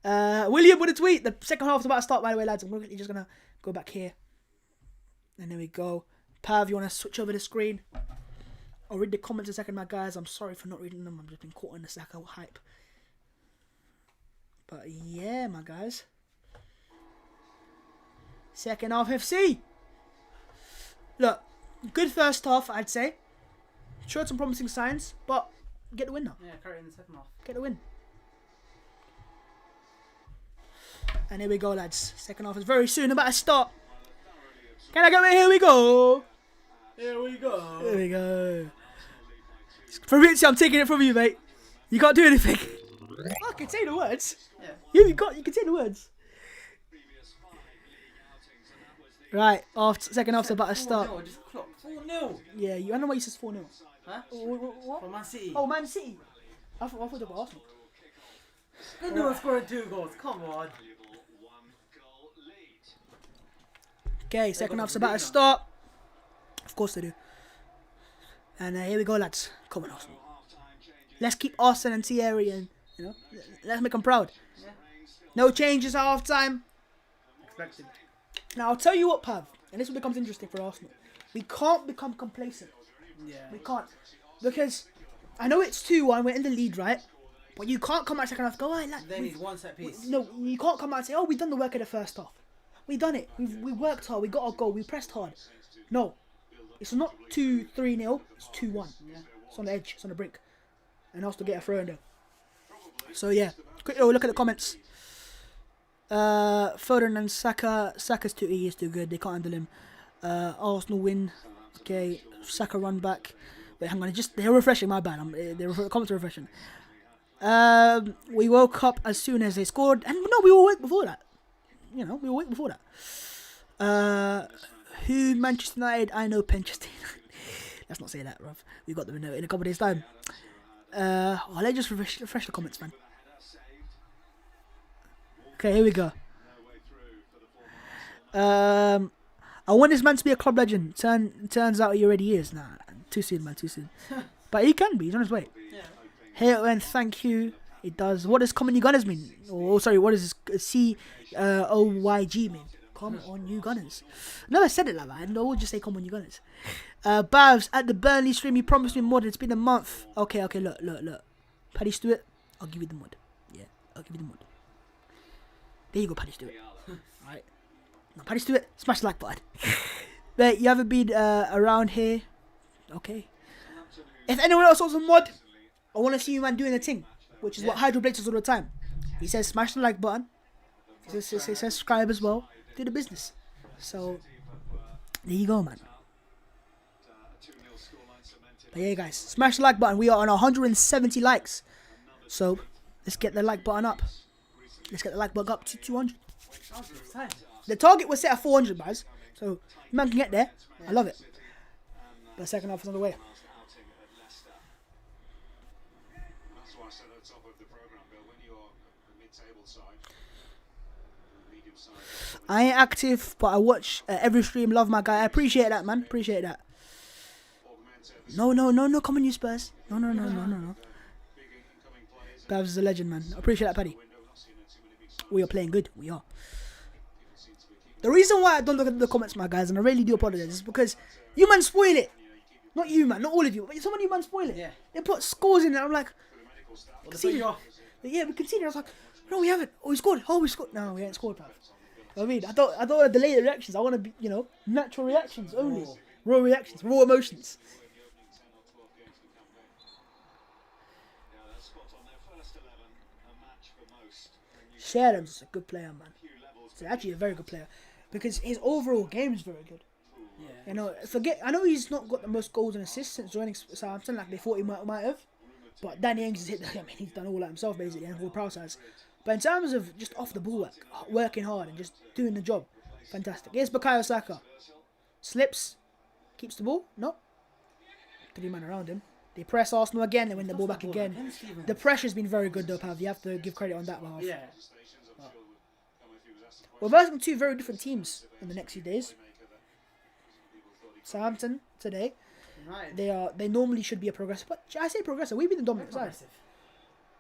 William with a tweet. The second half is about to start, by the way, lads. I'm just gonna go back here, and there we go. Pav, you want to switch over the screen? I'll read the comments in a second, my guys. I'm sorry for not reading them. I've just been caught in the Saka hype. But yeah, my guys. Second half FC. Look, good first half, I'd say. Showed some promising signs, but get the win now.
Yeah, carry it in the second half.
Get the win. And here we go, lads. Second half is very soon about to start. Can I go in? Here we go.
Here we go.
Here we go. Fabrizio, I'm taking it from you, mate. You can't do anything. I can say the words. Yeah. You can say the words. Right, second half's about to start.
4-0, just clock. 4-0.
Yeah, I don't know why you said 4-0.
Huh?
What?
For Man City.
Oh, Man City. I thought it was Arsenal.
Gundogan scored 2 goals. Come on.
Okay, second half's about to start. Of course they do. And here we go, lads. Come on, Arsenal. Let's keep Arsenal and Thierry and, let's make them proud.
Yeah.
No changes at half time.
Expected.
Now, I'll tell you what, Pav, and this becomes interesting for Arsenal. We can't become complacent.
Yeah.
We can't. Because I know it's 2-1, we're in the lead, right? But you can't come out second half and go,
They need one set piece.
No, you can't come out and say, we've done the work in the first half. We've done it. We worked hard. We got our goal. We pressed hard. No. It's not 2-3-0. It's 2-1.
Yeah.
It's on the edge. It's on the brink. And Arsenal get a throw in there. So, yeah. Quick look at the comments. Foden and Saka. Saka's too easy. He's too good. They can't handle him. Arsenal win. Okay. Saka run back. Wait, hang on. They're refreshing. My bad. The comments are refreshing. We woke up as soon as they scored. And no, we were awake before that. We were awake before that. Who Manchester United? I know Manchester United. Let's not say that, bruv. We got them in a couple of days' time. Let's just refresh the comments, man. Okay, here we go. I want this man to be a club legend. Turns out he already is. Nah, too soon, man, too soon. But he can be. He's on his way.
Yeah.
Here and thank you. It does. What does Come On You Gunners mean? Oh, sorry. What does COYG mean? Come on, you Gunners. Never said it like that. I would just say come on, you Gunners. Bavs, at the Burnley stream, you promised me mod. It's been a month. Okay, look. Paddy Stewart, I'll give you the mod. Yeah, I'll give you the mod. There you go, Paddy Stewart. Alright. Now, Paddy Stewart, smash the like button. But you haven't been around here. Okay. If anyone else wants a mod, I want to see you, man, doing a thing. Which is what Hydro Blades does all the time. He says smash the like button. He says subscribe as well. Do the business. So there you go, man. But yeah, guys, smash the like button. We are on 170 likes, so let's get the like button up. Let's get the like button up to 200. The target was set at 400, guys, so man can get there. I love it. But the second half is on the way. I ain't active, but I watch every stream. Love my guy. I appreciate that, man. Appreciate that. No. Come on, you Spurs. No. Babs is a legend, man. I appreciate that, Paddy. We are playing good. We are. The reason why I don't look at the comments, my guys, and I really do apologize, is because you man spoil it. Not you, man. Not all of you, but some of you man spoil it. Yeah. They put scores in there. I'm like, conceded. Yeah, we conceded. I was like, no, we haven't. Oh, we scored. Oh, we scored. No, we ain't scored, bruv. I mean, I don't want to delay the reactions. I want to be, natural reactions only. Raw reactions, raw emotions. Shadham's a good player, man. He's actually a very good player. Because his overall game is very good. Yeah. I know he's not got the most goals and assists since joining Southampton, like they thought he might have. But Danny Ings has he's done all that himself, basically, and all proud size. But in terms of just off the ball work, working hard and just doing the job, fantastic. Here's Bukayo Saka. Slips, keeps the ball. No. 3 men around him. They press Arsenal again, they win the ball back again. The pressure's been very good though, Pav. You have to give credit on that behalf. Yeah. We're versing 2 very different teams in the next few days. Southampton today. Right. They normally should be a progressive, but I say progressive. We've been the dominant side.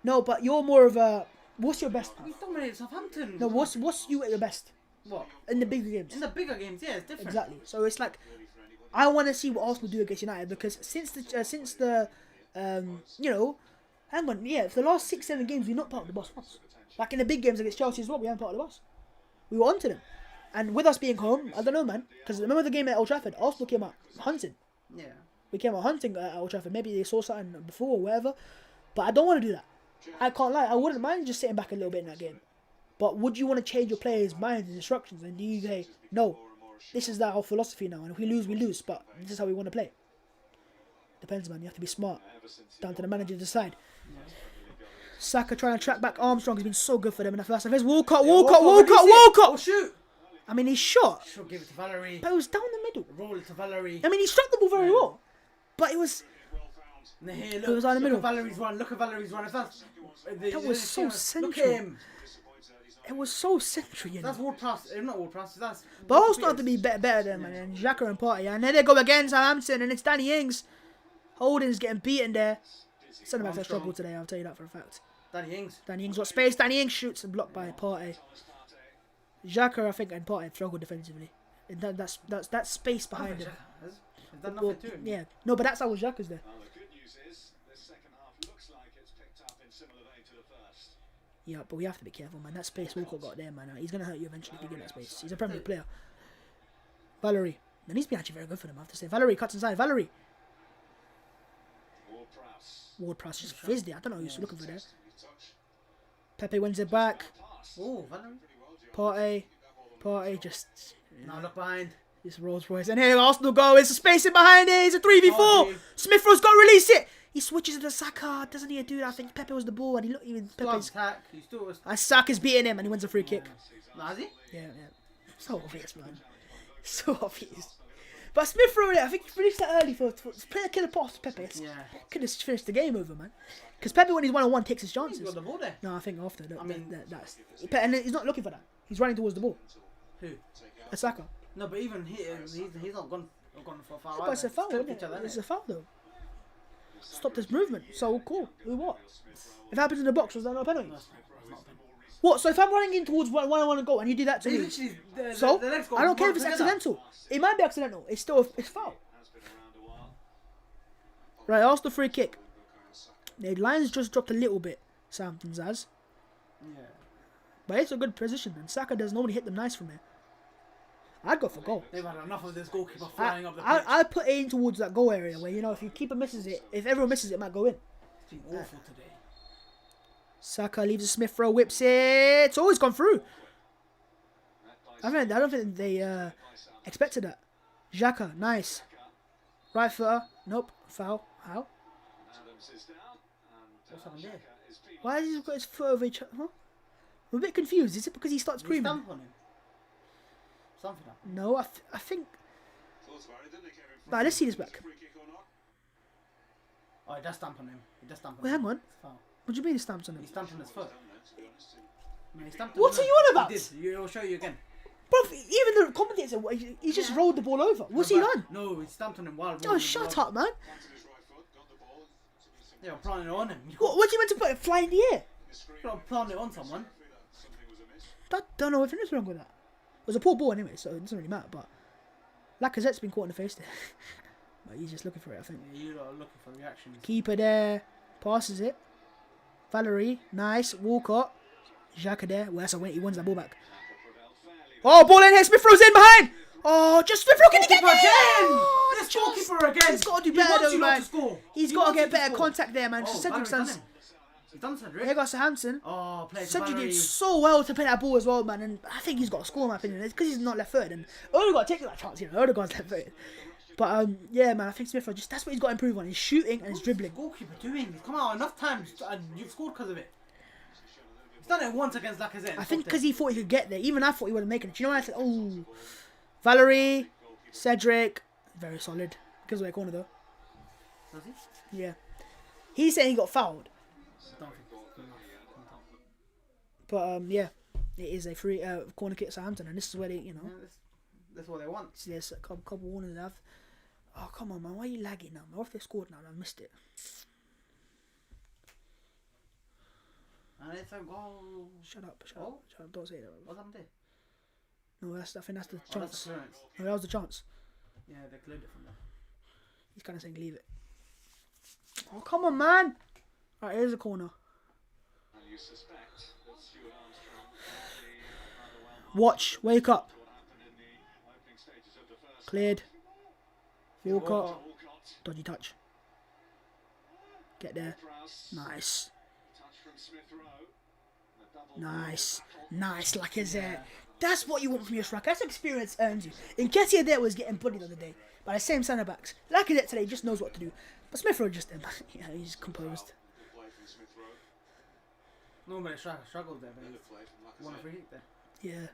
No, but you're more of a. What's your best?
We dominated Southampton.
No, what's you at your best?
What?
In the bigger games.
In the bigger games, yeah, it's different.
Exactly. So it's like, I want to see what Arsenal do against United, because since the hang on, yeah, for the last 6-7 games we're not part of the bus once. Like in the big games against Chelsea as well, we aren't part of the bus. We were onto them, and with us being home, I don't know, man. Because remember the game at Old Trafford, Arsenal came out hunting. Yeah. We came out hunting at Old Trafford. Maybe they saw something before or whatever, but I don't want to do that. I can't lie. I wouldn't mind just sitting back a little bit in that game. But would you want to change your players' minds and instructions? And do you say, no, this is our philosophy now, and if we lose, we lose. But this is how we want to play. Depends, man. You have to be smart. Down to the manager to decide. Saka trying to track back Armstrong has been so good for them in the first half. There's Walcott.
Oh, shoot.
I mean, he shot.
Should give it to Valerie.
But it was down the middle.
Roll it to Valerie.
I mean, he struck the ball very well. But it was...
Here, look,
it was on the middle.
Look at Valerie's run.
That was so central.
Look at him.
It was so central,
That's Ward Prowse. Not Ward Prowse. That's...
But Arsenal have to be better than, man. And Xhaka and Partey. And there they go again, Southampton. And it's Danny Ings. Holding's getting beaten there. Centre backs have struggled today, I'll tell you that for a fact.
Danny Ings.
Danny Ings got space. Danny Ings shoots and blocked by Partey. Xhaka, I think, and Partey struggled defensively. And that's space behind him.
Has done nothing to him.
Yeah. No, but that's how Xhaka's there. Yeah, but we have to be careful, man. That space Walcott got there, man. He's going to hurt you eventually if you get that space. He's a Premier League player. Valerie. And he's been actually very good for them, I have to say. Valerie cuts inside. Valerie. Ward-Prowse just fizzed it. I don't know who's looking for there. Pepe wins it back.
Oh, Valerie.
Partey just...
Now look behind.
This Rolls Royce. And here Arsenal go. It's a space in behind it. It's a 3v4. Smith Rowe's got to release it. He switches into Saka. Doesn't he do that? I think Pepe was the ball and he looked even Pepe's... And Saka's beating him and he wins a free kick.
Has he?
Yeah. So obvious, man. So obvious. But Smith Rowe, I think he released that early for play a killer pass to Pepe.
Yeah.
Could have finished the game over, man. Because Pepe, when he's 1-on-1, takes his chances.
He's got the ball there.
No, I think after. That's...
I
And he's not looking for that. He's running towards the ball.
Who?
Saka.
No, but even he's not gone for a foul.
But it's a foul, isn't it? It's a foul, though. Stop this movement. So cool. Who what? If it happens in the box, was that not a penalty? What? So if I'm running in towards where I want to go and you do that to me, so I don't care if it's accidental. It might be accidental. It's still it's foul. Right, Arsenal free kick. The line's just dropped a little bit. Southampton's has.
Yeah.
But it's a good position, and Saka does normally hit them nice from here. I'd go for goal.
They've had enough of this goalkeeper flying up the pitch.
I'd put it in towards that goal area where, you know, if your keeper misses it, if everyone misses it, it might go in.
It's been awful today.
Saka leaves a Smith Rowe, whips it. It's always gone through. I don't think they expected that. Xhaka, nice. Right footer. Nope. Foul. How?
What's happened there?
Why has he got his foot over each other? Huh? I'm a bit confused. Is it because he starts screaming?
Stamp on him. Something happened.
No, I think... Right, let's see this back.
Oh, he does stamp on him.
Wait, hang on.
It's foul.
What do you mean he stamps on him?
He stamped on his foot. No, he stamped on
What's
him.
he on about?
He did. I'll show you again.
Bro, even the commentator said he just rolled the ball over. What's he done?
No, he stamped on him while...
Oh, shut up, man.
Yeah, planting it on him.
What do you meant to put it fly in the air?
You're not planting it on someone.
Don't know if anything's wrong with that. It was a poor ball anyway, so it doesn't really matter, but... Lacazette's been caught in the face there. But he's just looking for it, I think.
Yeah, you lot are looking for reactions.
Keeper there. Passes it. Valerie. Nice. Walcott. Xhaka there. Well, that's a win. He wins that ball back. Oh, ball in here. Smith Rowe's in behind. Oh, just Smith Rowe. Can he get there? Oh,
this goalkeeper again.
He's got to do better, though, man. He's got to get better
score.
contact there, man. Cedric stands.
He's done Cedric.
Here goes Southampton.
Oh,
Cedric did so well to play that ball as well, man. And I think he's got to score, in my opinion. It's because he's not left-footed. And Odegaard takes that chance, you know. Odegaard's left-footed. But, yeah, man, I think Smith Rowe, that's what he's got to improve on. His shooting and his dribbling.
What's the goalkeeper doing? He's come out enough times and you've scored because of it. He's done it once against Lacazette.
I think because he thought he could get there. Even I thought he wasn't making it. You know what I said? Oh, Valerie, Cedric, very solid. Because of their corner, though.
Does he?
Yeah. He's saying he got fouled. But, yeah, it is a free corner kick at Southampton. And this is where they, you know.
Yeah, that's what they want.
See, there's a couple warnings they have. Oh, come on, man. Why are you lagging now, man? What if they scored now and I missed it?
And it's a goal.
Shut up. Don't say that.
What's happened there?
No, I think that's the
That's
chance.
the clearance.
No, that was the chance.
Yeah, they cleared it from there.
He's kind of saying leave it. Oh, come on, man. Right, here's a corner. Watch. Wake up. Cleared. Walcott. Dodgy touch. Get there. Nice. Nice. Nice, Lacazette. That's what you want from your striker. That's what experience earns you. Nketiah there was getting bullied the other day by the same centre backs. Lacazette today just knows what to do. But Smith Rowe just, you know, he's composed.
Normally struggled there, but he won a free hit there.
Yeah.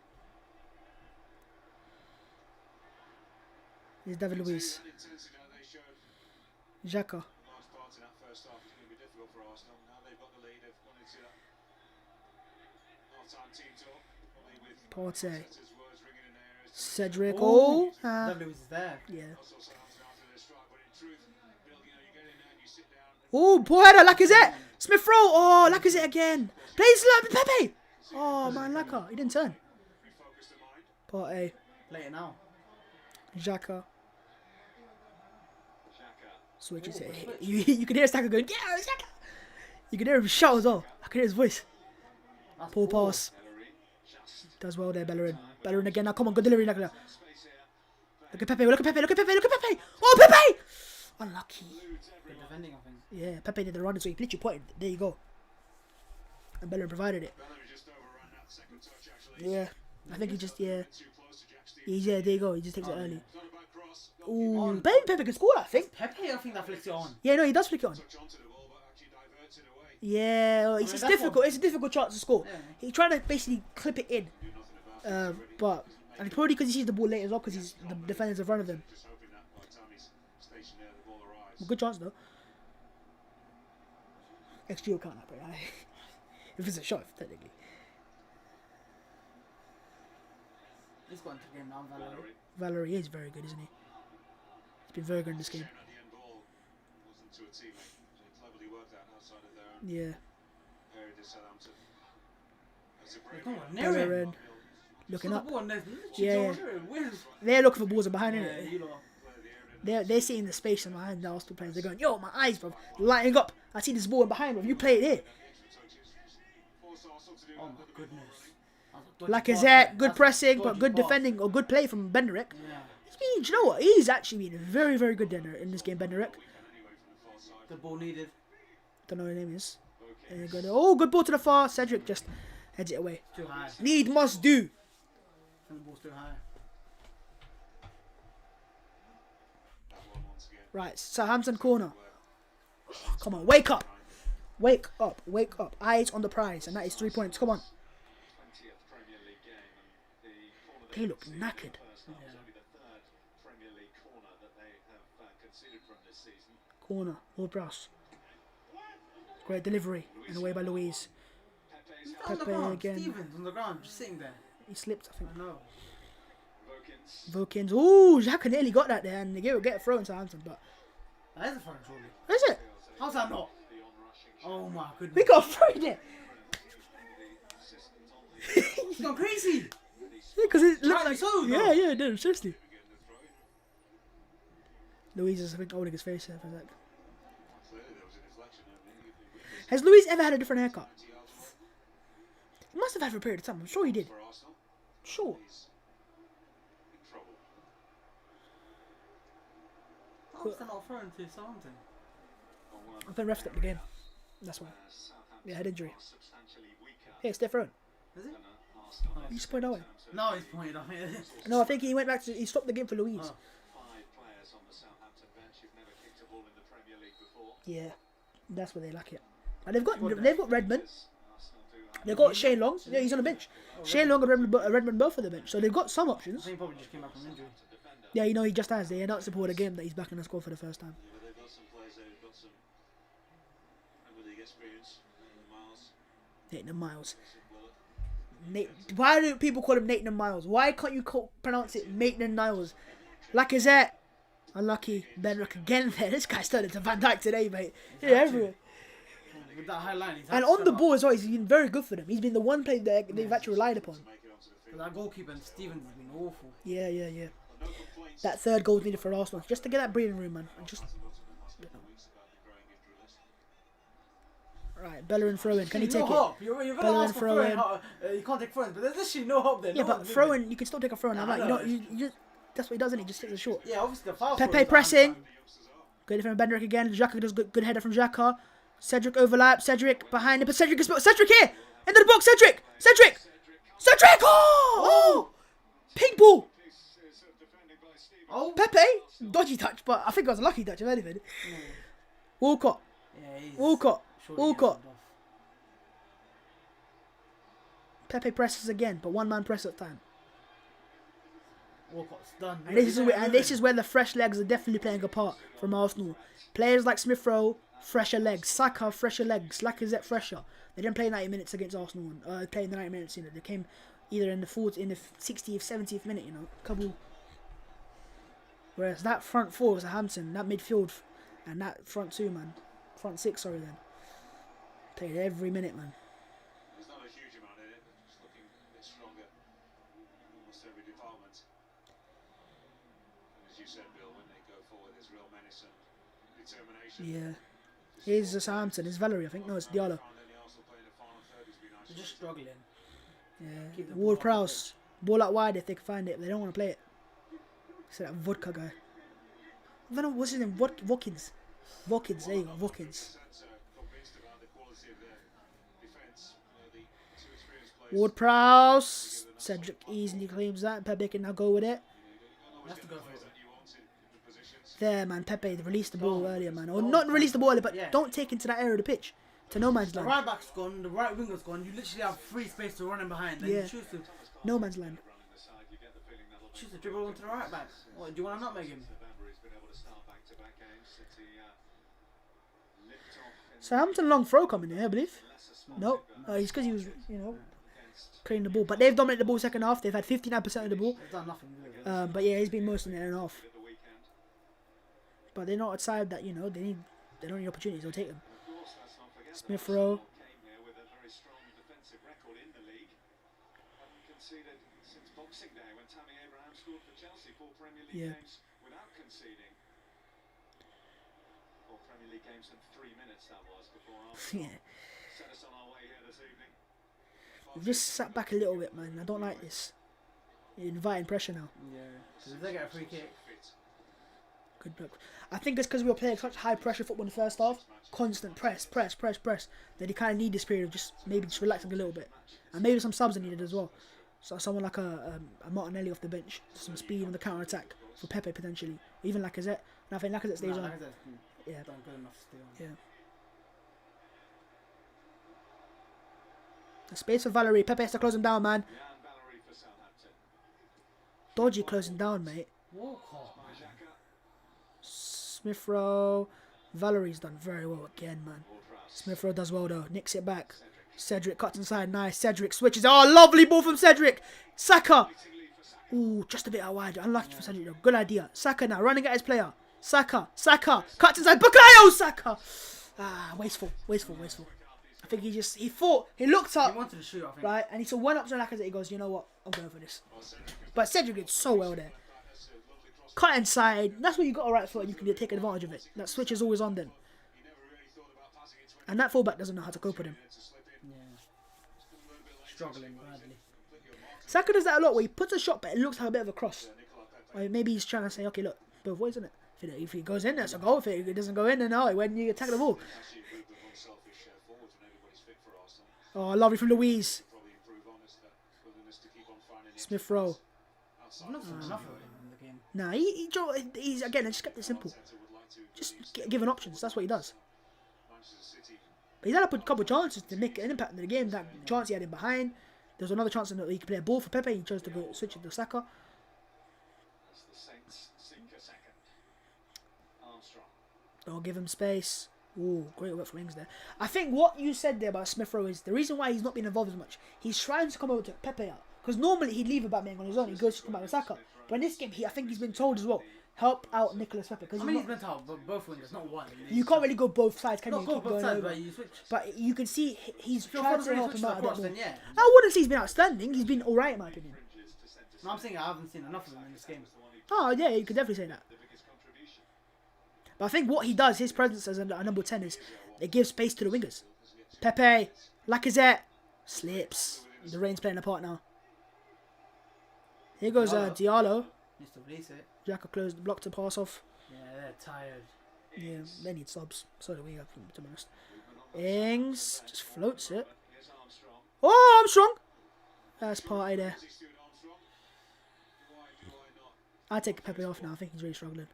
Here's David Luiz. Xhaka. Partey. Cedric. Oh.
David Luiz is there.
Yeah. Oh, poor header, Lacazette. Smith Rowe. Oh, Lacazette again. Plays Pepe. Oh, man, Lacazette. He didn't turn. Partey.
Play it now.
Xhaka. Switches it. You can hear Staka going, yeah, Xhaka. You can hear him shout as well. I can hear his voice.
That's
Poor
poor.
pass. Does well there, Bellerin. Bellerin again. Now, come on, good delivery. Look at Pepe. Look at Pepe. Look at Pepe. Look at Pepe. Oh, Pepe! Unlucky.
Good defending, I think.
Yeah, Pepe did the run, so he literally pointed. There you go. And Bellerin provided it. Yeah, I think he just, yeah. Yeah, there you go. He just takes it early. Ooh, Pepe can score, I think.
Pepe, I think that flicks it on.
Yeah, no, he does flick it on. Yeah, it's
that's
difficult. It's a difficult chance to score.
Yeah.
He's trying to basically clip it in, but and probably because he sees the ball late as well, because the defender's in front of him. Well, good chance though. XG will count that, but if it's a shot, technically.
He's got into the game now, Valerie.
Valerie is very good, isn't he? He's been very good in this game. Yeah. Bellerin. Looking up. Yeah. They're looking for balls behind it. They're seeing the space in behind the Arsenal players. They're going, yo, my eyes, bro. Lighting up. I see this ball behind, bro. You play it here.
Oh my goodness.
Lacazette, good pressing, but good defending or good play from Benderek.
Yeah.
Do you know what? He's actually been very, very good in this game, Benderek.
Good ball needed.
Don't know what his name is. Oh, good ball to the far. Cedric just heads it away.
Too high.
Need must do.
The ball's too high.
Right, Southampton corner. Come on, wake up. Wake up, wake up. Eyes on the prize, and that is 3 points. Come on. They look knackered. Corner, Lord Brass. Great delivery, and away by Louise. Pepe again.
Stevens on the ground, just sitting there.
He slipped, I think.
I know.
Vokins. Ooh, Xhaka nearly got that there, and they get a throw in Southampton, but
That is a foreign surely.
is it?
How's that not? Oh my goodness.
We got a throw there.
He's gone crazy.
Yeah, because it looked
Rightly
like
so,
yeah,
though.
yeah, it did, seriously. Louise is, I think, holding his face there for a sec. Has Louise ever had a different haircut? He must have had for a period of time. I'm sure he did. Sure.
How is that not thrown to Southampton?
I think ref stopped the game. That's why. Yeah, head injury. Yeah, it's their thrown.
Is it?
You just pointed out.
No, he's pointed off it.
No, I think he went back to. He stopped the game for Louise.
Oh.
Yeah, that's where they lack it. And they've got Redmond. They've got Shane Long. Yeah, he's on the bench. Shane Long and Redmond both on the bench, so they've got some
I
options.
think he probably just came back from injury.
Yeah, you know he just has. They announced before the game that he's back in the squad for the first time. Nathan Miles. Why do people call him Nathan Miles? Why can't you pronounce it Nathan Niles? Lacazette. Unlucky. Benrick again there. This guy's turned into Van Dijk today, mate. Yeah, everywhere.
With that high line, he's
And on the ball as well, he's been very good for them. He's been the one player that they've actually relied upon.
But that goalkeeper and Stevens has been awful.
Yeah, yeah, yeah. That third goal is needed for Arsenal. Just to get that breathing room, man. And just... Right, Bellerin throw in. Can he take
no
it?
hope. You're going to
Bellerin
ask for
throw
throw in.
in.
You can't take throw in, but there's literally no hope there.
Yeah,
no
but
one's
throw
moving.
in, you can still take a throw in. I'm
Nah,
like,
I know.
you just... That's what he does, isn't he? Just takes a short.
Yeah, obviously the foul.
Pepe pressing. Good from Benrick again. Xhaka does good header from Xhaka. Cedric overlap. Cedric behind him. But Cedric is... Cedric here! Into the box, Cedric! Cedric! Cedric! Oh! Pink ball!
Oh,
Pepe! Dodgy touch, but I think it was a lucky touch, if anything. Walcott.
yeah, he's
Walcott.
surely
Walcott.
getting off.
Pepe presses again, but one man press at a time.
Walcott's done.
And this is where the fresh legs are definitely playing a part from Arsenal. Players like Smith Rowe, fresher legs. Saka, fresher legs. Lacazette, fresher. They didn't play 90 minutes against Arsenal. Playing the 90 minutes, you know. They came either in the 60th, 70th minute, you know. Couple. Whereas that front four was Southampton, that midfield, and that front two, man. front six, sorry then. Played every minute, man.
There's not a huge amount in it, but just looking a bit stronger in almost every department. And as you said, Bill, when they go forward, there's real menace and determination.
Yeah. Here's Southampton. It's Valerie, I think. No, it's Diallo.
They're just struggling.
Yeah.
Keep the
Ward
ball
Prowse. Ball out wide if they can find it. They don't want to play it. It's that vodka guy. I don't know what's his name. Watkins. Watkins. There you go. Watkins. Ward Prowse. Cedric easily claims that. Pepe can now go with it.
You have to go for it.
There, man. Pepe released the ball earlier, man. Or not release the ball earlier, but don't take into that area of the pitch. To no man's
The
land.
right back's gone, the right winger's gone. You literally have free space to run in behind. Then
Yeah.
you choose to
No man's land.
dribble onto the right back. What, do you want to nutmeg him?
Southampton long throw coming here, I believe. Nope. It's because he was, clearing the ball. But they've dominated the ball second half. They've had 59% of the ball.
They've done nothing really.
But yeah, he's been most in the and half. But they're not a side that, they don't need opportunities. They'll take them. Smith Rowe. Yeah. Yeah. We've just sat back a little bit, man. I don't like this. You're inviting pressure now.
Yeah. Because if they get a free kick.
Good luck. I think it's because we were playing such high pressure football in the first half. Constant press. That they kind of need this period of just relaxing a little bit. And maybe some subs are needed as well. So someone like a Martinelli off the bench. Some speed on the counter attack for Pepe potentially. Even Lacazette. And I think Lacazette stays on. Yeah.
Don't good enough to stay on.
Yeah. The space for Valerie. Pepe has to close him down, man. Dodgy closing down, mate. Smith Rowe. Valerie's done very well again, man. Smith Rowe does well though. Nicks it back. Cedric cuts inside. Nice. Cedric switches. Oh, lovely ball from Cedric. Saka. Ooh, just a bit out wide. Unlucky for Cedric though. Good idea. Saka now running at his player. Saka. Cuts inside. Bukayo Saka. Ah, wasteful. I think he thought, he looked up.
He wanted to shoot, I think.
Right, and he saw one up to Lacazette. He goes, you know what? I'm going for this. But Cedric did so well there. Cut inside. That's what you got a right foot and you can take advantage of it. That switch is always on then. And that fullback doesn't know how to cope with him.
Yeah. Struggling badly.
Saka does that a lot where he puts a shot but it looks like a bit of a cross. Or maybe he's trying to say, okay, look, both ways, isn't it? If it goes in, that's a goal. If it doesn't go in, then no, when you attack the ball. Oh, lovely from Louise. Smith Rowe.
Enough of it in the game.
Nah, he's again, I just kept it simple. Just giving options, that's what he does. But he's had a couple of chances to make an impact in the game. That chance he had in behind. There was another chance that he could play a ball for Pepe. He chose to go switch it to Saka. Don't give him space. Ooh, great work from Ings there. I think what you said there about Smith Rowe is the reason why he's not been involved as much. He's trying to come over to Pepe out. Because normally he'd leave Aubameyang on his own. He goes to come out with Saka. But in this game, I think he's been told as well, help out Nicolas Pepe.
I mean, he's been told, but both wingers, not one.
You can't really go both sides, can you?
Not go both sides, but you switch.
But you can see he's
If you're
trying to
really
help him out a bit
across,
more.
then yeah.
I wouldn't say he's been outstanding. He's been alright in my opinion.
No, I'm saying I haven't seen enough of him in this game.
Oh yeah, you could definitely say that. But I think what he does, his presence as a number 10 is it gives space to the wingers. Pepe, Lacazette, slips. The rain's playing a part now. Here goes Diallo.
Needs to release it.
Xhaka closed the block to pass off.
Yeah, they're tired.
Yeah, they need subs. So do we have, to be honest. Ings just floats it. Oh, Armstrong! That's party there. I take Pepe off now. I think he's really struggling.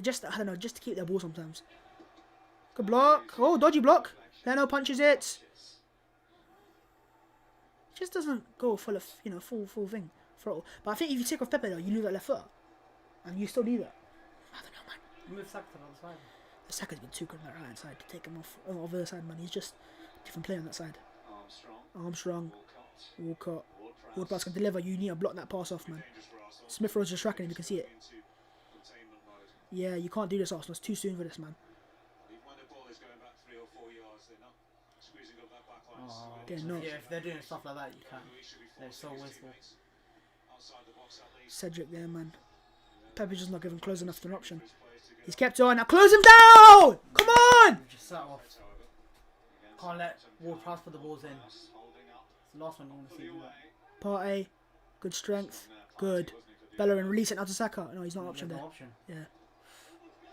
Just I don't know, just to keep their ball sometimes. Good block. Oh, dodgy block. Leno punches it. Just doesn't go full of full thing throttle. But I think if you take off Pepe though, you lose that left foot, and you still need that. I don't know, man.
Move Saka to the other side.
Saka's been too good on that right hand side to take him off the other side, man. He's just a different player on that side. Armstrong, Walcott. Ward-Prowse can deliver. You need to block that pass off, man. Smith Rowe's just tracking him. You can see it. Yeah, you can't do this, Arsenal. It's too soon for this, man. They're not.
Yeah, if they're doing stuff like that, you can't. They're so wasteful.
Cedric there, man. Pepe's just not giving close enough to an option. He's kept on. Now close him down! Come on!
Just set off. Can't let Ward-Prowse put the balls in. It's the last one you want to see do that.
Partey. Good strength. Good. Bellerin release it now to Saka. No, he's not an option
No
there.
option.
Yeah.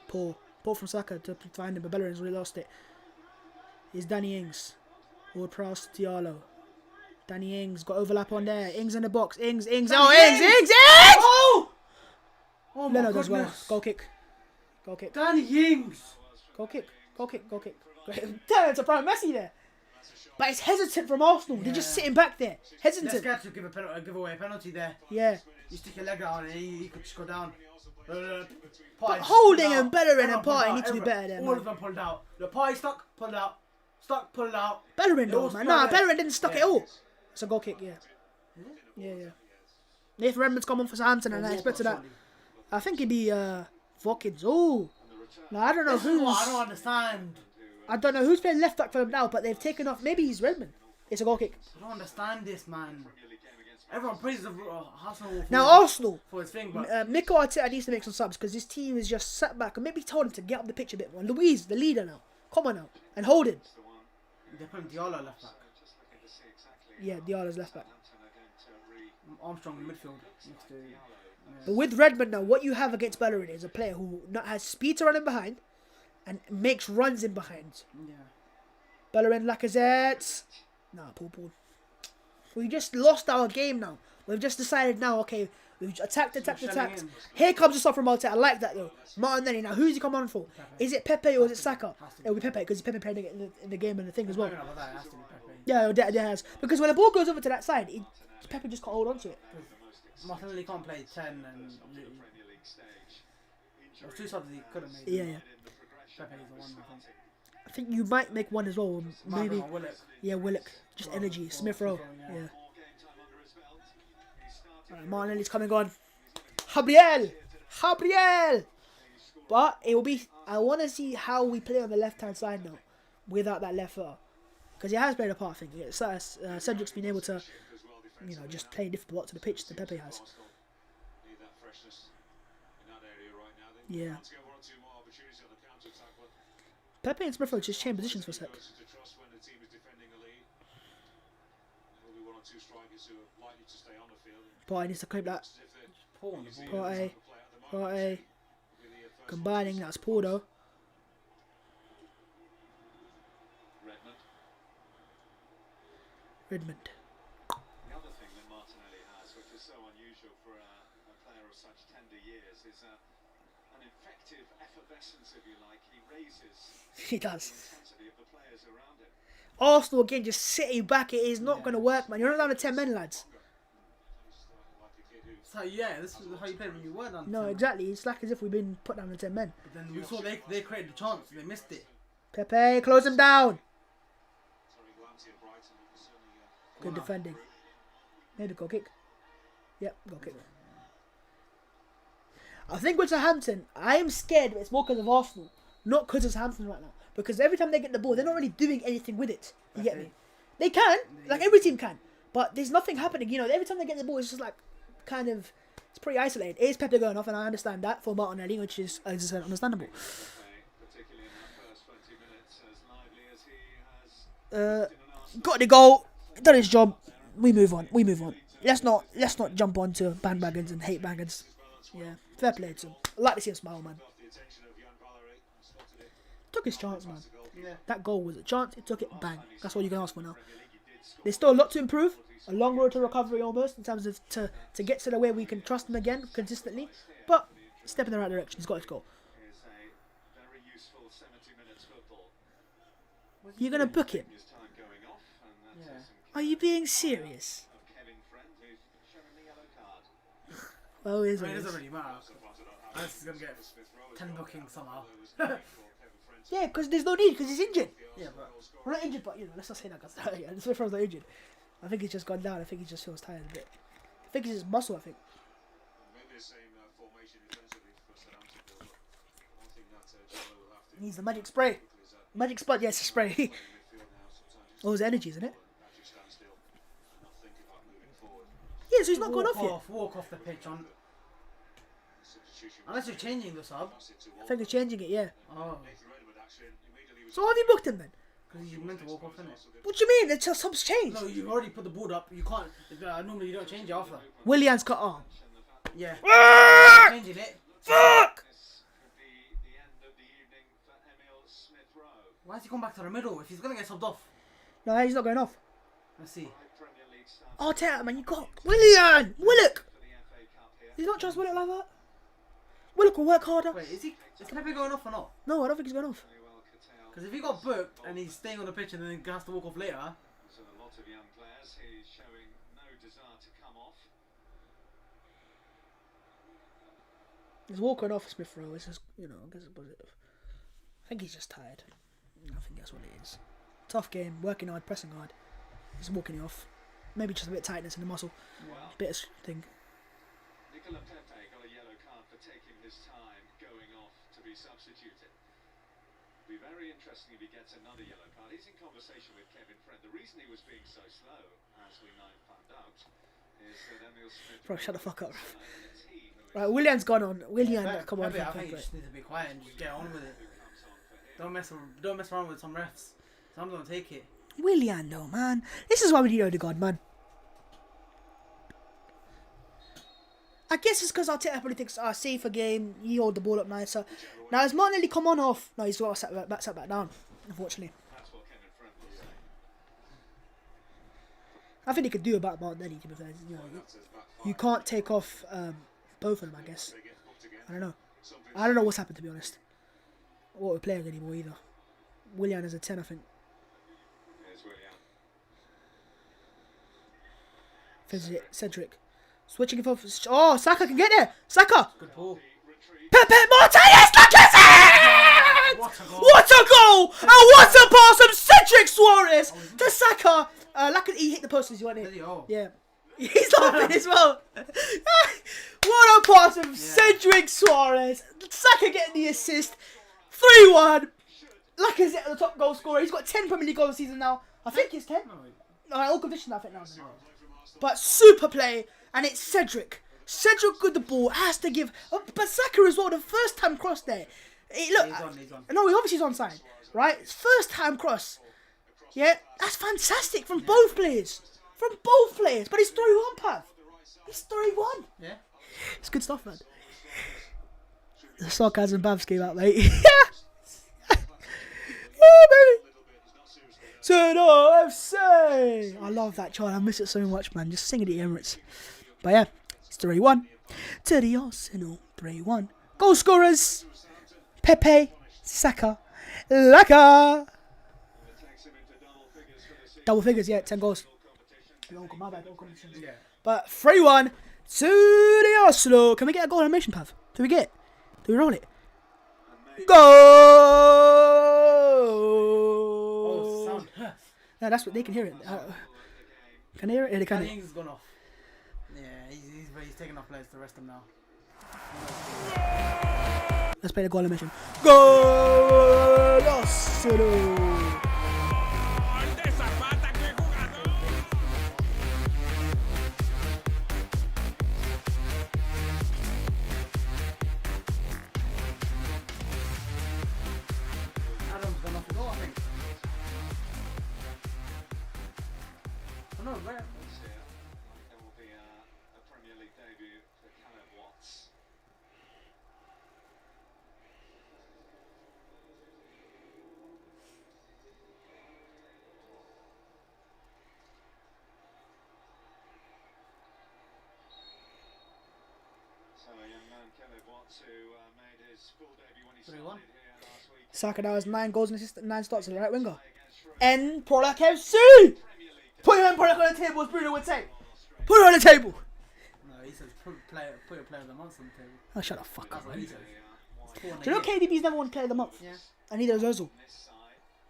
Poor. Poor from Saka to find him, but Bellerin's really lost it. Here's Danny Ings. Ward-Prowse, Diallo. Danny Ings got overlap on there. Ings in the box. Ings. Oh, Ings!
Oh! Oh my
Leno does well.
goodness.
Goal kick. Goal kick.
Danny Ings.
Goal kick. Goal kick. Goal kick. Damn, it's a prime Messi there. But it's hesitant from Arsenal. They're just sitting back there.
Let's
Hesitant.
get to give away a penalty there.
Yeah.
You stick your leg out and he could just go down.
But Holding and Bellerin and Partey need to do better there,
All
man.
of them pulled out. The Partey stuck, pulled out. Stuck, pulled out.
Bellerin
It
though,
was
man.
fair
Nah,
play.
Bellerin didn't stuck
Yeah.
it all. It's a goal kick, yeah. Yeah. Nathan Redmond's come on for Southampton and I expected that. I think he'd be Vokins. Oh. No, I don't know
This is what I
who's...
don't understand.
I don't know who's playing left back for them now, but they've taken off. Maybe he's Redmond. It's a goal kick.
I don't understand this, man. Everyone praises Arsenal
Now Arsenal.
for his thing, but
Mikel Arteta needs to make some subs because his team is just sat back and maybe told him to get up the pitch a bit more. Louise, the leader now. Come on now. And hold it.
they're putting Diallo left back.
Yeah, Diallo's left back.
Armstrong in midfield. Next to,
But with Redmond now, what you have against Bellerin is a player who not has speed to run in behind and makes runs in behind.
yeah.
Bellerin, Lacazette. Nah, Paul. We just lost our game now. We've just decided now, okay, we've attacked.
shelling in.
Here comes the stuff from Arteta. I like that though. Martinelli. Now, who's he come on for? Is it Pepe or is it Saka? It'll be Pepe because Pepe played in the game and the thing as well.
I don't know about that. It has to be Pepe.
Yeah, that has. Because when the ball goes over to that side, Pepe just can't hold on to it.
Martinelli can't play 10 and there was two subs he could have made.
Yeah.
Pepe is the one, I think.
I think you might make one as well. Maybe.
Martin or Willock.
Yeah, Willock. Just energy. Smith Rowe. Yeah. Alright, Martinelli's coming on. Gabriel! But it will be... I want to see how we play on the left-hand side now. Without that left footer. Because he has played a part, I think. Cedric's been able to, just play different parts of the pitch than Pepe has. Yeah. Pepe and Smith Rowe just change positions for a sec. Partey needs to clip that.
Paul on the ball.
Partey. Combining, that's Paul though. Redmond.
The other thing that Martinelli has, which is so unusual for a player of such tender years, is an effective effervescence, if you like. He raises
He does.
the intensity of the players around him.
Arsenal again just sitting back. It is not going to work, man. You're not down to 10 men, lads.
So yeah, this is how you played when you were down.
No,
10.
exactly. It's like as if we've been put down to 10 men.
But then we saw they created the chance, they missed it.
Pepe, close him down. Good defending. Maybe goal kick. Yep, goal kick. I think with Southampton, I am scared, but it's more because of Arsenal, not because of Southampton right now. Because every time they get the ball, they're not really doing anything with it. You get me? They can, like every team can, but there's nothing happening. Every time they get the ball, it's just like kind of, it's pretty isolated. It is Pepe going off, and I understand that for Martinelli, which is, as I said, understandable.
Particularly in that first 20 minutes, as lively as he has.
Got the goal, done his job. We move on. Let's not jump onto bandwagons and hate wagons. Yeah, fair play to him. I like to see him smile, man. Took his chance, man.
Yeah.
That goal was a chance. He took it. Bang. That's all you can ask for now. There's still a lot to improve. A long road to recovery almost in terms of to get to the way we can trust him again consistently. But step in the right direction. He's got his goal.
Is a very useful 70 minutes football.
You're gonna book him?
His time going off, and that's
Are you being serious?
of Kevin Friend, who's showing the yellow card.
Oh, is
I mean, it
it?
doesn't really matter. Unless he's gonna get 10 bookings somehow.
Yeah, because there's no need because he's injured.
Yeah, but
We're not injured, but let's not say that because Smith Rowe's not injured. I think he's just gone down. I think he just feels tired a bit. I think it's his muscle. I think.
Maybe the same formation defensively for Southampton, but one thing that Jallo will have to
He needs the magic spray. Magic spot, yes, spray.
midfield now sometimes
Oh, his energy, isn't it? Yeah, so he's not gone off yet.
Walk off the pitch on. Unless you're changing the sub.
I think he's changing it, yeah.
Oh.
So why have you booked him then?
Because you're meant to walk off, innit?
What do you mean? The sub's changed.
No, you've already put the board up. You can't. Normally you don't change it after.
Willian's cut arm.
Yeah. Changing it.
Fuck!
Why has he gone back to the middle if he's gonna get subbed off?
No, he's not going off.
Let's see.
Oh, Tata, man, you got Willian! Willock! He's not just Willock like that. Willock will work harder.
Wait, is Pepe going off or not?
No, I don't think he's going off.
Because if he got booked and he's staying on the pitch and then he has to walk off later.
So a lot of young players, he's showing no desire to come off.
He's walking off Smith Rowe. It's just, I guess it's positive. I think he's just tired. I think that's what it is. Tough game, working hard, pressing hard. He's walking off. Maybe just a bit of tightness in the muscle.
Well,
Bit of thing.
Nicola Pepe got a yellow card for taking his time going off to be substituted. It'll be very interesting if he gets another yellow card. He's in conversation with Kevin Friend. The reason he was being so slow, as we now found out, is that Emil Smith...
Bro, shut the fuck up. Right, Willian's gone on. Willian, come on.
Pepe, I think you just need to be quiet and just get on with it. Don't mess around with some refs. Some don't take it.
Willian, though, man. This is why we need Odegaard, man. I guess it's because Arteta probably thinks, safer game, you hold the ball up nicer. Now, has Martinelli come on off? No, he's got to sat back down, unfortunately. I think he could do about Martinelli, to be fair. You can't take off both of them, I guess. I don't know. I don't know what's happened, to be honest. What we're playing anymore, either. Willian is a 10, I think. Cedric. Switching it off. Oh, Saka can get there. Saka.
Good ball.
Pepe Martinez, look at it! What a goal! And what a pass from Cedric Suarez to Saka. He hit the post as you want it. Yeah. He's laughing as well. What a pass from Cedric Suarez. Saka getting the assist. 3-1. Lacazette's the top goal scorer. He's got 10 Premier League goals this season now. I think he's 10. No, all competitions I think now. But super play. And it's Cedric. Cedric with the ball. Has to give. But Saka as well. The first time cross there. He's on. No, he obviously is onside. Right? First time cross. Yeah. That's fantastic from both players. But he's 3-1, Pav. He's 3-1.
Yeah.
It's good stuff, man. The sarcasm Bavs came out, mate. Oh, baby. Zeno FC. I love that chant. I miss it so much, man. Just sing it at the Emirates. But yeah, it's 3-1 to the Arsenal. 3-1. Goal scorers: Pepe, Saka, Laka. Double figures, yeah, 10 goals. My bad, but 3-1 to the Arsenal. Can we get a goal animation, Pav? Do we roll it? Go!
Oh, sound.
No, that's what they can hear it. Can they hear it? Yeah, they can.
He's gone off. Yeah, he's taking off players to rest him now.
Let's play the goal animation. Go! Arsenal! Saka now has 9 goals and assists, 9 starts at the right winger. N Product FC! Put your N Product on the table, as Bruno would say. Put it on the table!
No, he says put your player of the month on the table.
Oh, shut the fuck up, man.
He
Do
says.
you know KDB's never won player of the month?
Yeah.
And neither has Ozil.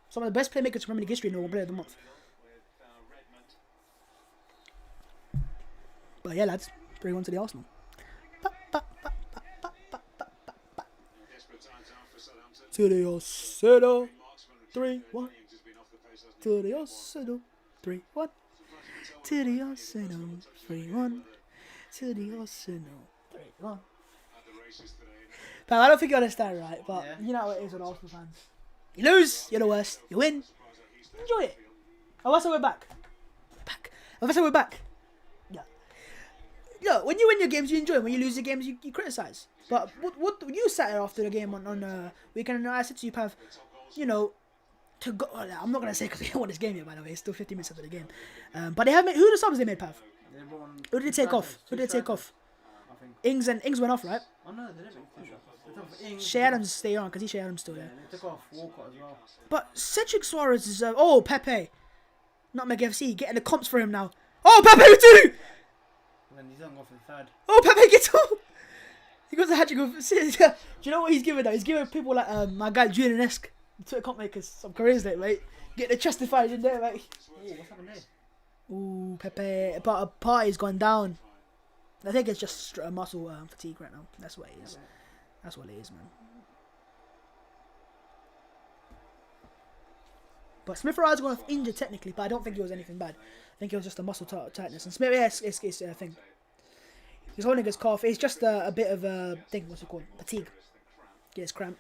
Some of the best playmakers from Premier League history no one player of the month. But yeah, lads, 3-1 to the Arsenal. To the Arsenal, 3-1. To the Arsenal, 3-1. to the Arsenal, 3-1. To the Arsenal, 3-1. Pal, I don't think you understand, right? But you know how it is with Arsenal fans. You lose, you're the worst. You win, enjoy it. Oh, that's how we're back. Oh, that's how we're back. Yeah. Look, when you win your games, you enjoy. When you lose your games, you criticize. But what you sat there after the game on weekend, and I said to you, Pav, you know, to go. I'm not gonna say because we don't won this game yet. By the way, it's still 50 minutes after the game. But they have made. Who are the subs they made, Pav? Who did they take off? Who did they take off? Ings went off, right?
Oh no, they didn't make They took off Ings.
Shea Adams stay on because Shea Adams still there.
Yeah, they took off Walcott as well.
But Cedric Suarez is Pepe, not FC, getting the comps for him now. Oh, Pepe too.
And then he's not going for the third.
Oh, Pepe gets on. He goes to hat-trick. Do you know what he's giving though? He's giving people like my guy Julian-esque, Twitter comp makers, some careers there, mate. Get the justified in there, mate.
Oh, what's happened there?
Ooh, Pepe, but a party's gone down. I think it's just muscle fatigue right now. That's what it is. That's what it is, man. But Smith Rowe's gone off injured technically, but I don't think it was anything bad. I think it was just a muscle tightness. And Smith, yeah, it's a thing. He's holding his calf. It's just a bit of a thing. What's it called? Fatigue. Get his cramp.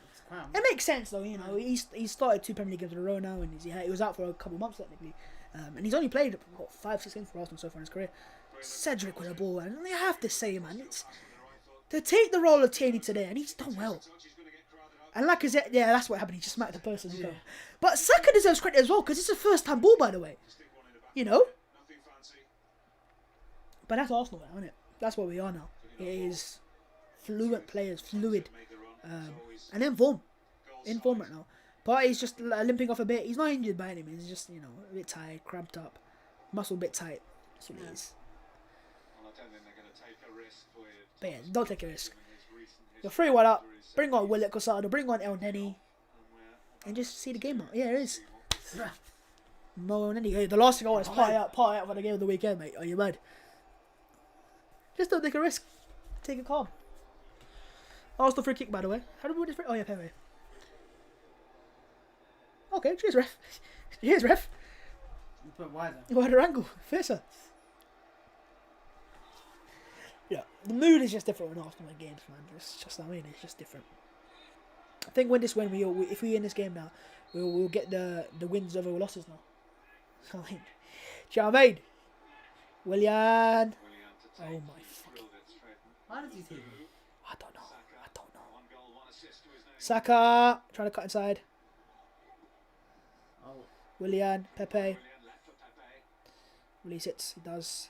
It makes sense though. You know, he's started 2 Premier League games in a row now, and he was out for a couple of months technically. And he's only played what 5-6 games for Arsenal so far in his career. Cedric with a ball, and I have to say, man, it's to take the role of Tierney today, and he's done well. And like I said, yeah, that's what happened. He just smacked the person. Yeah. But Saka deserves credit as well because it's a first-time ball, by the way. You know. But that's Arsenal, isn't it? That's what we are now. It is fluent players, fluid, and in form right now. But he's just limping off a bit. He's not injured by any means. He's just a bit tired, cramped up, muscle a bit tight. That's what it is. But yeah, don't take a risk. You're 3-1 up. Bring on Willock Cosado, bring on El Neni, and just see the game out. Yeah, it is. Mo Neni. Hey, the last thing I want is party out for the game of the weekend, mate. Are you mad? Just don't take a risk. Take it calm. Arsenal free kick, by the way. How do we win this free? Oh yeah, Pepe. Okay, cheers, ref. Cheers, ref.
You put wider.
Wider angle, fiercer. Yeah, the mood is just different when Arsenal win games, man. It's just, it's just different. I think when if we win this game now, we'll get the wins over losses now. I mean, do you know what I mean? Willian. Oh my fucking.
Why did he take him?
I don't know. Saka trying to cut inside.
Oh.
Willian, Pepe. Release it. He does.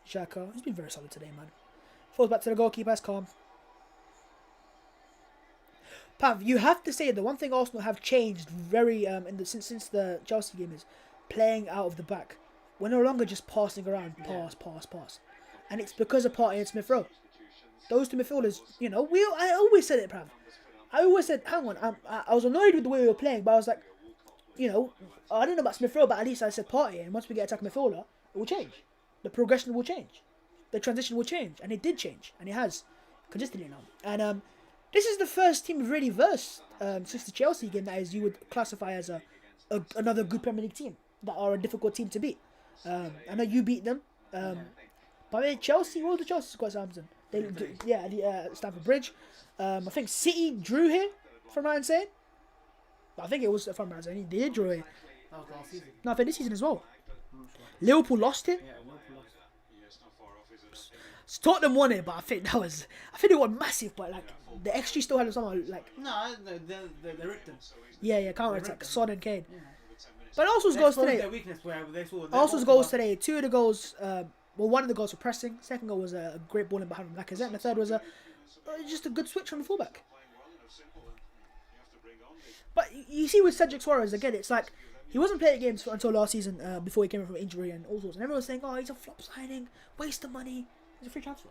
Xhaka. He's been very solid today, man. Falls back to the goalkeeper. That's calm. Pav, you have to say the one thing Arsenal have changed very since the Chelsea game is playing out of the back. We're no longer just passing around, pass, and it's because of Partey and Smith Rowe. Those two midfielders, I always said it, Pav. I always said, hang on, I was annoyed with the way we were playing, but I was like, I don't know about Smith Rowe, but at least I said Partey, and once we get attack midfielder, it will change. The progression will change. The transition will change. And it did change. And it has. Consistently now. And this is the first team we've really versed since the Chelsea game that is you would classify as another good Premier League team. That are a difficult team to beat. I know you beat them. But Chelsea, what was the Chelsea squad, Southampton? The Stamford Bridge. I think City drew here, from what I'm saying. I think it was from what I'm saying. They did draw here.
That was last season.
No, I think this season as well. Liverpool lost it.
Yeah, Liverpool lost.
Tottenham won it, but I think they were massive. But like the XG still had somehow like.
No, they ripped them.
Yeah, counter attack, Son and Kane.
Yeah.
But Arsenal's goals today.
Their weakness where they saw
Arsenal's goals today. 2 of the goals. One of the goals were pressing. Second goal was a great ball in behind from Lacazette, and the third was just a good switch from the fullback. But you see with Cedric Suarez again, it's like he wasn't playing games until last season before he came in from injury and all sorts. And everyone was saying, "Oh, he's a flop signing, waste of money." He's a free transfer.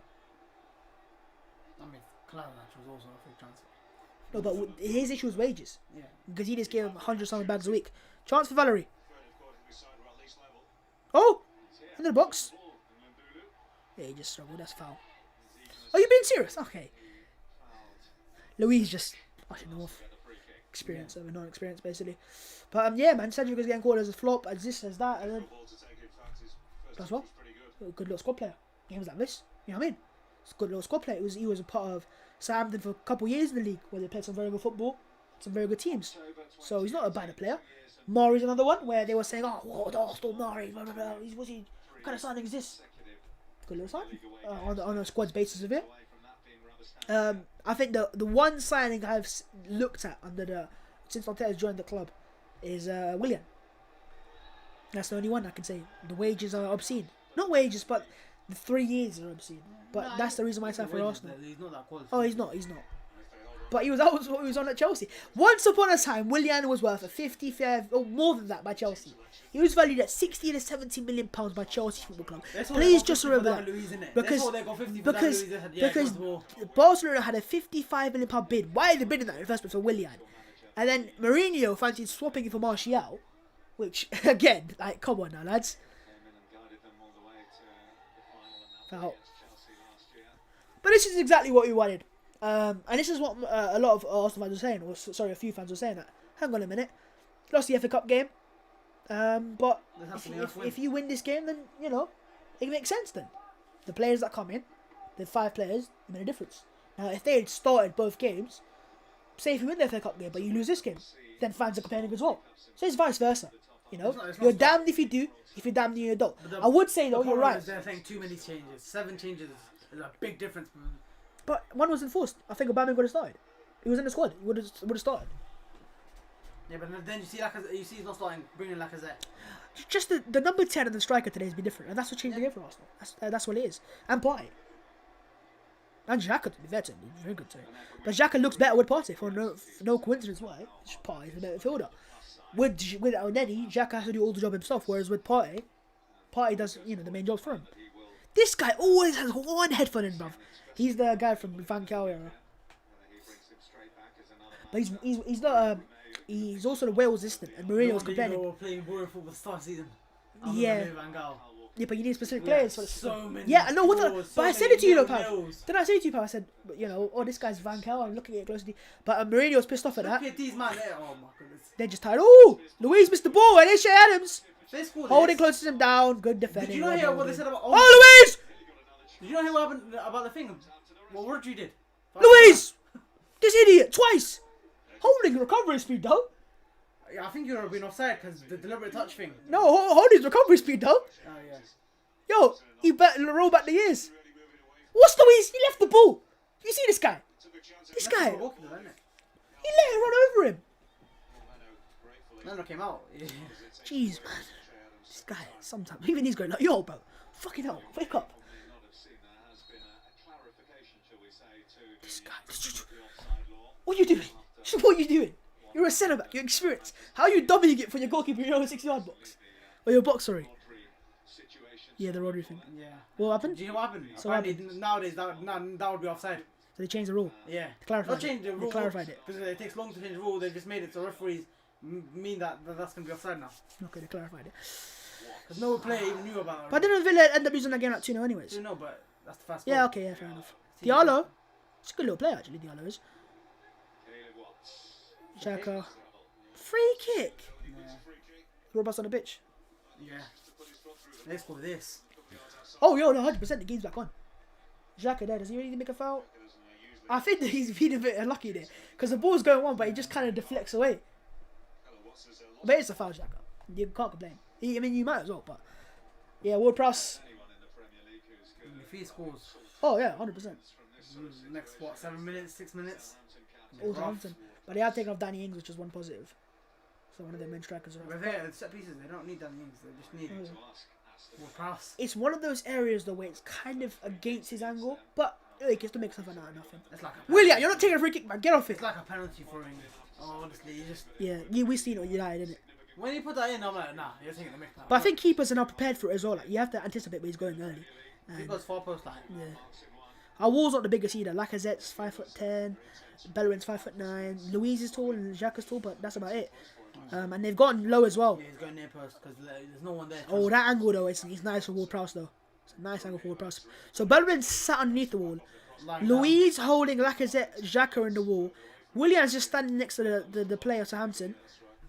I mean, Klavanach was also a free transfer.
No, but his issue was wages.
Yeah.
Because he just gave him 100-something bags a week. Chance for Valerie. Oh! Into the box. Yeah, he just struggled. That's foul. Are you being serious? Okay. Louise just pushing him off. Experience over non-experience, basically. But yeah, man, Cedric is getting called as a flop, as this, as that. And then That's well. A good little squad player. Games like this. You know what I mean? It's a good little squad player. He was a part of Southampton for a couple of years in the league where they played some very good football, some very good teams. So he's not a bad player. Murray's another one where they were saying, oh, what Arsenal Murray, blah, blah, blah. What kind of signing is this? Good little signing on a squad's basis of it. I think the one signing I've looked at since Arteta's joined the club is Willian. That's the only one I can say. The wages are obscene. Not wages, but the 3 years are obscene. But that's the reason why I signed for Arsenal.
He's not that qualified.
Oh, he's not. But he was on at Chelsea. Once upon a time, Willian was worth a 50 fair, or more than that by Chelsea. He was valued at 60 to 70 million pounds by Chelsea Football Club. Please just remember that. Because Barcelona had a 55 million pound bid. Why are they bidding that investment for Willian? And then Mourinho fancied swapping it for Martial, which again, like, come on now, lads. Foul. But this is exactly what we wanted. And this is what a lot of Arsenal fans were saying, or sorry, a few fans were saying that. Hang on a minute, lost the FA Cup game, but if you win this game, then you know it makes sense. Then the players that come in, the 5 players, made a difference. Now, if they had started both games, say if you win the FA Cup game but you lose this game, then fans are complaining as well. So it's vice versa. You know, you're damned if you do, if you're damned if you don't. I would say though, you're right.
They're saying too many changes. 7 changes is a big difference.
But one was enforced. I think Aubameyang would have started. He was in the squad. He would have started.
Yeah, but then you see he's not starting, bringing Lacazette.
Just the number 10 and the striker today has been different, and that's what changed the game for Arsenal. That's what it is. And Partey. And Xhaka, to be fair to him, he's very good to him. But Xhaka looks better with Partey, for no coincidence why. Partey's a better fielder. With Elneny, Xhaka has to do all the job himself, whereas with Partey does, you know, the main jobs for him. This guy always has one headphone in, bruv. He's the guy from Van Gaal era. But he's not he's also the Wales assistant, and Mourinho was complaining.
You're playing boring football start season.
Yeah.
Van Gaal.
Yeah, but you need specific players for the
so many.
Yeah, I know what. But I said it to you, though, pal.
Nails.
Did I say it to you, pal? I said, you know, oh, this guy's Van Gaal. I'm looking at it closely. But Mourinho was pissed off at that.
Look at these man there. Oh my goodness.
They're just tired. Oh, Louise missed the ball, and it's Shea Adams
Holding
holding closes him down. Good defending.
Did you not hear what they said about?
Oh, Louise!
Did you not hear what happened about the thing? What Rodri did?
Louise! This idiot twice. Holding recovery speed, though.
Yeah, I think you're being offside because the deliberate touch thing.
No, holding recovery speed, though.
Oh yeah.
Yo, he roll back the years. What's Louise? He left the ball. You see this guy? This guy. He let it run over him.
No, came out.
Jeez, man. This guy, sometimes, even he's going like, yo, bro, fucking hell, wake up. This guy. What are you doing? What are you doing? You're a centre back. You're experienced. How are you doubling it for your goalkeeper in your own 60-yard box? Or your box, sorry. Yeah, the Rodri thing.
Yeah.
What happened?
Do you know what happened?
So
nowadays, that would be offside.
So they changed the rule.
Yeah.
They clarified
Not changed the rule.
They clarified it.
Because it takes long to change the rule. They just made it so referees mean that that's going to be offside now.
Okay, they clarified it.
Because no player even knew about it.
But didn't Villa end up losing that game at 2-0 anyways?
No, but that's the first
Yeah,
goal.
okay, yeah, fair enough. Diallo. It's a good little player, actually, Diallo is. Xhaka. Free kick.
Yeah.
Robots on the pitch.
Yeah. Let's go with this.
Oh, yo, no, 100%. The game's back on. Xhaka there. Does he really need to make a foul? I think that he's been a bit unlucky there. Because the ball's going on, but he just kind of deflects away. But it's a foul, Xhaka. You can't complain. I mean, you might as well, but... Yeah, Ward-Prowse.
If he scores...
Oh, yeah, 100%.
Next, what, 7 minutes, 6 minutes?
All Southampton. But they are taking off Danny Ings, which is one positive. So one of their main strikers are
But they're set pieces, they don't need Danny Ings, they just need more pass.
It's one of those areas though where it's kind of against his angle, but he gets to make something out of nothing.
It's like
William, you're not taking a free kick, man. Get off it.
It's like a penalty throwing. Oh, honestly, you just...
Yeah, we seen it on United, innit?
When you put that in, I'm like, nah, you're taking the mick now.
But I think keepers are now prepared for it as well. Like, you have to anticipate where he's going early.
He goes far post line.
Yeah. Our wall's not the biggest either. Lacazette's 5'10", Bellerin's 5'9", Louise is tall and Jacques is tall, but that's about it. And they've gotten low as well.
Yeah, he's going near post because there's no one there.
Oh, that angle though, it's nice for Ward-Prowse though. It's a nice angle for Ward-Prowse. So Bellerin's sat underneath the wall. Louise holding Lacazette, Xhaka in the wall. William's just standing next to the player of Southampton.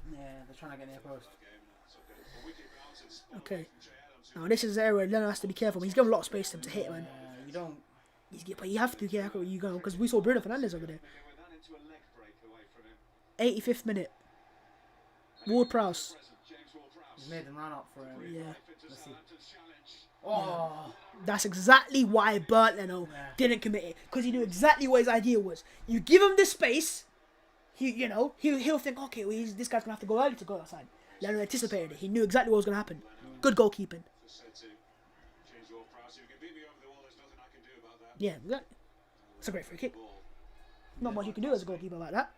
Yeah, they're trying to get near post.
Okay. Now this is the area where Leno has to be careful. He's given a lot of space to him to hit, man.
You don't.
But you have to be careful where you go, because we saw Bruno Fernandes over there. 85th minute. Ward-Prowse.
He's made them run up for him.
Yeah.
Let's see. Oh.
That's exactly why Bert Leno didn't commit it, because he knew exactly what his idea was. You give him the space, he'll think, okay, well, this guy's gonna have to go early to go outside. Leno anticipated it. He knew exactly what was gonna happen. Good goalkeeping. Yeah, exactly. It's a great free kick. Not much you can do as a goalkeeper about that.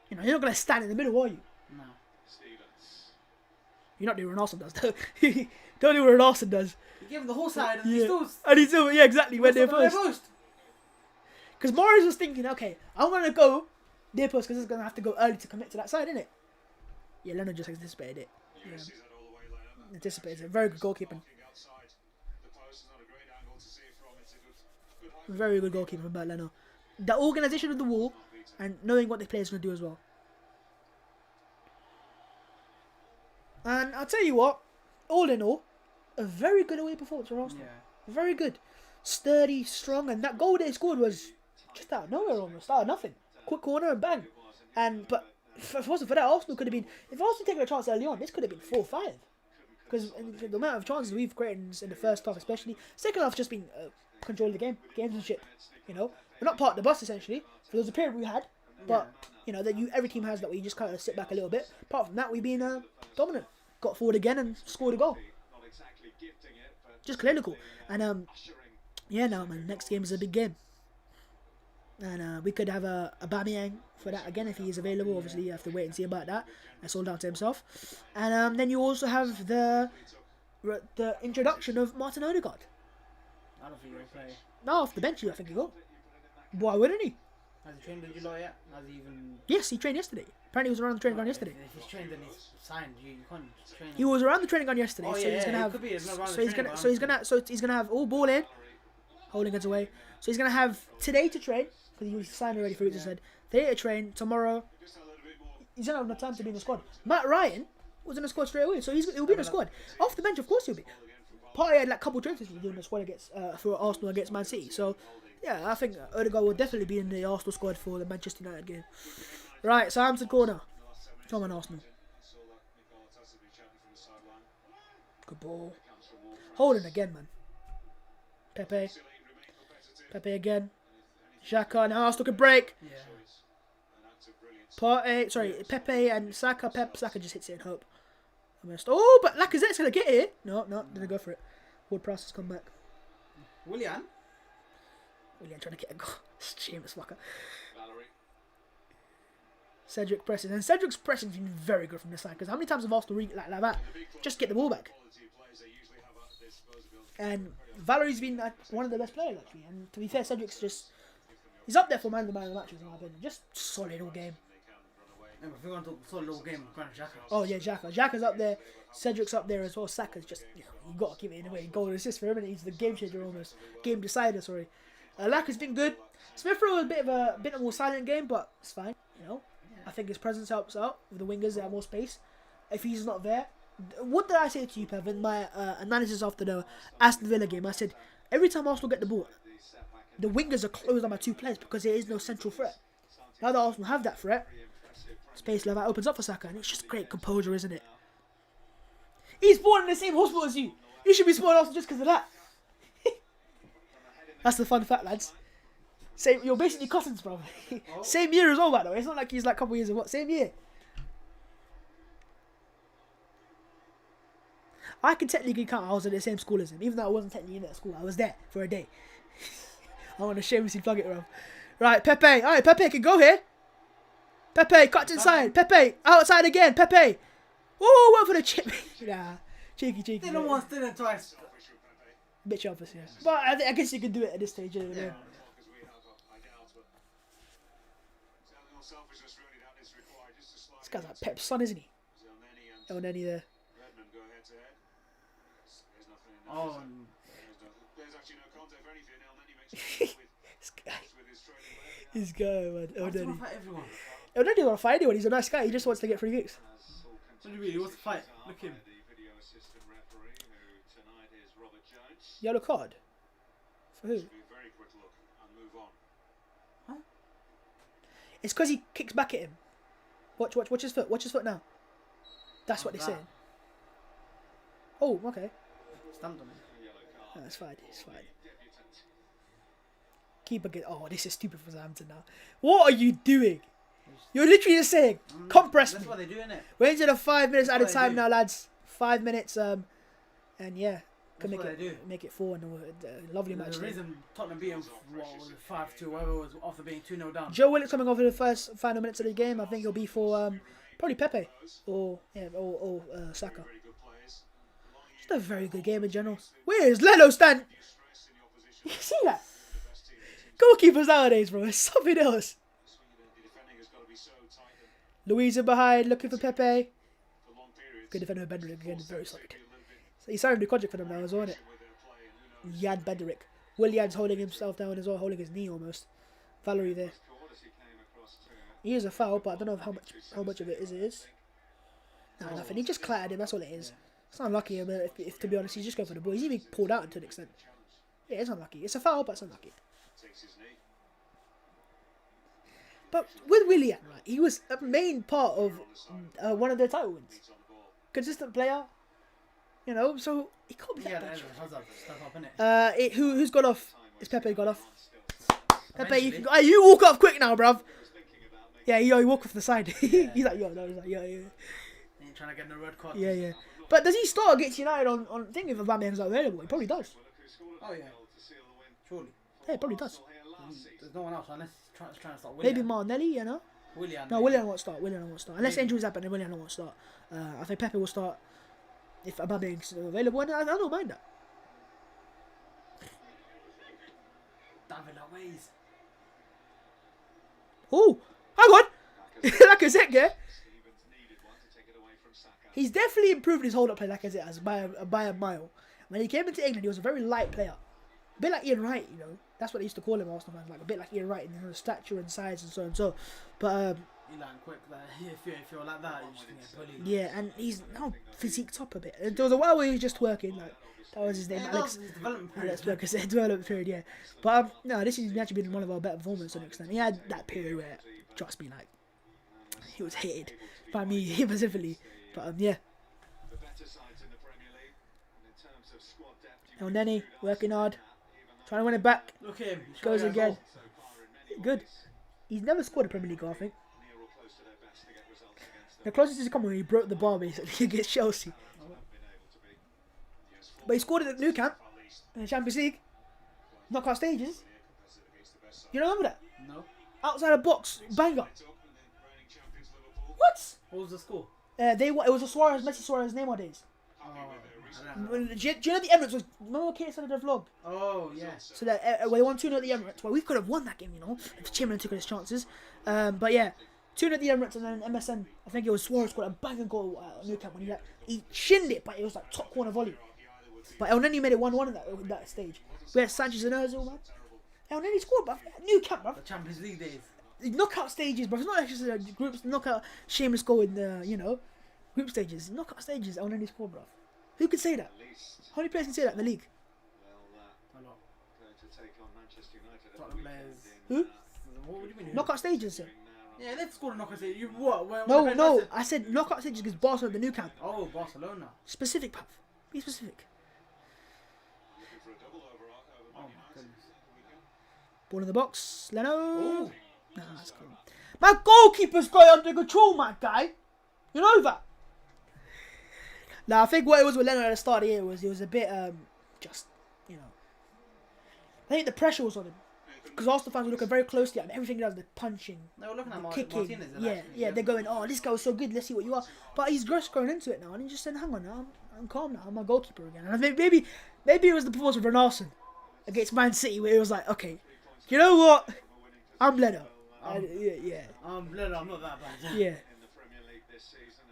You're not gonna stand in the middle, are you?
No.
You're not doing what Ronaldo does, though. Don't do what Ronaldo does.
You give him the whole side and
he's still, yeah, exactly, went near post. Because Morris was thinking, okay, I'm going to go near post because it's going to have to go early to commit to that side, isn't it? Yeah, Leno just anticipated it. Yeah. Anticipated it. Very good goalkeeping. Very good goalkeeping by Leno. The organisation of the wall and knowing what the players are going to do as well. And I'll tell you what, all in all, a very good away performance from Arsenal. Yeah. Very good. Sturdy, strong, and that goal they scored was just out of nowhere almost, out of nothing. Quick corner and bang. But if it wasn't for that, Arsenal could have been, if Arsenal taken a chance early on, this could have been 4-5. Because the amount of chances we've created in the first half especially, second half just been control of the game, gamesmanship, We're not part of the bus essentially. There was a period we had, but, that every team has that where you just kind of sit back a little bit. Apart from that, we've been dominant. Got forward again and scored a goal. Just clinical. And now man, next game is a big game. And we could have a Aubameyang for that again if he is available. Obviously, you have to wait and see about that. That's all down to himself. And then you also have the introduction of Martin Odegaard.
I don't think he'll play.
No, off the bench, I think he will. Why wouldn't he?
Has he trained in July yet? Has he even...
Yes, he trained yesterday. Apparently, he was around the training ground yesterday.
If he's trained, then he's signed. You can't train him.
He was around the training ground yesterday,
Oh,
so
yeah,
he's gonna
it
have.
could be, it's not around
So
the
he's
training
gonna.
ground.
So he's gonna have all ball in, holding it away. So he's gonna have today to train because he was signed already for it. Just said today to train. Tomorrow, he's gonna have enough time to be in the squad. Matt Ryan was in the squad straight away, so he'll be in the squad. Off the bench, of course, he'll be. Partey had like a couple of chances to do in the squad against for Arsenal against Man City. So yeah, I think Odegaard will definitely be in the Arsenal squad for the Manchester United game. Right, Southampton corner. Come on, Arsenal. Good ball. Holding again, man. Pepe. Pepe again. Xhaka, now Arsenal can break.
Yeah.
Partey, sorry, Pepe and Saka. Saka just hits it in hope. Oh, but Lacazette's going to get it. No, didn't go for it. Ward-Prowse has come back.
Willian
trying to get a goal. Shameless fucker. Cedric presses. And Cedric's pressing's been very good from this side. Because how many times have Arsenal like that? Just get the ball back. And Valerie's been one of the best players, actually. And to be fair, Cedric's just... He's up there for man of the matches, in my opinion. Just solid all game.
Yeah, if we want to talk solid little game, we're going to Xhaka.
Oh, yeah, Xhaka. Xhaka's up there. Cedric's up there as well. Saka's just... you got to give it in a way. Goal and assist for him. And he's the game changer almost. Game decider, sorry. Laka's been good. Smith Rowe was a bit of a more silent game, but it's fine, I think his presence helps out with the wingers that have more space. If he's not there, what did I say to you, Pepe, in my analysis after the Aston Villa game? I said every time Arsenal get the ball, the wingers are closed on by two players because there is no central threat. Now that Arsenal have that threat, space level opens up for Saka, and it's just great composure, isn't it? He's born in the same hospital as you. You should be supporting Arsenal just because of that. That's the fun fact, lads. You're basically cousins, bro. Same year as well, by the way. It's not like he's like a couple of years of what? Same year. I can technically count I was in the same school as him, even though I wasn't technically in that school. I was there for a day. I want to shamelessly plug it, bro. Right, Pepe. Alright, Pepe can go here. Pepe, cut inside. Pepe, outside again. Pepe. Oh, went for the chip. Nah, cheeky.
Did it once, did it twice.
Bit obvious, yeah. But I guess you can do it at this stage. Yeah. This guy's like Pep's son, isn't he? El Neni there.
Oh.
This guy, man. El Neni.
Fight everyone.
El Neni don't want to fight anyone. He's a nice guy. He just wants to get free kicks.
What do you mean? He wants to fight. Look at him.
Yellow card? For who?
Be a very quick look and move on.
It's because he kicks back at him. Watch his foot. Watch his foot now. That's what they're saying. Oh, okay.
Stamped on him.
No, it's fine. It's fine. Keeper get. Oh, this is stupid for Southampton now. What are you doing? You're literally just saying, compress me.
That's what they do, innit?
We're into the 5 minutes at a
That's what
time
they
now, lads. 5 minutes. And yeah, can
That's what they do.
make it 4 and lovely match.
The
there.
reason Tottenham beat him 5-2, whatever it was, after being 2-0 down.
Joe Willock coming off in the final minutes of the game. I think he'll be for probably Pepe or Saka. Just a very good game in general. Where's Leno stand? You see that? Goalkeepers nowadays, bro. It's something else. Louisa behind, looking for Pepe. Good defender with Bedrick again, very solid. So he signed a new contract for them now as well, isn't it? Jan Bedrick. Willian's holding himself down as well, holding his knee almost. Valerie there. He is a foul, but I don't know how much of it is. No, nothing. He just clattered him, that's all it is. It's not unlucky, if to be honest, he's just going for the ball. He's even pulled out to an extent. Yeah, it's unlucky. It's a foul, but it's unlucky. But with Willian, right, he was a main part of one of their title wins. Consistent player, you know, so he can't be that bad. Who's got off? Is Pepe got off? Pepe, you walk off quick now, bruv. Yeah, he walk off the side. He's like, yo. He ain't
trying to get in the red card.
Yeah. But does he start against United on thing if Aubameyang's not available? He probably does.
Oh yeah, surely.
Yeah, he probably does.
There's no one else unless he's trying to start Willian.
Maybe Martinelli, you know? No, Willian won't start. Unless injuries happen, then Willian won't start. I think Pepe will start if Aubameyang's available, and I don't mind that.
David Luiz.
Oh, hang on! Lacazette, yeah? He's definitely improved his hold-up play, Lacazette, by a mile. When he came into England, he was a very light player. A bit like Ian Wright, you know. That's what they used to call him, Arsenal fans. Like a bit like Ian Wright in his stature and size and so and so. But
you learn quick that if you're like that, you're just gonna get bullied.
yeah, and he's now physiqued up a bit. There was a while where he was just twerking, like that was his name,
Alex. His development period.
Alex Worker, development period, yeah. But no, this has actually been one of our better performances to an extent. He had that period where, trust me, like he was hated by me specifically. But yeah. El Neni working hard. Trying to win it back.
Look at him.
Goes again. Good. He's never scored a Premier League goal, I think. The closest he's come when he broke the bar basically against Chelsea. But he scored it at Nou Camp in the Champions League. Knockout stages. You don't remember that?
No.
Outside the box. Banger. What?
What was the score?
It was a Messi Suarez Neymar days. Do you know the Emirates was? Remember Kate said in the vlog?
Oh yes.
So that they won 2-0 at the Emirates. Well, we could have won that game, you know, if Chamberlain took his chances. But yeah, 2-0 at the Emirates, and then MSN. I think it was Suarez scored a banging goal at Nou Camp when he chinned it, but it was like top corner volley. But El Neni made it 1-1 in that stage. We had Sanchez and Ozil, man. El Neni scored, but Nou Camp, bro.
The Champions League days.
Knockout stages, bro. It's not just a groups knockout. Shameless goal in the group stages. Knockout stages. El Neni scored, bro. Who could say that? How many players can say that in the league?
A lot. Tottenham players.
Who?
What do you mean?
Knockout stages, sir.
Yeah, they've scored a knockout stage. You what?
No. I said knockout stages because Barcelona the Nou Camp.
Oh, Barcelona.
Specific, Pav. Be specific.
Oh my goodness.
Ball in the box. Leno.
Oh.
Nah, that's cool. My goalkeeper's got under control, my guy. You know that? Now, I think what it was with Leno at the start of the year was he was a bit, just, you know. I think the pressure was on him. Because Arsenal fans were looking very closely at him. Everything he does, the punching,
They were looking at
kicking.
Martinez.
Yeah, they're going, oh, this guy was so good, let's see what you are. But he's just grown into it now. And he just said, hang on now, I'm calm now, I'm a goalkeeper again. And I think maybe it was the performance of Renarson against Man City where it was like, okay, you know what? I'm Leno. Yeah.
I'm not that bad.
Yeah.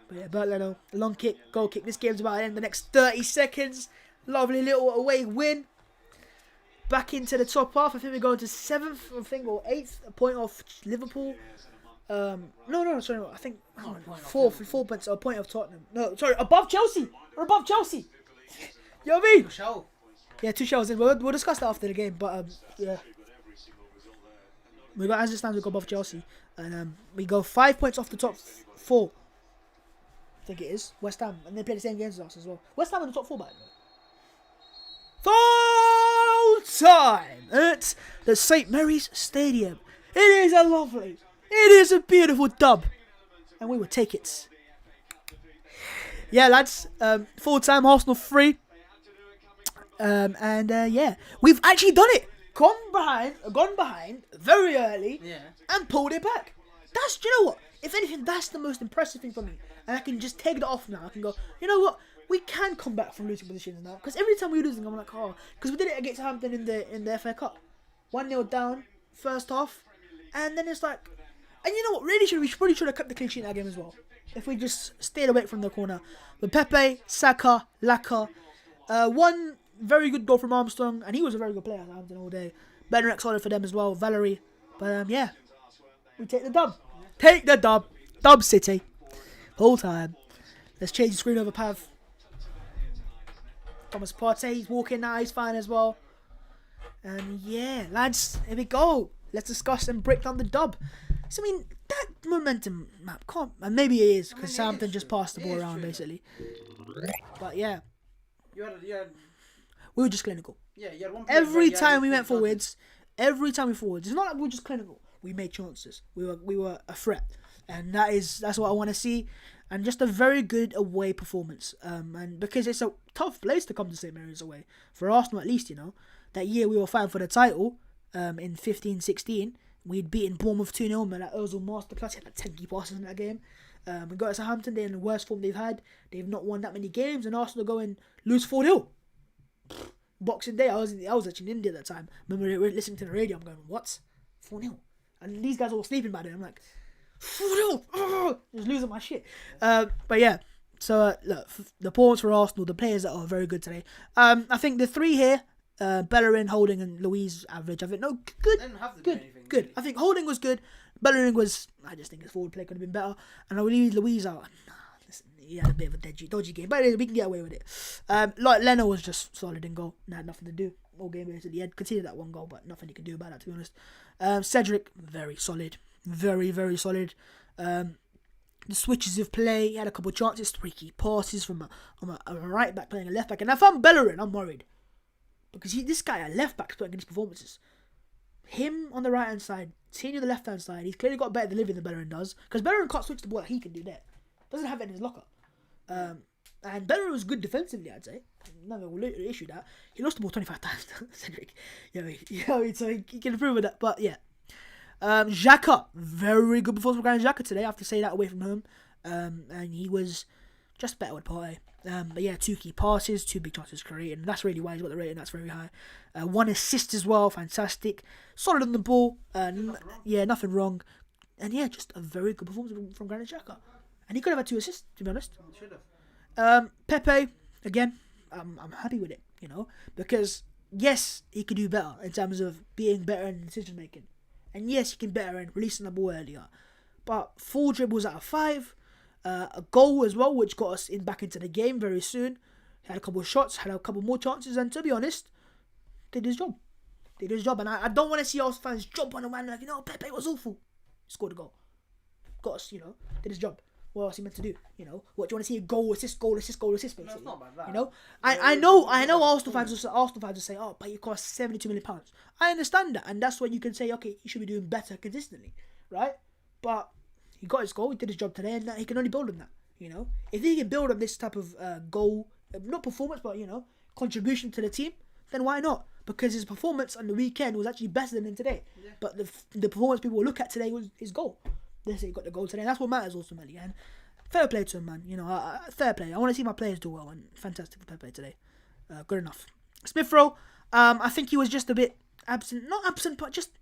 But yeah, Bert Leno, long kick, goal kick. This game's about to end the next 30 seconds. Lovely little away win. Back into the top half. I think we're going to 7th, I think, or 8th. A point off Liverpool. No, sorry. I think 4 points, a point of Tottenham. No, sorry, above Chelsea. We're above Chelsea. You know what I mean? Yeah, Tuchel was in. We'll discuss that after the game, but yeah. We got, as it stands, we go above Chelsea, and we go 5 points off the top 4. I think it is West Ham, and they play the same games as us as well. West Ham in the top 4, by the way. Full time at the St Mary's Stadium. It is a beautiful dub, and we will take it. Yeah, lads. Full time Arsenal 3. Yeah, we've actually done it. Gone behind very early, and pulled it back. That's, you know what? If anything, that's the most impressive thing for me. And I can just take it off now. I can go, you know what? We can come back from losing positions now. Because every time we're losing, I'm like, oh, because we did it against Southampton in the FA Cup, 1-0 down first half, and then it's like, and you know what? We probably should have cut the clean sheet in that game as well. If we just stayed away from the corner. But Pepe, Saka, Laka, one very good goal from Armstrong, and he was a very good player at Southampton all day. Benrick solid for them as well, Valerie. But yeah, we take the dub. Take the dub. Dub City. Whole time. Let's change the screen over, Pav. Thomas Partey, he's walking now, he's fine as well. And yeah, lads, here we go. Let's discuss and break down the dub. So, I mean, that momentum map can't, and maybe it is, because Southampton just passed the ball around, basically. But yeah. We were just clinical. Yeah, you had one every time we went forwards, it's not like we were just clinical. We made chances. We were a threat, and that's what I want to see. And just a very good away performance. And because it's a tough place to come to St Mary's away for Arsenal, at least, you know. That year we were fighting for the title. In 15-16, we'd beaten Bournemouth 2-0. Man, that Ozil masterclass. He had like 10 key passes in that game. We got to Southampton. They're in the worst form they've had. They've not won that many games, and Arsenal go and lose 4-0. Boxing Day, I was actually in India at that time. Remember listening to the radio, I'm going, what? 4-0? And these guys were all sleeping by then. I'm like, 4-0! Oh! Just losing my shit. But yeah, so look, the points for Arsenal, the players that are very good today. I think the three here, Bellerin, Holding, and Louise average. I think, no, good. They didn't have to do anything, good. Really. I think Holding was good. Bellerin was, I just think his forward play could have been better. And I will leave Louise out. He had a bit of a dodgy game, but we can get away with it. Like Leno was just solid in goal, and had nothing to do all game basically. He had conceded that one goal, but nothing he could do about that, to be honest. Cedric, very solid, very very solid. The switches of play, he had a couple of chances, 3 key passes from a right back playing a left back, and if I'm Bellerin, I'm worried because this guy at left back is putting in his performances. Him on the right hand side, Tini on the left hand side. He's clearly got better delivery than Bellerin does, because Bellerin can't switch the ball like he can do that. Doesn't have it in his locker. And Bellerin was good defensively, I'd say. Never will issue that. He lost the ball 25 times, Cedric. So he can improve with that. But yeah. Xhaka, very good performance from Granit Xhaka today. I have to say that away from home. And he was just better with Partey. But yeah, 2 key passes, 2 big chances created. And that's really why he's got the rating. That's very high. 1 assist as well, fantastic. Solid on the ball. Nothing wrong. And yeah, just a very good performance from Granit Xhaka. And he could have had 2 assists, to be honest. Should have. Pepe, again, I'm happy with it, you know, because yes, he could do better in terms of being better in decision making, and yes, he can better in releasing the ball earlier. But 4 dribbles out of 5, a goal as well, which got us back into the game very soon. He had a couple of shots, had a couple more chances, and to be honest, did his job. And I don't want to see Arsenal fans jump on the man like, you know, Pepe was awful. Scored a goal, got us, you know, did his job. What else he meant to do? You know, what do you want to see? Goal, assist, basically. No, it's not about that. You know, I know Arsenal fans will say, oh, but you cost £72 million. I understand that, and that's when you can say, okay, he should be doing better consistently, right? But he got his goal, he did his job today, and he can only build on that. You know, if he can build on this type of goal, not performance, but you know, contribution to the team, then why not? Because his performance on the weekend was actually better than today. Yeah. But the performance people will look at today was his goal. They say he got the goal today. That's what matters ultimately. And fair play to him, man. You know, fair play. I want to see my players do well, and fantastic for Pepe today. Good enough. Smith Rowe, I think he was just a bit absent. Not absent, but just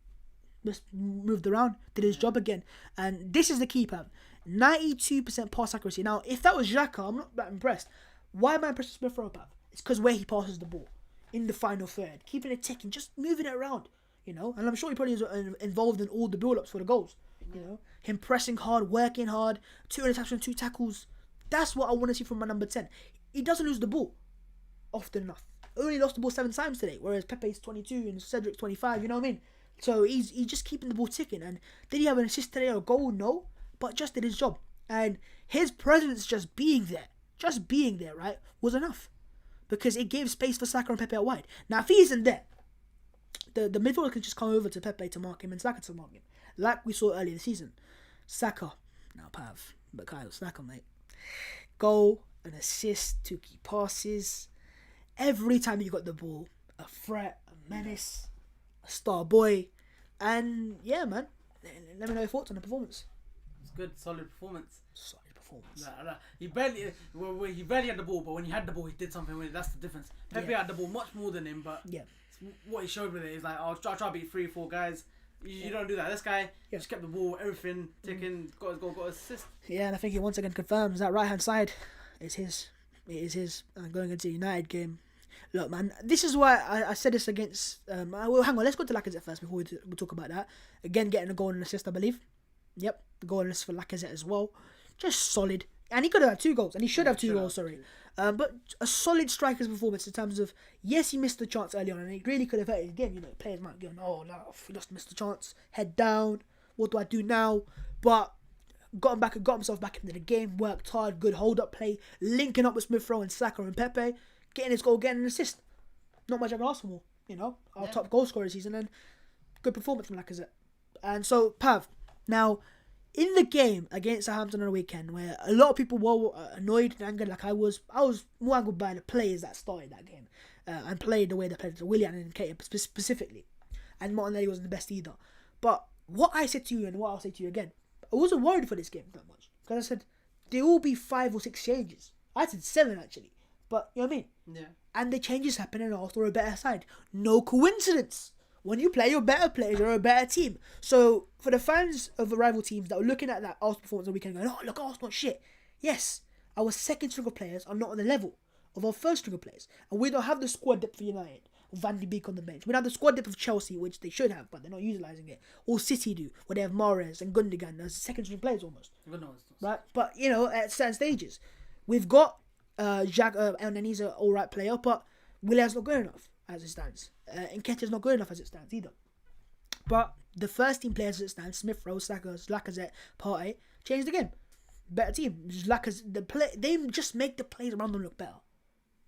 moved around. Did his job again. And this is the key, Pav. 92% pass accuracy. Now, if that was Xhaka, I'm not that impressed. Why am I impressed with Smith Rowe, Pav? It's because where he passes the ball in the final third, keeping it ticking, just moving it around. You know, and I'm sure he probably is involved in all the build-ups for the goals. You know, him pressing hard, working hard, 2 interceptions, 2 tackles. That's what I want to see from my number 10. He doesn't lose the ball often enough. only lost the ball 7 times today, whereas Pepe's 22 and Cedric's 25. You know what I mean? So he's just keeping the ball ticking. And did he have an assist today or a goal? No, but just did his job. And his presence just being there, right, was enough, because it gave space for Saka and Pepe out wide. Now if he isn't there, the midfielder can just come over to Pepe to mark him and Saka to mark him, like we saw earlier this season. Saka, now Pav, but Kyle Saka, mate. Goal, an assist, 2 key passes. Every time you got the ball, a threat, a menace, a star boy. And yeah, man, let me know your thoughts on the performance.
It's good, solid performance.
Solid performance.
He barely had the ball, but when he had the ball, he did something with it. That's the difference. Pepe had the ball much more than him, but what he showed with it is like, I'll try to beat 3-4 guys. You don't do that. This guy just kept the ball, everything ticking, got his goal, got his assist.
Yeah, and I think he once again confirms that right hand side is his. It is his. Going into the United game. Look, man, this is why I said this against. Well, hang on, let's go to Lacazette first before we talk about that. Again, getting a goal and assist, I believe. Yep, the goal and assist for Lacazette as well. Just solid. And he could have had 2 goals, and he should have 2 goals, sorry. But a solid striker's performance in terms of, yes, he missed the chance early on, and it really could have hurt his game. You know, players might go, oh, no, he just missed the chance. Head down. What do I do now? But got himself back into the game, worked hard, good hold-up play, linking up with Smith Rowe and Saka and Pepe, getting his goal, getting an assist. Not much I can ask for more, you know. Our top goal scorer this season, and good performance from Lacazette. And so, Pav, now, in the game against Southampton on the weekend, where a lot of people were annoyed and angered, like I was more angered by the players that started that game and played the way they played, Willian and Keita specifically. And Martinelli wasn't the best either. But what I said to you and what I'll say to you again, I wasn't worried for this game that much. Because I said, there will be 5 or 6 changes. I said 7 actually. But, you know what I mean? Yeah. And the changes happen and Arsenal are a better side. No coincidence. When you play your better players, you're a better team. So, for the fans of the rival teams that were looking at that Arsenal performance on the weekend going, oh, look, Arsenal shit. Yes, our second string of players are not on the level of our first string of players. And we don't have the squad depth for United. Van de Beek on the bench. We don't have the squad depth of Chelsea, which they should have, but they're not utilising it. Or City do, where they have Mahrez and Gundogan as second string players almost. Right? But, you know, at certain stages, we've got Jack and he's an alright player, but Willian's not good enough as it stands. And Nketiah's not good enough as it stands either. But the first team players as it stands, Smith Rowe, Saka, Lacazette, Partey, changed the game. Better team. They just make the plays around them look better.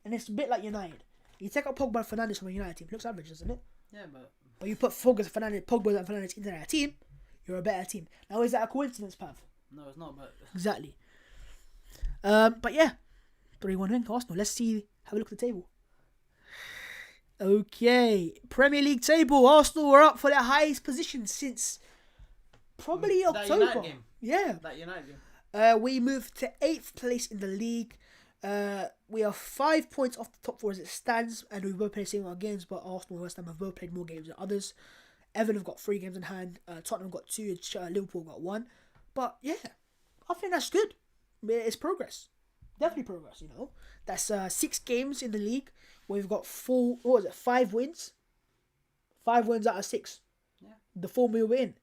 And it's a bit like United. You take out Pogba and Fernandes from a United team, it looks average, doesn't it? Yeah, but you put Pogba and Fernandes into that team, you're a better team. Now, is that a coincidence, Pav?
No, it's not, but...
Exactly. But yeah, 3-1 win, Arsenal. Let's have a look at the table. Okay, Premier League table. Arsenal were up for their highest position since probably
that
October.
United game.
Yeah.
That United game.
We moved to 8th place in the league. We are 5 points off the top 4 as it stands, and we've both played the same amount of games, but Arsenal and West Ham have both played more games than others. Everton have got 3 games in hand. Tottenham got 2, Liverpool got 1. But yeah, I think that's good. It's progress. Definitely progress, you know. That's 6 games in the league. We've got 5 wins? 5 wins out of 6. Yeah. The form we were in.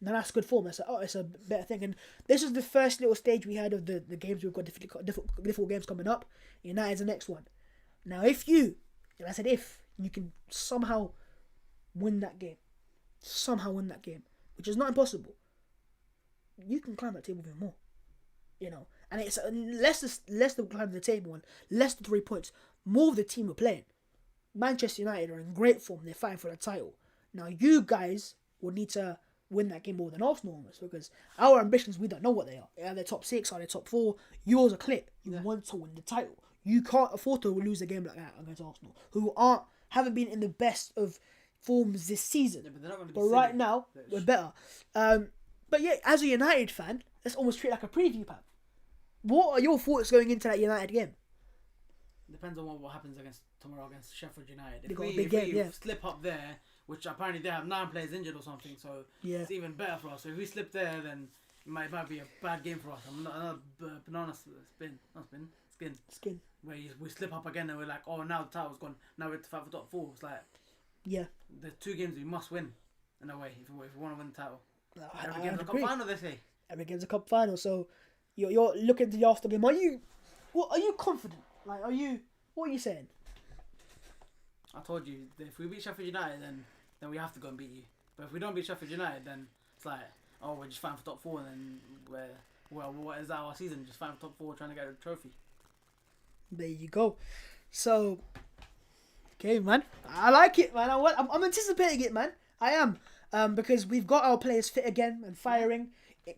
Now that's good form. It's a better thing. And this is the first little stage we had of the games. We've got difficult games coming up. United's the next one. Now if you can somehow win that game, which is not impossible, you can climb that table even more. You know, and it's less the climb the table and less the 3 points, more of the team we're playing. Manchester United are in great form. They're fighting for the title. Now you guys will need to win that game more than Arsenal almost, because our ambitions, we don't know what they are. Are they top 6? Are they top 4? Yours are clear. You want to win the title. You can't afford to lose a game like that against Arsenal, who haven't been in the best of forms this season. Yeah, but right now, we're better. But yeah, as a United fan, let's almost treat it like a preview, Pap. What are your thoughts going into that United game?
Depends on what happens tomorrow against Sheffield United.
If we
slip up there, which apparently they have 9 players injured or something, so it's even better for us. So if we slip there, then it might be a bad game for us. Another banana skin. Where we slip up again and we're like, oh, now the title's gone. Now we have to fight for top 4. It's like, the 2 games we must win in a way if we want to win the title. Every game's a cup final, they say.
Every game's a cup final. So you're looking at the Arsenal game. Are you confident? Like, what are you saying?
I told you, if we beat Sheffield United, then we have to go and beat you. But if we don't beat Sheffield United, then it's like, oh, we're just fighting for top 4, and then what is that our season? Just fighting for top 4, trying to get a trophy.
There you go. So, okay, man. I like it, man. I'm anticipating it, man. I am. Because we've got our players fit again and firing.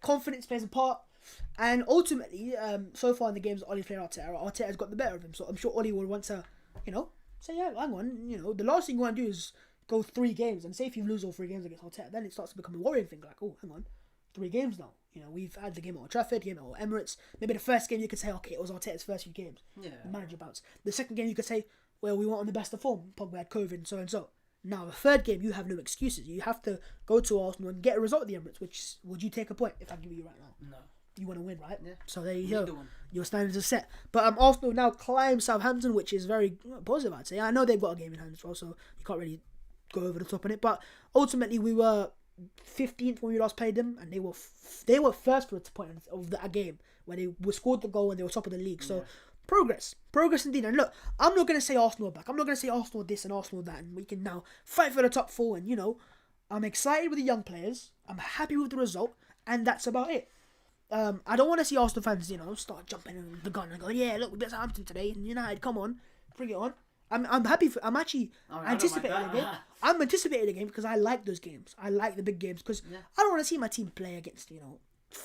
Confidence plays a part. And ultimately, so far in the games Ollie played Arteta's got the better of him. So I'm sure Ollie will want to, say, yeah, hang on. The last thing you want to do is go 3 games. And say if you lose all 3 games against Arteta, then it starts to become a worrying thing. Like, oh, hang on. 3 games now. We've had the game at Old Trafford, game at Emirates. Maybe the first game you could say, okay, it was Arteta's first few games.
Yeah.
The manager bounce. The second game you could say, well, we weren't on the best of form. Pogba had COVID and so and so. Now, the third game, you have no excuses. You have to go to Arsenal and get a result at the Emirates, which, would you take a point if I give you right now?
No.
You want to win, right?
Yeah.
So there you go.
The one.
Your standards are set. But Arsenal now climb Southampton, which is very positive, I'd say. I know they've got a game in hand as well, so you can't really go over the top on it. But ultimately, we were 15th when we last played them, and they were first for the point of that game where they scored the goal and they were top of the league. So progress indeed. And look, I'm not going to say Arsenal are back. I'm not going to say Arsenal this and Arsenal that, and we can now fight for the top 4. And I'm excited with the young players. I'm happy with the result, and that's about it. I don't want to see Arsenal fans, start jumping on the gun and go, yeah, look, we beat Southampton today, and United, come on, bring it on. I'm happy I'm actually anticipating the game. I'm anticipating the game because I like those games. I like the big games because I don't want to see my team play against,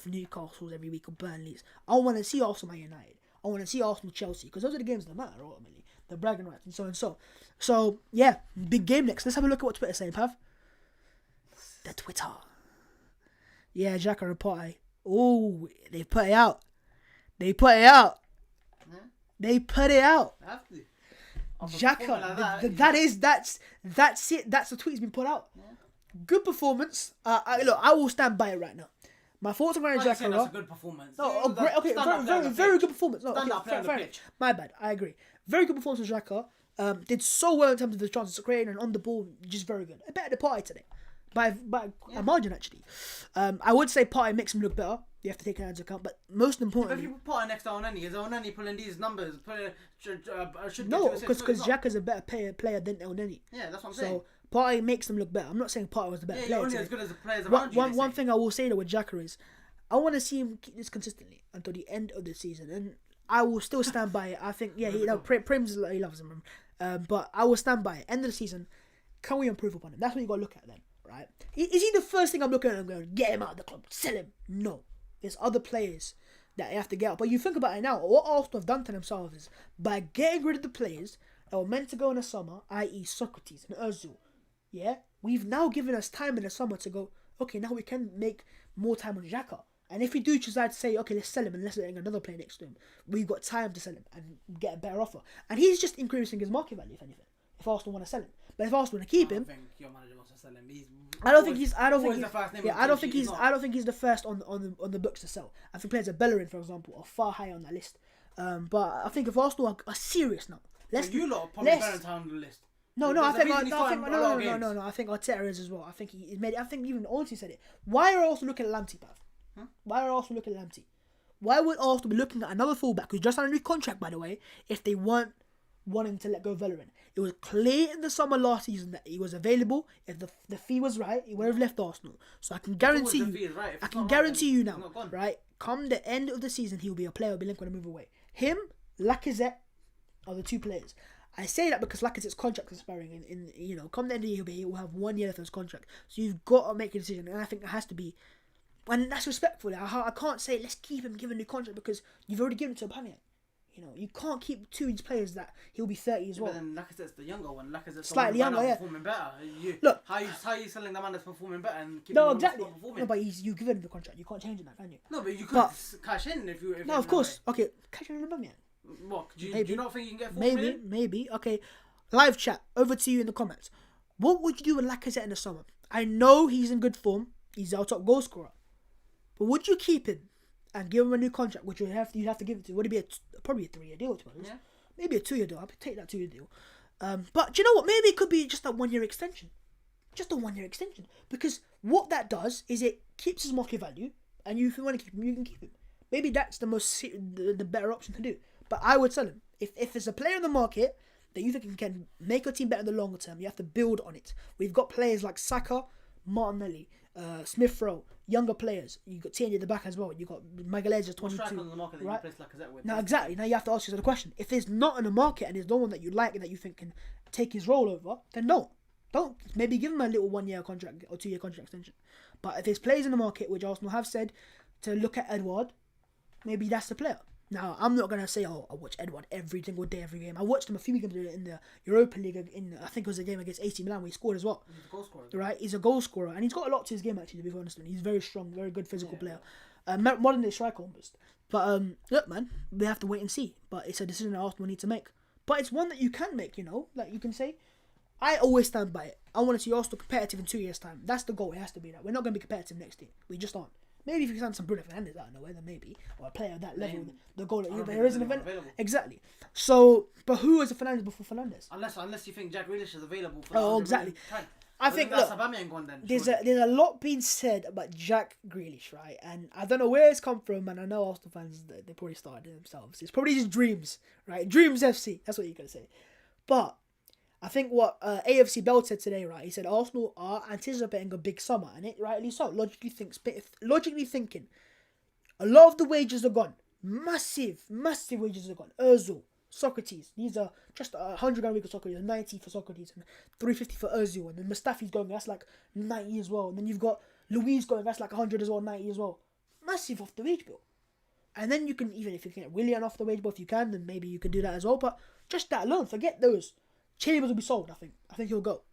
Newcastle's every week or Burnley's. I want to see Arsenal Man United. I want to see Arsenal Chelsea because those are the games that matter ultimately. The bragging rights and so and so. So, yeah, big game next. Let's have a look at what Twitter's saying, Pav. The Twitter. Yeah, Xhaka and Pepe. Oh, they put it out. They put it out.
Have to.
Xhaka, that's it. That's the tweet has been put out. Yeah. Good performance. I will stand by it right now. My thoughts on Granit Xhaka.
That's a good performance.
No, great. Okay, very good performance. No, fair enough. My bad. I agree. Very good performance from Xhaka. Did so well in terms of the chances of creating and on the ball, just very good. I better the party today. By a margin, actually. I would say Partey makes him look better. You have to take that into account. But most importantly...
If you put Partey next to Oneni, is Oneni pulling these numbers?
No, because Xhaka's a better player than Oneni.
Yeah, that's what I'm saying.
So Partey makes them look better. I'm not saying Partey was the better player.
Yeah, only as good as the players around you.
One thing I will say though with Xhaka is, I want to see him keep this consistently until the end of the season. And I will still stand by it. I think, Prim's, he loves him. But I will stand by it. End of the season, can we improve upon him? That's what you got to look at then. Right? Is he the first thing I'm looking at? I'm going, get him out of the club, sell him. No, there's other players that you have to get out. But you think about it now, what Arsenal have done to themselves is by getting rid of the players that were meant to go in the summer, i.e. Socrates and Ozil. Yeah, we've now given us time in the summer to go, okay, now we can make more time on Xhaka. And if we do decide to say, okay, let's sell him and let's let another player next to him, we've got time to sell him and get a better offer. And he's just increasing his market value, if anything, if Arsenal want to sell him. But if Arsenal want to keep him,
I think your manager wants to sell him.
I don't think he's the first on the books to sell. I think players like Bellerin, for example, are far higher on that list. But I think if Arsenal are serious now,
you lot are probably Bellerin on the list.
No. I think Arteta is as well. I think he made it. I think even Olsen said it. Why are Arsenal looking at Lamptey, Pav? Why are Arsenal looking at Lamptey? Why would Arsenal be looking at another fullback who's just signed a new contract, by the way, if they weren't wanting to let go of Bellerin? It was clear in the summer last season that he was available. If the fee was right, he would have left Arsenal. So I can guarantee you, now, right? Come the end of the season, he'll be a player who'll be linked when I move away. Him, Lacazette are the 2 players. I say that because Lacazette's contract is expiring in come the end of the year, he will have 1 year left on his contract. So you've got to make a decision, and I think it has to be, and that's respectful. I can't say let's keep him, give him a new contract because you've already given it to Aubameyang. You can't keep 2 of these players that he'll be 30 as well.
But then Lacazette's the younger one. Lacazette's
slightly younger, yeah.
Performing better.
Look,
how are you selling the man that's performing better and keeping
no, exactly.
Not performing?
No, but you give him the contract. You can't change that, can you?
No, but you could cash in if you.
No, of course. Okay, cash in on Aubameyang.
What? Do you not think you can get 4 million?
Maybe. Okay, live chat. Over to you in the comments. What would you do with Lacazette in the summer? I know he's in good form. He's our top goal scorer. But would you keep him and give him a new contract, which you'd have to give it to? Would it be probably a 3-year deal, to be honest? Yeah. Maybe a 2-year deal. I'll take that 2-year deal. But do you know what? Maybe it could be just a 1-year extension. Just a 1-year extension. Because what that does is it keeps his market value, and if you want to keep him, you can keep him. Maybe that's the better option to do. But I would sell him. If there's a player in the market that you think can make your team better in the longer term, you have to build on it. We've got players like Saka, Martinelli, Smith Rowe, younger players. You got Tierney at the back as well. You got Magalhaes, 22.
On the market that
right?
you place Lacazette with?
Now, exactly. Now you have to ask yourself the question: if there's not in the market and there's no one that you like and that you think can take his role over, then don't. Maybe give him a little 1 year contract or 2 year contract extension. But if there's players in the market, which Arsenal have said to look at Edouard, maybe that's the player. Now, I'm not going to say, I watch Edouard every single day, every game. I watched him a few games in the Europa League, I think it was a game against AC Milan where he scored as well.
He's a goal scorer.
Right? He's a goal scorer. And he's got a lot to his game, actually, to be honest. He's very strong, very good physical player. Modern day striker almost. But, look, man, we have to wait and see. But it's a decision that Arsenal need to make. But it's one that you can make, Like, you can say, I always stand by it. I want to see Arsenal competitive in 2 years' time. That's the goal. It has to be that. We're not going to be competitive next year. We just aren't. Maybe if you can sign some Bruno Fernandes out of nowhere, then maybe. Or a player of that level, the goal that there isn't available. Exactly. So, but who is a Fernandes before Fernandes?
Unless you think Jack Grealish is available for
Oh, exactly. I think
that's
look,
Aubameyang gone then.
there's a lot being said about Jack Grealish, right? And I don't know where it's come from, and I know Arsenal fans, they probably started it themselves. It's probably just dreams, right? Dreams FC, that's what you're going to say. But I think what AFC Bell said today, right? He said Arsenal are anticipating a big summer, and it rightly so. Logically thinking, a lot of the wages are gone. Massive wages are gone. Ozil, Socrates. These are just 100 grand a week for Socrates, 90 for Socrates, and 350 for Ozil. And then Mustafi's going, that's like 90 as well. And then you've got Luis going, that's like 100 as well, 90 as well. Massive off the wage bill. And then you can, even if you can get Willian off the wage bill, if you can, then maybe you can do that as well. But just that alone, forget those. Chambers will be sold, I think. I think he'll go.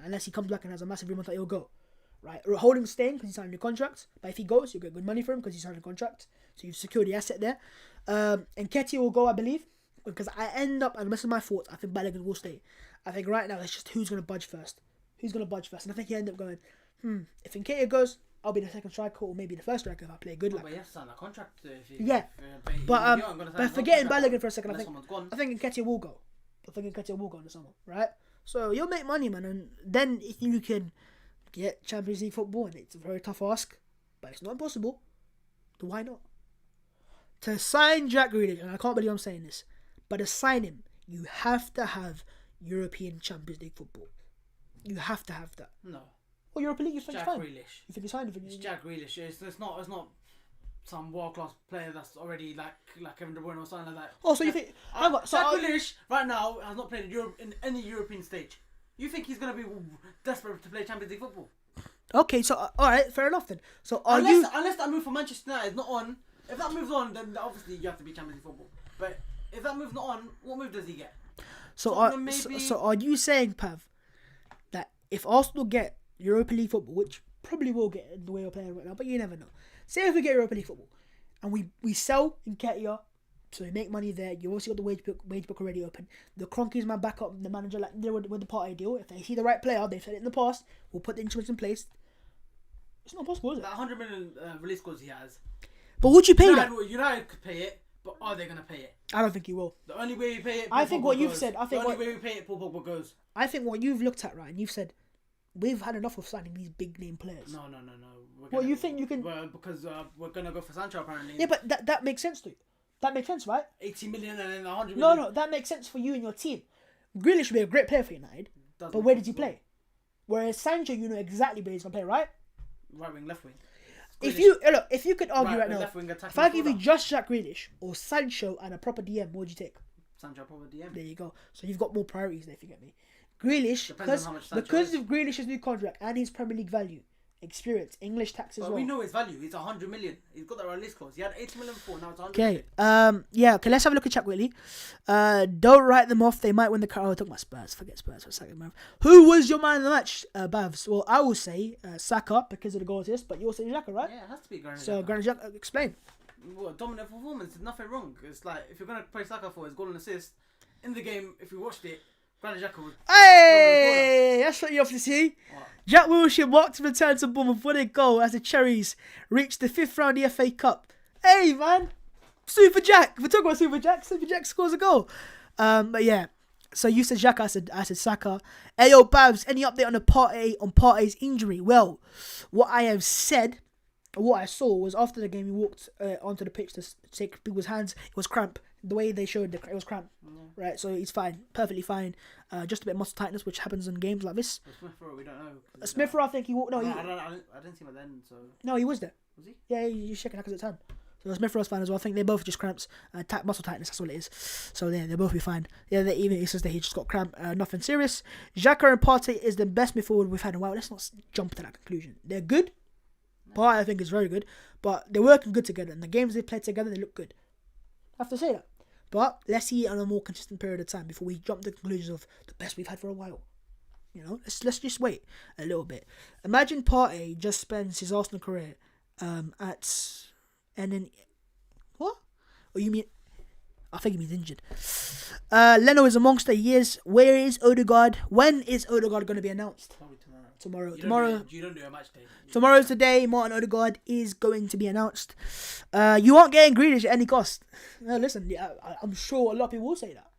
Unless he comes back and has a massive remonta, he'll go. Right? Holding staying because he signed a new contract. But if he goes, you'll get good money for him because he signed a contract. So you've secured the asset there. And Ketty will go, I believe. Because I end up, and this is my thoughts, I think Balogun will stay. I think right now it's just who's going to budge first. And I think he ended up going, if Nketiah goes, I'll be the second striker or maybe the first striker if I play good.
But you have to sign a contract.
But forgetting Balogun for a second, I think Nketiah will go. In the summer, right? So you'll make money, man, and then if you can get Champions League football, and it's a very tough ask, but it's not impossible, then why not? To sign Jack Grealish, and I can't believe I'm saying this, but to sign him, you have to have European Champions League football. You have to have that.
No.
Well, Europa League, you think it's fine.
Grealish.
You think it's fine?
It's Jack Grealish. It's not some world class player that's already like Kevin De Bruyne or something like that.
Oh, so you think
Jack Grealish right now has not played in any European stage. You think he's gonna be desperate to play Champions League football?
Okay, so all right, fair enough then. So
unless that move for Manchester United is not on, if that moves on, then obviously you have to be Champions League football. But if that move's not on, what move does he get?
So are you saying, Pav, that if Arsenal get Europa League football, which probably will get the way we're playing right now, but you never know. Say if we get Europa League football and we sell Nketiah, so we make money there. You also got the wage book already open. The Kroenkes man back up the manager like they were with the party deal. If they see the right player, they've said it in the past, we'll put the instruments in place. It's not possible, is it?
That 100 million release clause he has.
But would you pay that?
United could pay it, but are they gonna pay it?
I don't think he will.
The only way we pay it,
I think what you've said.
The only way we pay it, Paul Pogba goes.
I think what you've looked at, right, and you've said, we've had enough of signing these big name players.
No.
Well, you think you can?
Well, because we're gonna go for Sancho apparently.
Yeah, but that makes sense to you. That makes sense, right?
80 million and then 100 million.
No, that makes sense for you and your team. Grealish would be a great player for United, but where did he play? Whereas Sancho, you know exactly where he's gonna play, right?
Right wing, left wing.
If you could argue right now, if I give you just Jack Grealish or Sancho and a proper DM, what would you take?
Sancho proper DM.
There you go. So you've got more priorities there, if you get me. Grealish, because of Grealish's new contract and his Premier League value, experience, English tax as well.
We know his value. It's 100 million. He's got that release clause. He had 80 million before. Now it's 100
okay.
million.
Okay, let's have a look at Jack Grealish. Don't write them off. They might win the car. Oh, talk about Spurs. Forget Spurs for a second, man. Who was your man of the match, Bavs? Well, I will say Saka because of the goal assist, but you'll say Xhaka, right?
Yeah, it has to be Granit Xhaka.
So Granit Xhaka, explain.
Well, dominant performance. There's nothing wrong. It's like if you're gonna play Saka for his goal and assist in the game, if you watched it, Granit Xhaka would.
Hey, that's what you have to see.
What?
Jack Wilshere marked to return to Bournemouth before they go as the Cherries reach the 5th round of the FA Cup. Hey, man. Super Jack. We're talking about Super Jack. Super Jack scores a goal. But yeah. So you said Jack, I said Saka. Hey, yo, Babs, any update on Partey's injury? Well, what I have said, what I saw was after the game, he walked onto the pitch to shake people's hands. It was cramp. The way they showed it was cramped, right? So he's fine, perfectly fine. Just a bit of muscle tightness, which happens in games like this.
Smith Rowe, we don't know.
Smith Rowe, I think he walked. No,
I didn't see him at the end. So
no, he was there.
was he?
Yeah, he's shaking like his hand. So Smith Rowe's fine as well. I think they both just cramps, muscle tightness. That's all it is. So yeah, they'll both be fine. Yeah, even he says that he just got cramp. Nothing serious. Xhaka and Partey is the best midfield we've had in a while. Let's not jump to that conclusion. They're good. Partey, I think, is very good, but they're working good together. And the games they play together, they look good. I have to say that. But let's see it on a more consistent period of time before we jump to the conclusions of the best we've had for a while. You know, let's just wait a little bit. Imagine Partey just spends his Arsenal career and then what? Oh, you mean? I think he means injured. Leno is amongst the years. Where is Odegaard? When is Odegaard going to be announced?
Probably tomorrow.
Tomorrow.
You don't do a match day.
Tomorrow's the day Martin Odegaard is going to be announced. You aren't getting Grealish at any cost. Listen, I'm sure a lot of people will say that.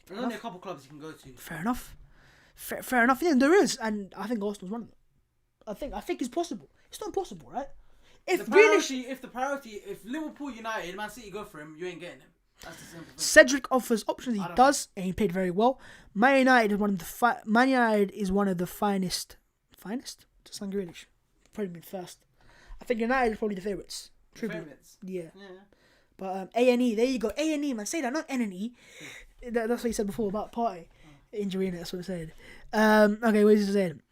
There's only a couple clubs you can go to.
Fair enough. Fair enough. Yeah, there is, and I think Arsenal's one of them. I think it's possible. It's not possible, right? If Liverpool, United, Man City go for him, you ain't getting him. That's the simple thing. Cedric offers options. He does, and he played very well. Man United is one of the finest. Finest? Just like Grealish. Probably been first. I think United is probably the favourites.
Favourites.
Yeah. But A&E, there you go. A&E, man. Say that, not N&E. That's what you said before about Partey. Injury in it, that's what I said. Okay, what is it saying?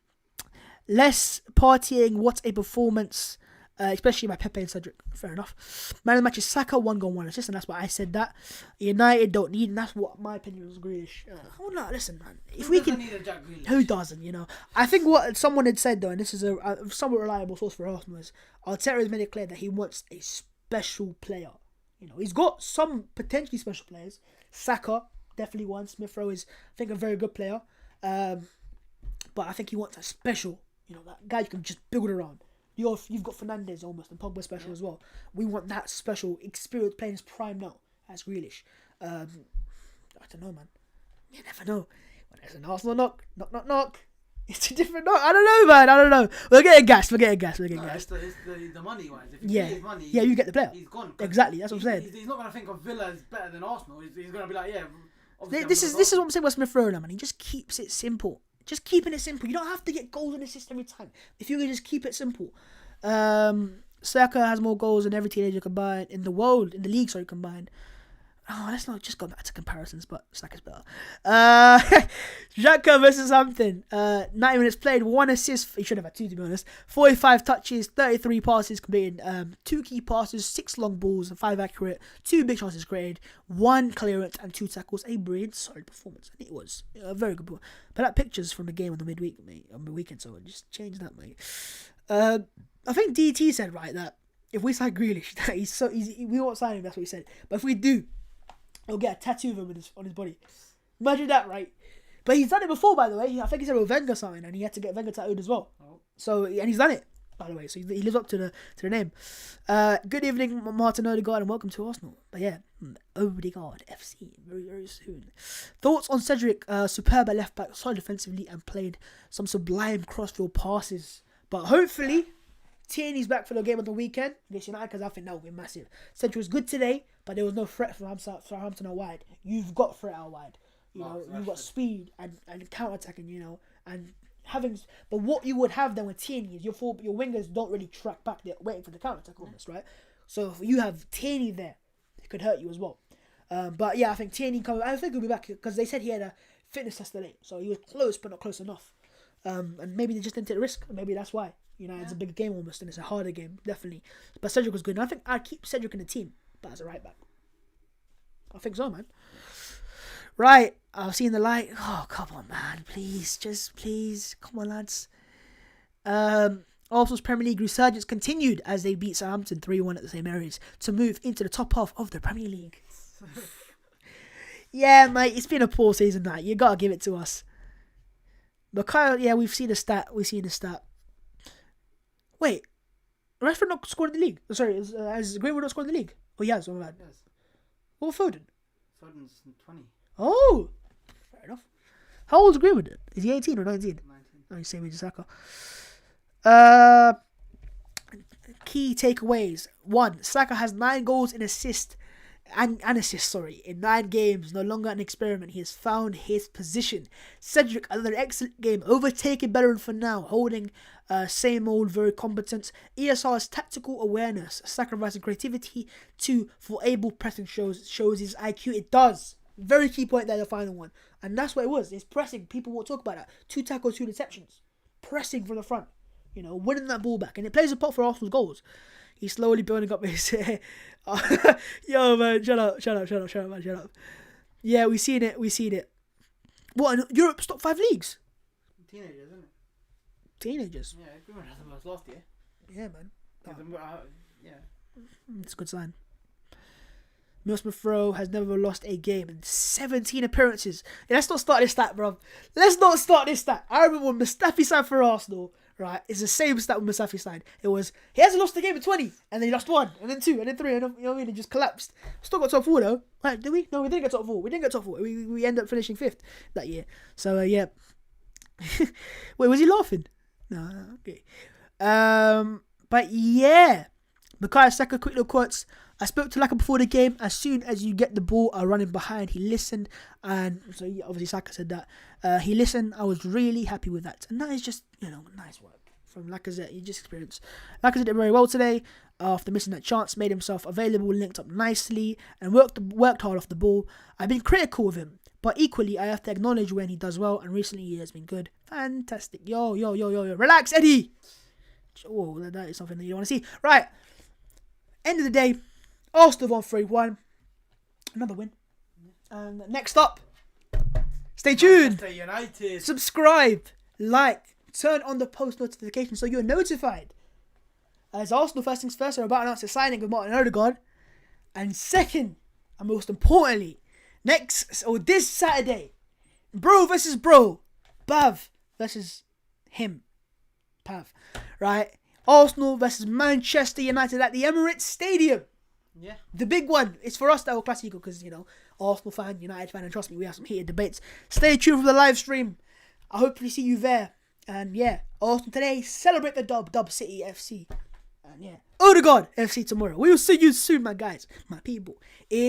Less partying, what a performance. Especially by Pepe and Cedric. Fair enough. Man of the match is Saka, 1 goal, 1 assist, and that's why I said that. United don't need, and that's what my opinion was. Grealish. Oh no, listen, man. If we can,
need a Jack Grealish?
Who doesn't? You know. I think what someone had said though, and this is a somewhat reliable source for Arsenal, is Arteta has made it clear that he wants a special player. You know, he's got some potentially special players. Saka definitely one. Smith Rowe is, I think, a very good player. But I think he wants a special. You know, that guy you can just build around. You've got Fernandes almost and Pogba special as well. We want that special experience playing his prime now as Grealish. I don't know, man. You never know. When there's an Arsenal knock. It's a different knock. I don't know, man. I don't know. We're getting gassed. It's
the money wise. If you pay his money,
you get the player.
He's gone.
Exactly. That's what I'm saying.
He's not gonna think of Villa as better than Arsenal. He's gonna be like, yeah.
This is what I'm saying about Smith Rowe, man. He just keeps it simple. Just keeping it simple. You don't have to get goals and assists every time. If you can just keep it simple. Saka has more goals than every teenager combined in the world, in the league, combined. Oh, let's not just go back to comparisons, but Saka's better. Xhaka versus Southampton. 90 minutes played, 1 assist. He should have had 2, to be honest. 45 touches, 33 passes completed, 2 key passes, 6 long balls, 5 accurate, 2 big chances created, 1 clearance, and 2 tackles. A brilliant, solid performance. And it was a very good ball. But that picture's from the game on the midweek, mate, on the weekend, so just change that, mate. I think DT said right that if we sign Grealish, that we won't sign him. That's what he said. But if we do, he'll get a tattoo of him on his body. Imagine that, right? But he's done it before, by the way. I think he said with Wenger something, and he had to get Wenger tattooed as well. Oh. So, and he's done it, by the way. So he lives up to the name. Good evening, Martin Odegaard, and welcome to Arsenal. But yeah, Odegaard FC very, very soon. Thoughts on Cedric? Superb at left back, solid defensively, and played some sublime crossfield passes. But hopefully, Tierney's back for the game on the weekend against United, because I think that will be massive. Cedric was good today, but there was no threat from Southampton out wide. You've got threat out wide. You know, you've got speed and counter-attacking, you know, and but what you would have then with Tierney is your wingers don't really track back. They're waiting for the counter-attack almost, right? So if you have Tierney there, it could hurt you as well. But yeah, I think Tierney I think he'll be back, because they said he had a fitness test today, so he was close but not close enough. And maybe they just didn't take the risk. Maybe that's why. You know, it's a bigger game almost, and it's a harder game, definitely. But Cedric was good, and I think I'd keep Cedric in the team, but as a right back. I think so, man. Right, I've seen the light. Oh, come on, man. Please. Come on, lads. Arsenal's Premier League resurgence continued as they beat Southampton 3-1 at the same areas to move into the top half of the Premier League. Yeah, mate, it's been a poor season, that. You got to give it to us. But Kyle, yeah, we've seen the stat. Wait, Rashford not scored in the league? Sorry, has Greenwood not scored in the league? Oh, he has. Oh, man.
Yes.
What Foden?
Foden's 20.
Oh, fair enough. How old is Greenwood? Is he 18 or 19?
19.
Oh, he's same age as Saka. Key takeaways. 1. Saka has 9 goals and assists and assists, sorry, in 9 games, no longer an experiment. He has found his position. Cedric, another excellent game, overtaking Bellerin for now, holding same old, very competent. ESR's tactical awareness, sacrificing creativity for able pressing shows his IQ. It does. Very key point there, the final one. And that's what it was. It's pressing. People won't talk about that. 2 tackles, 2 interceptions. Pressing from the front. You know, winning that ball back. And it plays a part for Arsenal's goals. He's slowly building up his... Yo, man, shut up, man, shut up. Yeah, we've seen it. What, Europe's top 5 leagues?
Teenagers, isn't it?
Teenagers?
Yeah, everyone had them last year.
Yeah, man.
Yeah.
It's a good sign. Emile Smith-Rowe has never lost a game in 17 appearances. Yeah, let's not start this stat, bro. Let's not start this stat. I remember when Mustafi signed for Arsenal, right? It's the same stat when Mustafi signed. It was, he hasn't lost a game in 20, and then he lost 1, and then 2, and then 3, and then, you know what I mean? It just collapsed. Still got top 4 though. Right, did we? No, we didn't get top 4. We ended up finishing 5th that year. So, yeah. Wait, was he laughing? No, okay. But yeah. Bukayo Saka, quick little quotes. I spoke to Laka before the game. As soon as you get the ball, I'm running behind. He listened, and so yeah, obviously Saka said that. He listened. I was really happy with that, and that is just, you know, nice work from Lacazette. He just experienced. Lacazette did very well today after missing that chance. Made himself available, linked up nicely, and worked hard off the ball. I've been critical of him, but equally I have to acknowledge when he does well, and recently he has been good. Fantastic. Yo. Relax, Eddie. Oh, that is something that you don't want to see. Right. End of the day, Arsenal won 3-1. Another win. And next up, stay tuned.
Manchester United.
Subscribe, like, turn on the post notifications so you're notified. As Arsenal, first things first, are about to announce the signing of Martin Odegaard. And second, and most importantly, this Saturday, bro versus bro, Bav versus him, Pav, right? Arsenal versus Manchester United at the Emirates Stadium.
Yeah.
The big one. It's for us, that El Clasico, because, you know, Arsenal fan, United fan, and trust me, we have some heated debates. Stay tuned for the live stream. I hope to see you there. And yeah, Arsenal today, celebrate the Dub City FC. And yeah, Odegaard FC tomorrow. We will see you soon, my guys, my people. In